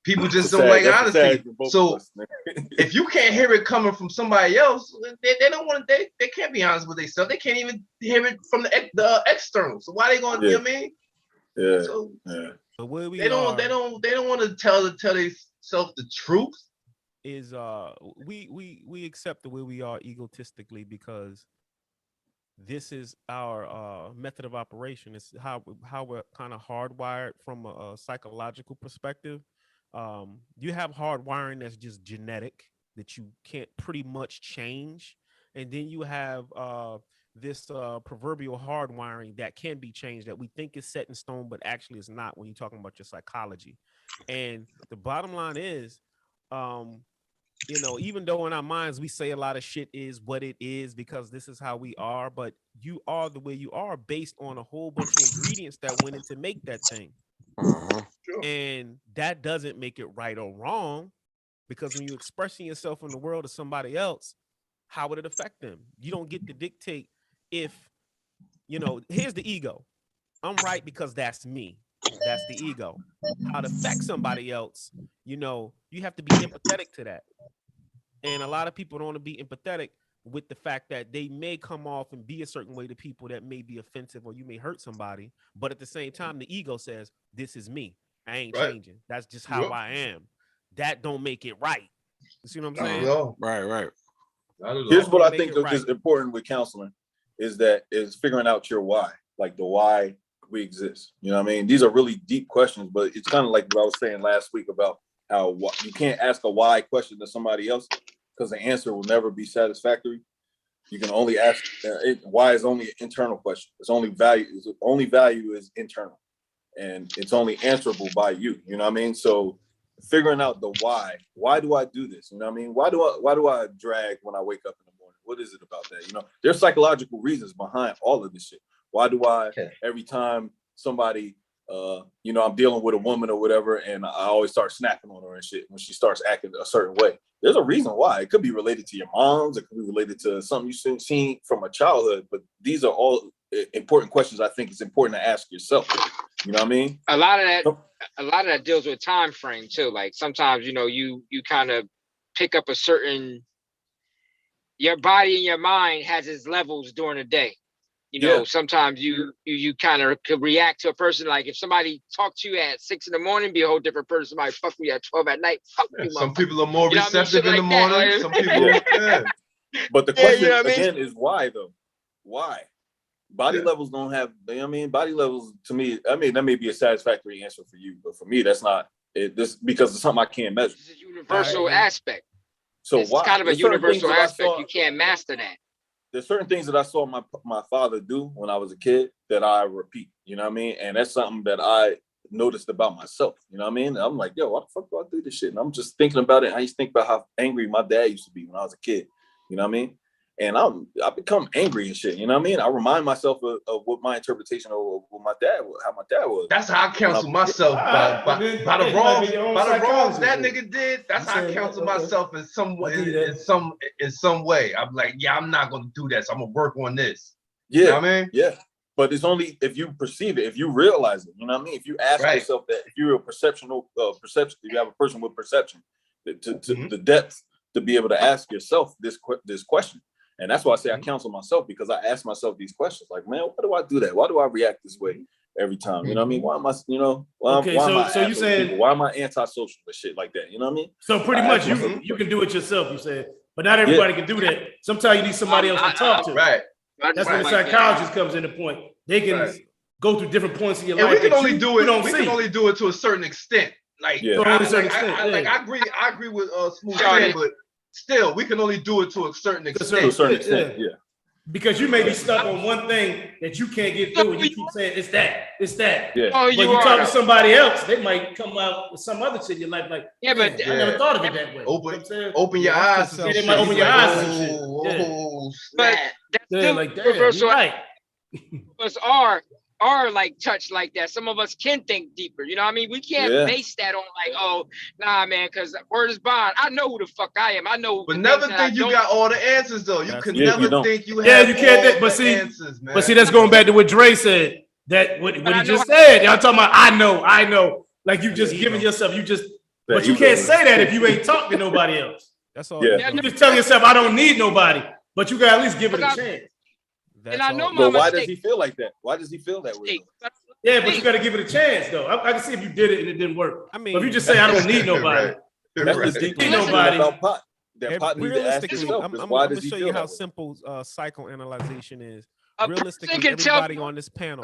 People just don't like honesty. So if you can't hear it coming from somebody else, they don't want to. They can't be honest with themselves. They can't even hear it from the external. So why they going to? You know what I mean? Yeah. So they don't want to tell themselves the truth. Is we accept the way we are egotistically because this is our method of operation. It's how we're kind of hardwired from a psychological perspective. You have hardwiring that's just genetic that you can't pretty much change, and then you have this proverbial hardwiring that can be changed that we think is set in stone, but actually it's not when you're talking about your psychology. And the bottom line is, you know, even though in our minds we say a lot of shit is what it is because this is how we are, but you are the way you are based on a whole bunch of ingredients that went in to make that thing. And that doesn't make it right or wrong, because when you're expressing yourself in the world to somebody else, how would it affect them? You don't get to dictate if, you know, here's the ego. I'm right because that's me. That's the ego. How it affects somebody else, you know, you have to be empathetic to that. And a lot of people don't want to be empathetic with the fact that they may come off and be a certain way to people that may be offensive, or you may hurt somebody. But at the same time, the ego says, this is me. I ain't changing. That's just how I am. That don't make it right. You see what I'm saying? Right. Here's what I think is important with counseling is figuring out your why, like the why we exist. You know what I mean? These are really deep questions, but it's kind of like what I was saying last week about how you can't ask a why question to somebody else because the answer will never be satisfactory. You can only ask why is only an internal question. It's only value. Only value is internal, and it's only answerable by you. You know what I mean? So figuring out the why. Why do I do this? You know what I mean? Why do I drag when I wake up in the morning? What is it about that? You know, there's psychological reasons behind all of this shit. Why do I every time somebody you know, I'm dealing with a woman or whatever, and I always start snapping on her and shit when she starts acting a certain way. There's a reason why. It could be related to your moms. It could be related to something you've seen from a childhood. But these are all important questions. I think it's important to ask yourself. You know what I mean? A lot of that deals with time frame too. Like sometimes, you know, you kind of pick up a certain. Your body and your mind has its levels during the day. You know, sometimes you kind of could react to a person. Like if somebody talked to you at 6 a.m, be a whole different person. Somebody fuck me at 12 at night. Fuck you, some people are more receptive in like the morning. Some people, But the question again is why though? Why? Body levels don't have. You know what I mean, body levels to me. I mean, that may be a satisfactory answer for you, but for me, that's not. This because it's something I can't measure. It's a universal aspect. So it's why? kind of a universal aspect. You can't master that. There's certain things that I saw my father do when I was a kid that I repeat, you know what I mean? And that's something that I noticed about myself, you know what I mean? And I'm like, yo, why the fuck do I do this shit? And I'm just thinking about it. I used to think about how angry my dad used to be when I was a kid, you know what I mean? And I become angry and shit, you know what I mean? I remind myself of what my interpretation of what my dad was, how my dad was. That's how I counsel myself by the wrongs that nigga did. That's how I counsel myself in some way. I'm like, yeah, I'm not gonna do that. So I'm gonna work on this. Yeah, you know what I mean? Yeah. But it's only if you perceive it, if you realize it, you know what I mean? If you ask yourself that, if you're a perception, you have a person with perception to the depth to be able to ask yourself this question. And that's why I say I counsel myself, because I ask myself these questions like, man, why do I do that? Why do I react this way every time? You know what I mean? Why am I, you know, why you saying, why am I antisocial and shit like that? You know what I mean? So pretty much you can do it yourself, you said, but not everybody can do that. Sometimes you need somebody else to talk to. Right. That's where the psychologist comes into point. They can go through different points in your life. We can only do it. We can only do it to a certain extent. Like, I agree with Smooth saying, but still, we can only do it to a certain extent. Yeah. Because you may be stuck on one thing that you can't get through, and you keep saying it's that. Yeah. But you talk to somebody else, they might come out with some other shit in your life, like, but I never thought of it that way. Open your eyes. They might open your eyes and shit. But that's still like universal. Right. Us are like touched like that. Some of us can think deeper. You know what I mean? We can't base that on like, oh, nah, man, because word is bond. I know who the fuck I am. I know. But never think you got all the answers, though. You can never think you have you can't. But see, answers, man. But see, that's going back to what Dre said. That what he just said. Y'all talking about? I know. Like you just giving yourself. But you can't say that if you ain't talking to nobody else. That's all. Yeah. You just telling yourself, I don't need nobody. But you got to at least give it a chance. And I know but why does he feel like that? Why does he feel that way? Yeah, but you got to give it a chance, though. I can see if you did it and it didn't work. I mean, but if you just say, I don't need nobody. That's the deep nobody. About pot. That pot needs to ask yourself, I'm going to show you how simple psychoanalyzation is. Realistically, everybody on this panel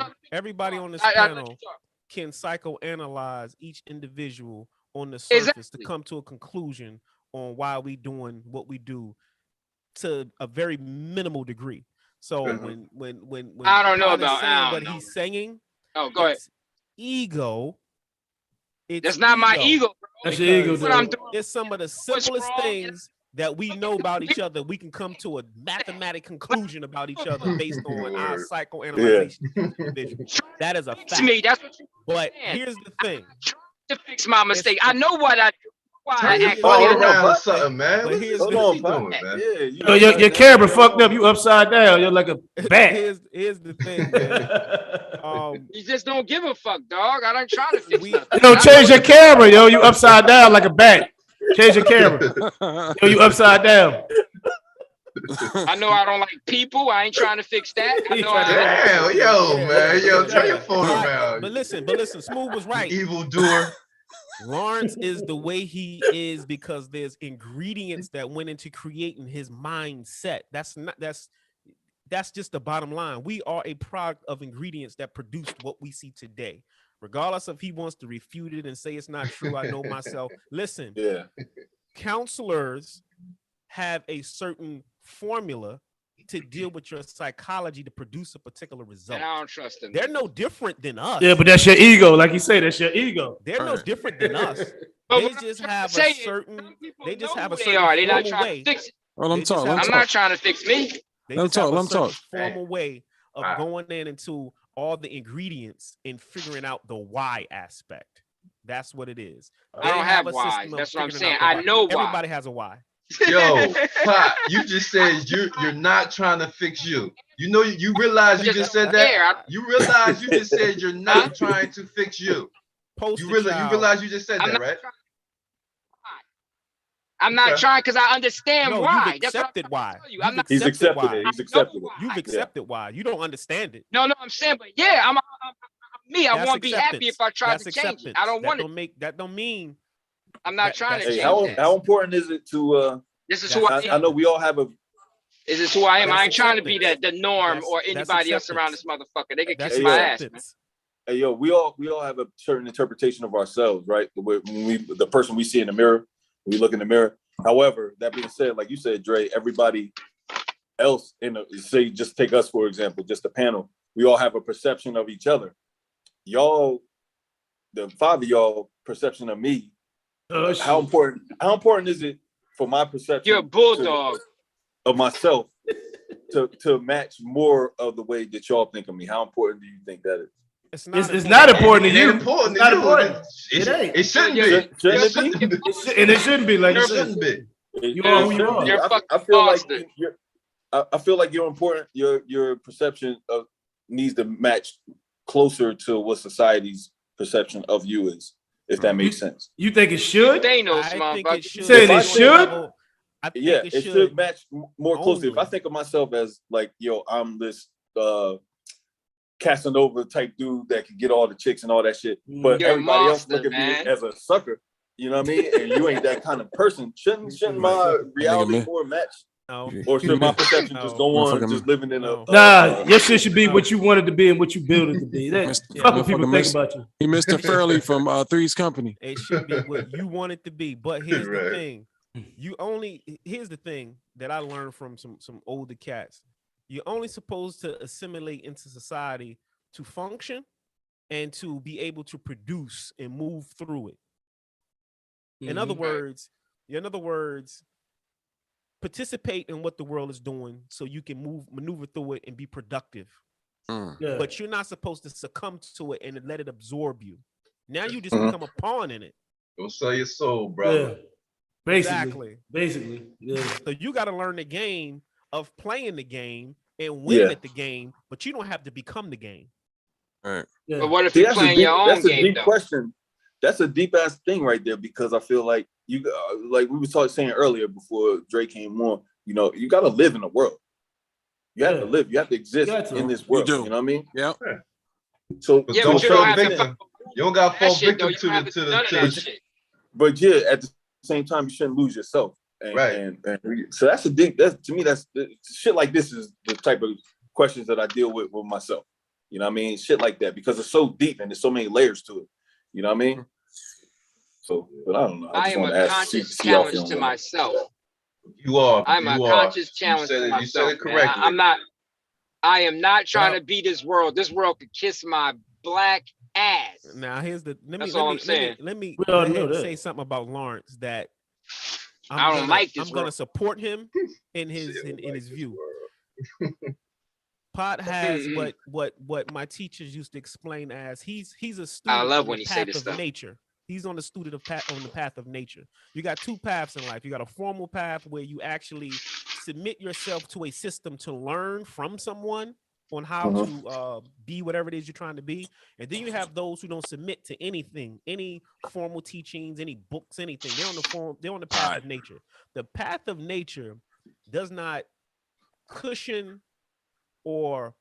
can psychoanalyze each individual on the surface to come to a conclusion on why we doing what we do to a very minimal degree. So when I don't know about what he's saying. Oh, go ahead. Ego. That's not my ego. That's your ego. What I'm doing. It's some of the simplest things that we know about each other. We can come to a mathematic conclusion about each other based on our psychoanalysis. That is a fact. To me, that's what you. But here's the thing. To fix my mistake, I know what I do. Man. Your camera fucked up. You upside down. You're like a bat. Here's the thing, man. You just don't give a fuck, dog. I don't try to fix change your camera, yo. You upside down like a bat. Change your camera. Yo, you upside down. I know I don't like people. I ain't trying to fix that. I know turn your phone around. But listen, Smooth was right. Evildoer. Lawrence is the way he is because there's ingredients that went into creating his mindset. That's just the bottom line. We are a product of ingredients that produced what we see today. Regardless if he wants to refute it and say it's not true, I know myself. Listen, counselors have a certain formula to deal with your psychology to produce a particular result. And I don't trust them. They're no different than us. Yeah, but that's your ego. Like you say, that's your ego. They're no different than us. They just have a certain formal way. I'm not trying to fix me. They just have a certain formal way of going into all the ingredients in figuring out the why aspect. That's what it is. I don't have a why. system of That's what I'm figuring saying. out the I know why. Everybody has a why. Yo, Pop, you just said you're not trying to fix you. You know, you realize you just said that. You realize you just said you're not trying to fix you. You realize you just said that, right? I'm not trying because I understand why. You've accepted why. He's accepted it. He's accepted it. You've accepted why. You don't understand it. No, I'm saying, but yeah, I'm me. I won't be happy if I try to change it. I don't want it. That don't mean. I'm not trying to change it. How important is it to? This is who I am. I know we all have a. This is who I am. I ain't trying to be the norm or anybody else around this motherfucker. They can kiss my ass, man. Hey, yo, we all have a certain interpretation of ourselves, right? When the person we see in the mirror, we look in the mirror. However, that being said, like you said, Dre, everybody else say, just take us for example, just the panel. We all have a perception of each other. Y'all, the five of y'all, perception of me. How important is it for my perception? You're a bulldog of myself to match more of the way that y'all think of me? How important do you think that is? It's not important to you. It's not important. It ain't. It shouldn't be. And it shouldn't be like it shouldn't be. You are who you are. I feel like you're important. Your perception of needs to match closer to what society's perception of you is, if that makes sense. You think it should? You saying it should? Yeah, it should match more closely. If I think of myself as like, yo, I'm this Casanova type dude that can get all the chicks and all that shit, but everybody else look at me as a sucker. You know what I mean? And you ain't that kind of person. Shouldn't my reality more match? No. Or should my perception just go on just living in a your shit should be what you wanted to be and what you built it to be. Fuck what people think about you. He Mr. Fairley from Three's Company. It should be what you want it to be. But here's the thing. Here's the thing that I learned from some older cats. You're only supposed to assimilate into society to function and to be able to produce and move through it. In other words, participate in what the world is doing so you can maneuver through it and be productive. But you're not supposed to succumb to it and let it absorb you. Now you just become a pawn in it. Don't sell your soul, brother. Basically. Yeah. So you got to learn the game of playing the game and win at the game, but you don't have to become the game. All right. Yeah. But what if you're playing your own game? That's a deep question. That's a deep ass thing right there, because I feel like like we were saying earlier before Dre came on, you know, you got to live in the world. You have to live. You have to exist in this world. You know what I mean? Yeah. So but you don't have to. You don't got to fall victim to the. But yeah, at the same time, you shouldn't lose yourself. And so that's a deep. To me, that's shit like this is the type of questions that I deal with myself. You know what I mean? Shit like that, because it's so deep and there's so many layers to it. You know what I mean? So, but I don't know. I am a conscious challenge to myself. You are. I'm a conscious challenge to myself. You said it correctly. I am not trying to be this world. This world could kiss my black ass. Now here's the. Let me say something about Lawrence that I'm gonna support him in his view. Pot has what my teachers used to explain as he's a student. I love when he say this of stuff. Nature. He's on the path of nature. You got two paths in life. You got a formal path where you actually submit yourself to a system to learn from someone on how to be whatever it is you're trying to be. And then you have those who don't submit to anything, any formal teachings, any books, anything. They're on the path of nature. The path of nature does not cushion or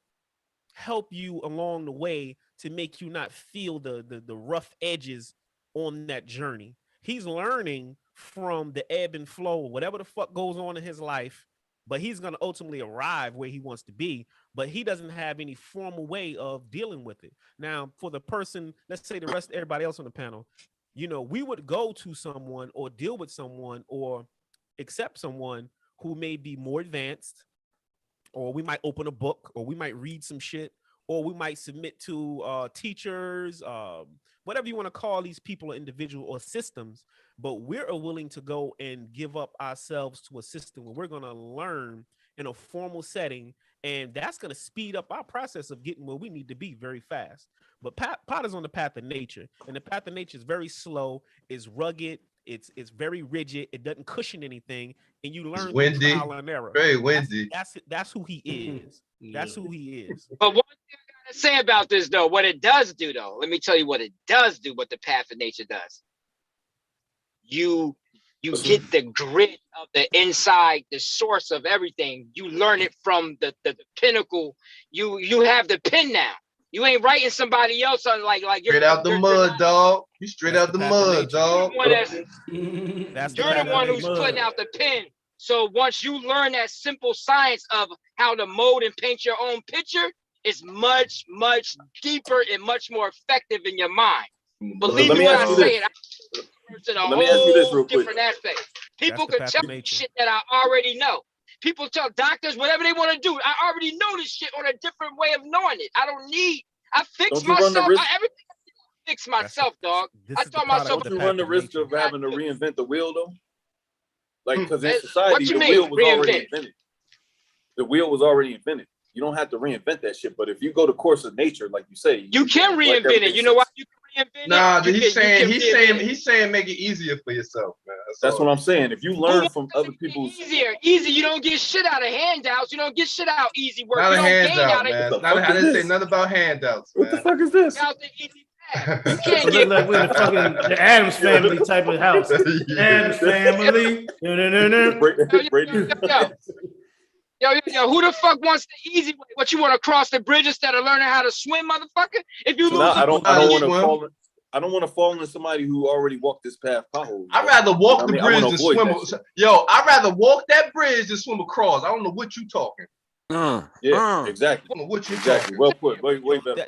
help you along the way to make you not feel the rough edges on that journey. He's learning from the ebb and flow, whatever the fuck goes on in his life, but he's going to ultimately arrive where he wants to be, but he doesn't have any formal way of dealing with it. Now, for the person, let's say the rest of everybody else on the panel, you know, we would go to someone or deal with someone or accept someone who may be more advanced, or we might open a book, or we might read some shit, or we might submit to teachers, whatever you want to call these people, or individual or systems. But we're willing to go and give up ourselves to a system where we're going to learn in a formal setting And that's going to speed up our process of getting where we need to be very fast. But Pot is on the path of nature, and the path of nature is very slow, it's rugged, it's very rigid, it doesn't cushion anything, and you learn through trial and error. Very windy. That's who he is. That's who he is. But one thing I gotta say about this though, what it does do though, let me tell you what it does do, what the path of nature does. You get the grit of the inside, the source of everything. You learn it from the pinnacle. You have the pin now. You ain't writing somebody else on like you're straight out the mud, dog. You straight out the mud, dog. You're the one who's putting out the pen. So once you learn that simple science of how to mold and paint your own picture, it's much, much deeper and much more effective in your mind. Believe me when I say it. Let me ask you this real quick. Different aspect. People can tell me shit that I already know. People tell doctors whatever they want to do. I already know this shit on a different way of knowing it. I fix myself. Everything I fix myself, dog. I taught myself. Don't you run the risk of having to reinvent the wheel, though? Like, because in society, the wheel was already invented. The wheel was already invented. You don't have to reinvent that shit. But if you go to course of nature, like you say, you can reinvent it. You know why you can reinvent it? Nah, he's saying make it easier for yourself, man. That's what I'm saying. If you learn from other people's easy, you don't get shit out of handouts. You don't get shit out easy work. Not a handout, man. I didn't say nothing about handouts. What the fuck is this? You can't get like we're the Addams family type of house. Addams family. Yo, who the fuck wants the easy way? What, you want to cross the bridge instead of learning how to swim, motherfucker? If you lose, I don't want to fall into somebody who already walked this path. I'd rather walk the bridge than swim. I'd rather walk that bridge than swim across. I don't know what you talking. Exactly. I don't know what you talking. Well put. Way better.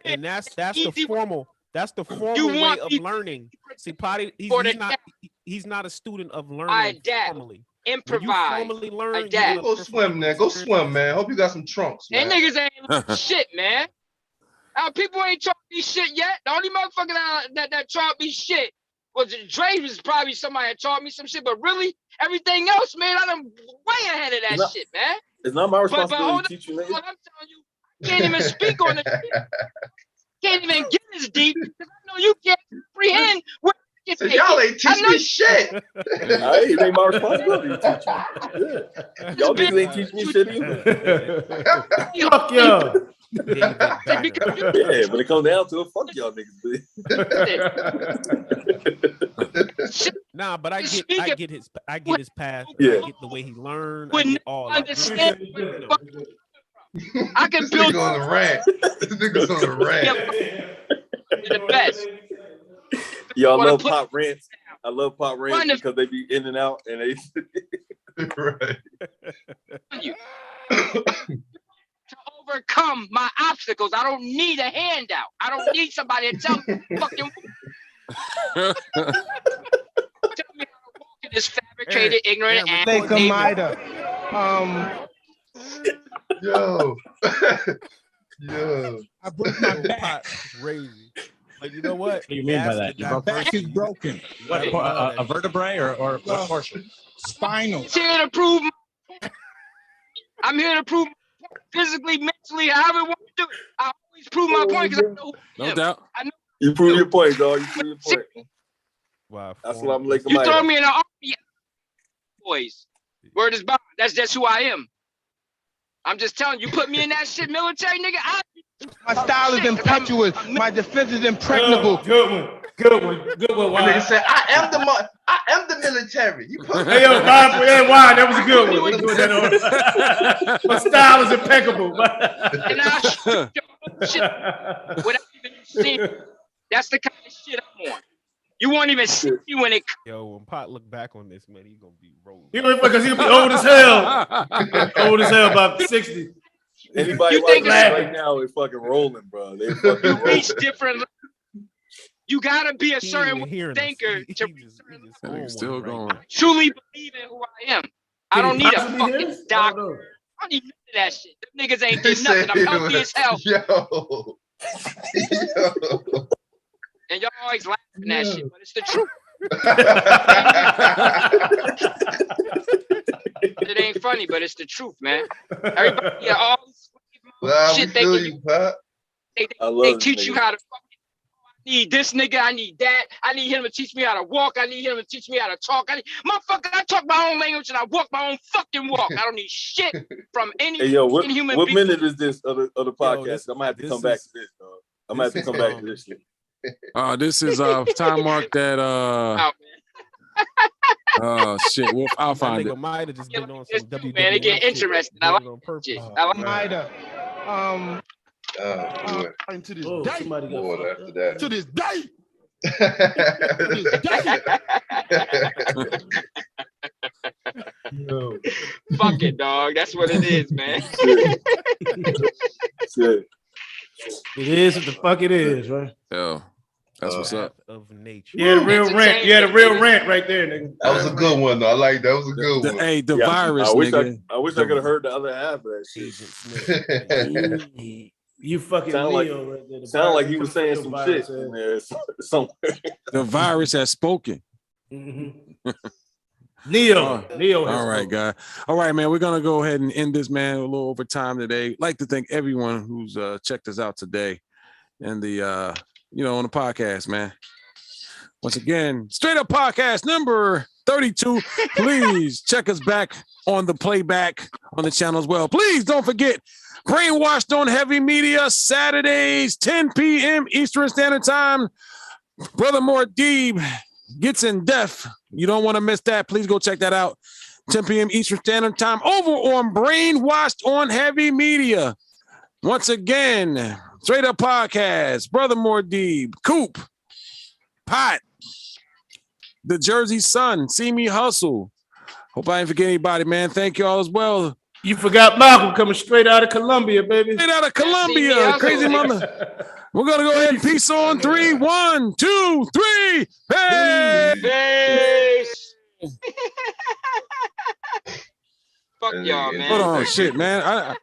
And that's the formal. That's the formal way of learning. See, Potty, he's not a student of learning formally. Improvise. Formally learn. Go swim, man. Go swim, man. Hope you got some trunks, man. And niggas ain't shit, man. People ain't taught me shit yet. The only motherfucker that taught me shit was Dre. Was probably somebody that taught me some shit, but really everything else, man, I done way ahead of that shit, man. It's not my responsibility to teach you, nigga. I'm telling you, I can't even speak on it. Can't even get as deep because I know you can't comprehend what. So y'all ain't teach me shit. It ain't my responsibility to teach you. Yeah. Y'all niggas ain't teach me shit either. Fuck y'all. Yeah, when it comes down to it, fuck y'all niggas. Nah, but I get his path. Yeah. I get the way he learned. I get all understand. I can build on the rant. This nigga's on the rant. The best. Yo, I love pop rants. I love pop rants because they be in and out and they right. To overcome my obstacles, I don't need a handout. I don't need somebody to tell me fucking tell me how to walk in this fabricated, ignorant animal. Yo. I broke my back. Crazy. But you know what? What do you mean by that? Your back is broken. What, a vertebrae or what portion? Spinal. I'm here to prove physically, mentally, however you want to do it. I always prove my point because I know who I am. doubt. I know you prove your point, dog. You prove your point. Wow. That's what I'm like. You throw me in the army, boys. Word is bond. That's just who I am. I'm just telling you, put me in that shit, military nigga. My style is impetuous. My defense is impregnable. Good one. Nigga said, I am the military. You put Hey, yo, Why? That was a good one. My style is impeccable. And I shit without even seeing. That's the kind of shit I'm on. You won't even see me when it. Yo, when Pot look back on this, man, he's gonna be rolling. Because he'll be old as hell. Old as hell, about 60. Anybody watching right now is fucking rolling, bro. They fucking reach different. You gotta be a certain thinker to reach certain level. Still going. I truly believe in who I am. I don't need a fucking doctor. I don't need none of that shit. Them niggas ain't did nothing. I'm healthy as hell. Yo. And y'all always laughing at shit, but it's the truth. It ain't funny, but it's the truth, man. Everybody, all shit they teach nigga. you how to fucking need this nigga, I need that. I need him to teach me how to walk. I need him to teach me how to talk. Motherfucker, I talk my own language and I walk my own fucking walk. I don't need shit from any human what being. minute is this of the podcast? I'm gonna have to come back to this, dog. I'm gonna have to come back to this shit. This is time mark that shit. Well, I'll find it. Might have just been on some WWE. Man, it get interesting. I like shit. I like into this Oh, day. somebody got Boy, after that. To this day. fuck it, dog. That's what it is, man. Shit. It is what the fuck it is, right? Yo, that's what's up. Of nature. Yeah, the real rant. Yeah, the real rant right there, nigga. That was a good one, though. I like that. Was a good one. Hey, the Yeah, virus, I wish nigga. I could have heard the other half of that shit. You fucking Sound like- Leo right there. The Sound like virus- he was saying some virus, shit in there somewhere. The virus has spoken. Neo. Neo. has All right, spoken. guy. All right, man. We're gonna go ahead and end this, man. A little over time today. Like to thank everyone who's checked us out today, and the on the podcast, man. Once again, Straight Up Podcast number 32. Please check us back on the playback on the channel as well. Please don't forget Brainwashed on Heavy Media Saturdays, 10 p.m. Eastern Standard Time. Brother Muad'Dib gets in depth. You don't want to miss that. Please go check that out. 10 p.m. Eastern Standard Time over on Brainwashed on Heavy Media. Once again, Straight Up Podcast, Brother Muad'Dib, Coop, Pot, the Jersey Sun, See Me Hustle. Hope I didn't forget anybody, man. Thank you all as well. You forgot Malcolm coming straight out of Columbia, baby. Straight out of Columbia, crazy mother. We're gonna go ahead and peace on 3, 1, 2, 3. Hey! Fuck y'all, man. Hold on, shit, man.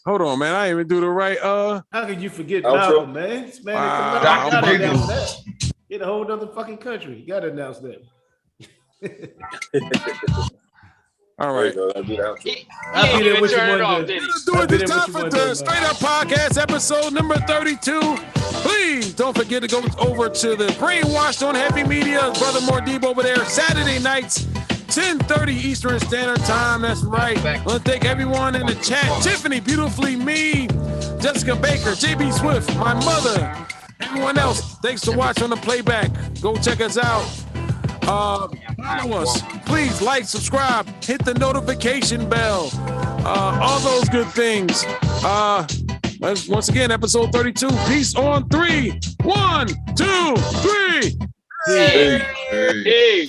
Hold on, man. I didn't even do the right. How could you forget Outro. Malcolm, man? This man in Wow. Columbia, you gotta Dr. announce Giggles. that. In a whole other fucking country. You gotta announce that. All right. I'll be there even with you turn it one off, day. did he? Let's do I'll it be this there time with you for one the day, man. Straight Up Podcast episode number 32. Please don't forget to go over to the Brainwashed on Heavy Media. Brother Muad'Dib over there, Saturday nights, 10:30 Eastern Standard Time. That's right. I want to thank everyone in the chat. Tiffany, Beautifully Me, Jessica Baker, JB Swift, my mother, everyone else. Thanks to watch on the playback. Go check us out. Follow us. Please like, subscribe, hit the notification bell. All those good things. Once again, episode 32. Peace on 3. 1, 2, 3. Hey. Hey.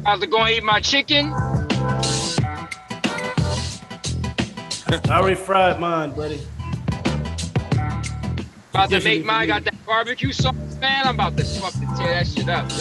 About to go and eat my chicken. I already fried mine, buddy. About to make mine. Got that barbecue sauce, man. I'm about to fucking tear that shit up.